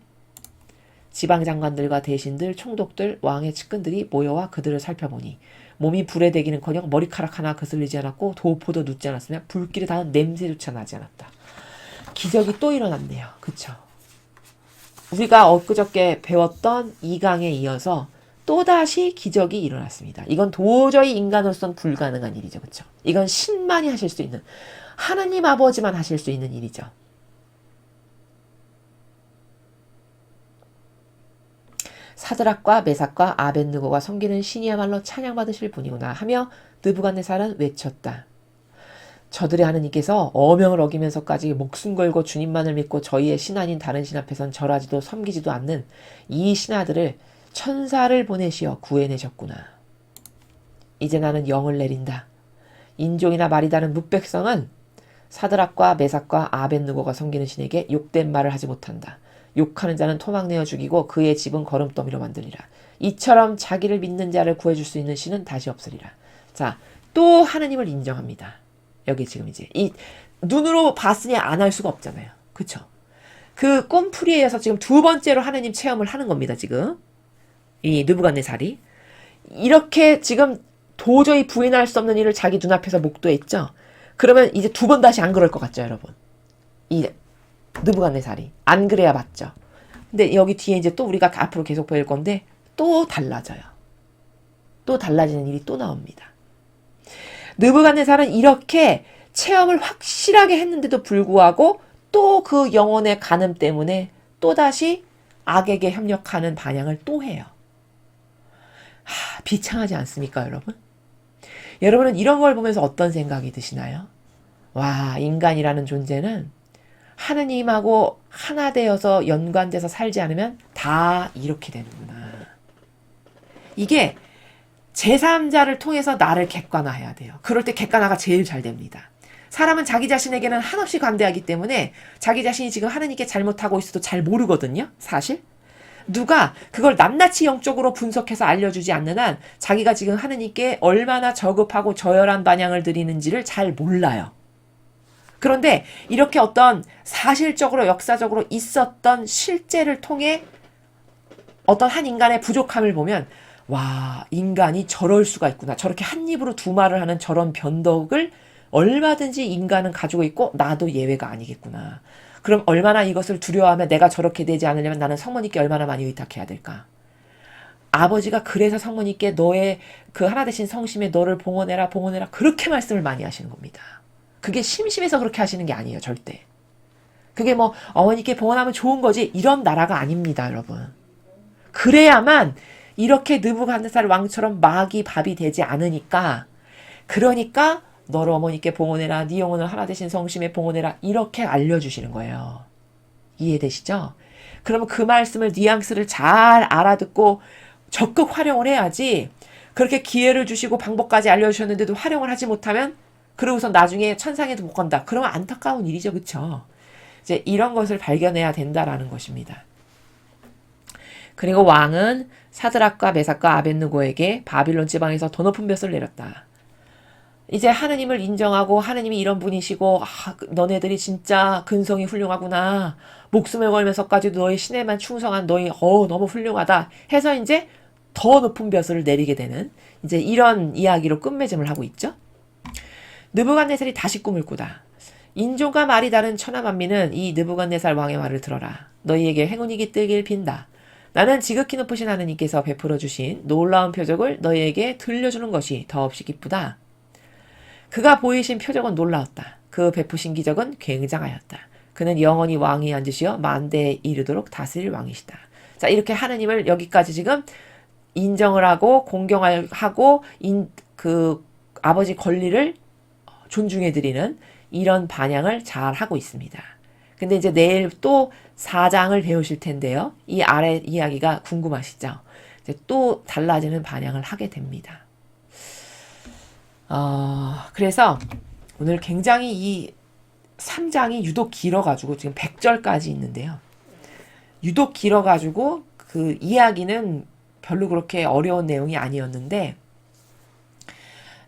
지방장관들과 대신들, 총독들, 왕의 측근들이 모여와 그들을 살펴보니 몸이 불에 대기는커녕 머리카락 하나 거슬리지 않았고 도포도 눕지 않았으며 불길에 닿은 냄새조차 나지 않았다. 기적이 또 일어났네요. 그쵸? 우리가 엊그저께 배웠던 2강에 이어서 또다시 기적이 일어났습니다. 이건 도저히 인간으로서는 불가능한 일이죠. 그쵸? 이건 신만이 하실 수 있는, 하느님 아버지만 하실 수 있는 일이죠. 사드락과 메삭과 아벳느고가 섬기는 신이야말로 찬양받으실 분이구나 하며 느부갓네살은 외쳤다. 저들의 하느님께서 어명을 어기면서까지 목숨 걸고 주님만을 믿고 저희의 신 아닌 다른 신 앞에선 절하지도 섬기지도 않는 이 신하들을 천사를 보내시어 구해내셨구나. 이제 나는 영을 내린다. 인종이나 말이 다른 뭇백성은 사드락과 메삭과 아벳느고가 섬기는 신에게 욕된 말을 하지 못한다. 욕하는 자는 토막내어 죽이고 그의 집은 거름더미로 만들리라. 이처럼 자기를 믿는 자를 구해줄 수 있는 신은 다시 없으리라. 자, 또 하느님을 인정합니다. 여기 지금 이제 이 눈으로 봤으니 안 할 수가 없잖아요. 그쵸? 그 꿈풀이에 의해서 지금 두 번째로 하느님 체험을 하는 겁니다. 지금 이 느부갓네살이 이렇게 지금 도저히 부인할 수 없는 일을 자기 눈앞에서 목도했죠. 그러면 이제 두 번 다시 안 그럴 것 같죠, 여러분? 이 느부갓네살이 안 그래야 맞죠. 근데 여기 뒤에 이제 또 우리가 앞으로 계속 배울 건데 또 달라져요. 또 달라지는 일이 또 나옵니다. 느부갓네살은 이렇게 체험을 확실하게 했는데도 불구하고 또 그 영혼의 간음 때문에 또다시 악에게 협력하는 반향을 또 해요. 비참하지 않습니까, 여러분? 여러분은 이런 걸 보면서 어떤 생각이 드시나요? 와, 인간이라는 존재는 하느님하고 하나 되어서 연관돼서 살지 않으면 다 이렇게 되는구나. 이게 제3자를 통해서 나를 객관화해야 돼요. 그럴 때 객관화가 제일 잘 됩니다. 사람은 자기 자신에게는 한없이 관대하기 때문에 자기 자신이 지금 하느님께 잘못하고 있어도 잘 모르거든요. 사실. 누가 그걸 낱낱이 영적으로 분석해서 알려주지 않는 한 자기가 지금 하느님께 얼마나 저급하고 저열한 반향을 드리는지를 잘 몰라요. 그런데 이렇게 어떤 사실적으로 역사적으로 있었던 실제를 통해 어떤 한 인간의 부족함을 보면 와, 인간이 저럴 수가 있구나. 저렇게 한 입으로 두 말을 하는 저런 변덕을 얼마든지 인간은 가지고 있고 나도 예외가 아니겠구나. 그럼 얼마나 이것을 두려워하며 내가 저렇게 되지 않으려면 나는 성모님께 얼마나 많이 의탁해야 될까? 아버지가 그래서 성모님께 너의 그 하나 되신 성심에 너를 봉헌해라 봉헌해라 그렇게 말씀을 많이 하시는 겁니다. 그게 심심해서 그렇게 하시는 게 아니에요. 절대. 그게 뭐 어머니께 봉헌하면 좋은 거지 이런 나라가 아닙니다. 여러분. 그래야만 이렇게 느부갓네살 왕처럼 마귀 밥이 되지 않으니까 그러니까 너를 어머니께 봉헌해라 네 영혼을 하나 되신 성심에 봉헌해라 이렇게 알려주시는 거예요. 이해되시죠? 그러면 그 말씀을 뉘앙스를 잘 알아듣고 적극 활용을 해야지 그렇게 기회를 주시고 방법까지 알려주셨는데도 활용을 하지 못하면 그러고서 나중에 천상에도 못 간다. 그러면 안타까운 일이죠. 그쵸? 이제 이런 것을 발견해야 된다라는 것입니다. 그리고 왕은 사드락과 메삭과 아벳느고에게 바빌론 지방에서 더 높은 벼슬을 내렸다. 이제 하느님을 인정하고 하느님이 이런 분이시고 너네들이 진짜 근성이 훌륭하구나. 목숨을 걸면서까지도 너희 신에만 충성한 너희 너무 훌륭하다 해서 이제 더 높은 벼슬을 내리게 되는 이제 이런 이야기로 끝맺음을 하고 있죠. 느부갓네살이 다시 꿈을 꾸다. 인종과 말이 다른 천하만민은 이 느부갓네살 왕의 말을 들어라. 너희에게 행운이 깃들길 빈다. 나는 지극히 높으신 하느님께서 베풀어 주신 놀라운 표적을 너희에게 들려주는 것이 더없이 기쁘다. 그가 보이신 표적은 놀라웠다. 그 베푸신 기적은 굉장하였다. 그는 영원히 왕위 앉으시어 만대에 이르도록 다스릴 왕이시다. 자, 이렇게 하느님을 여기까지 지금 인정을 하고 공경하고 그 아버지 권리를 존중해드리는 이런 반향을 잘 하고 있습니다. 근데 이제 내일 또 4장을 배우실 텐데요. 이 아래 이야기가 궁금하시죠? 이제 또 달라지는 반향을 하게 됩니다. 그래서 오늘 굉장히 이 3장이 유독 길어가지고 지금 100절까지 있는데요. 유독 길어가지고 그 이야기는 별로 그렇게 어려운 내용이 아니었는데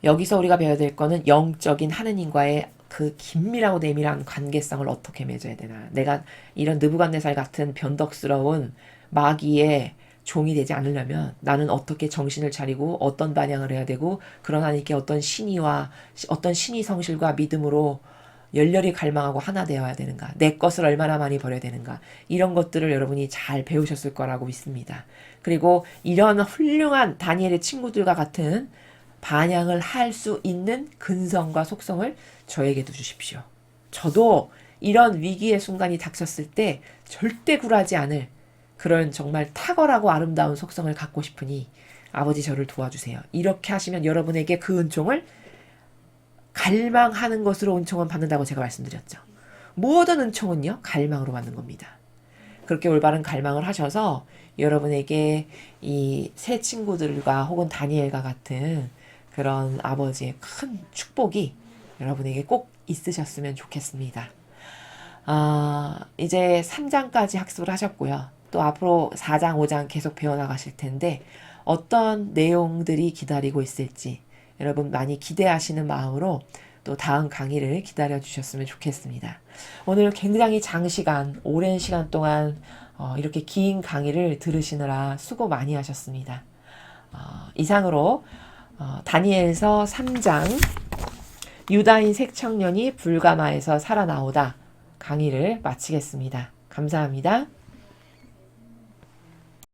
여기서 우리가 배워야 될 거는 영적인 하느님과의 그 긴밀하고 내밀한 관계성을 어떻게 맺어야 되나. 내가 이런 느부갓네살 같은 변덕스러운 마귀의 종이 되지 않으려면 나는 어떻게 정신을 차리고 어떤 반향을 해야 되고 그런 하나님께 어떤 신의와 어떤 신의 성실과 믿음으로 열렬히 갈망하고 하나 되어야 되는가, 내 것을 얼마나 많이 버려야 되는가, 이런 것들을 여러분이 잘 배우셨을 거라고 믿습니다. 그리고 이런 훌륭한 다니엘의 친구들과 같은 반향을 할 수 있는 근성과 속성을 저에게도 주십시오. 저도 이런 위기의 순간이 닥쳤을 때 절대 굴하지 않을 그런 정말 탁월하고 아름다운 속성을 갖고 싶으니 아버지 저를 도와주세요. 이렇게 하시면 여러분에게 그 은총을 갈망하는 것으로 은총은 받는다고 제가 말씀드렸죠. 모든 은총은요, 갈망으로 받는 겁니다. 그렇게 올바른 갈망을 하셔서 여러분에게 이 새 친구들과 혹은 다니엘과 같은 그런 아버지의 큰 축복이 여러분에게 꼭 있으셨으면 좋겠습니다. 이제 3장까지 학습을 하셨고요. 또 앞으로 4장, 5장 계속 배워나가실 텐데 어떤 내용들이 기다리고 있을지 여러분 많이 기대하시는 마음으로 또 다음 강의를 기다려 주셨으면 좋겠습니다. 오늘 굉장히 장시간, 오랜 시간 동안 이렇게 긴 강의를 들으시느라 수고 많이 하셨습니다. 이상으로 다니엘서 3장 유다인 색청년이 불가마에서 살아나오다 강의를 마치겠습니다. 감사합니다.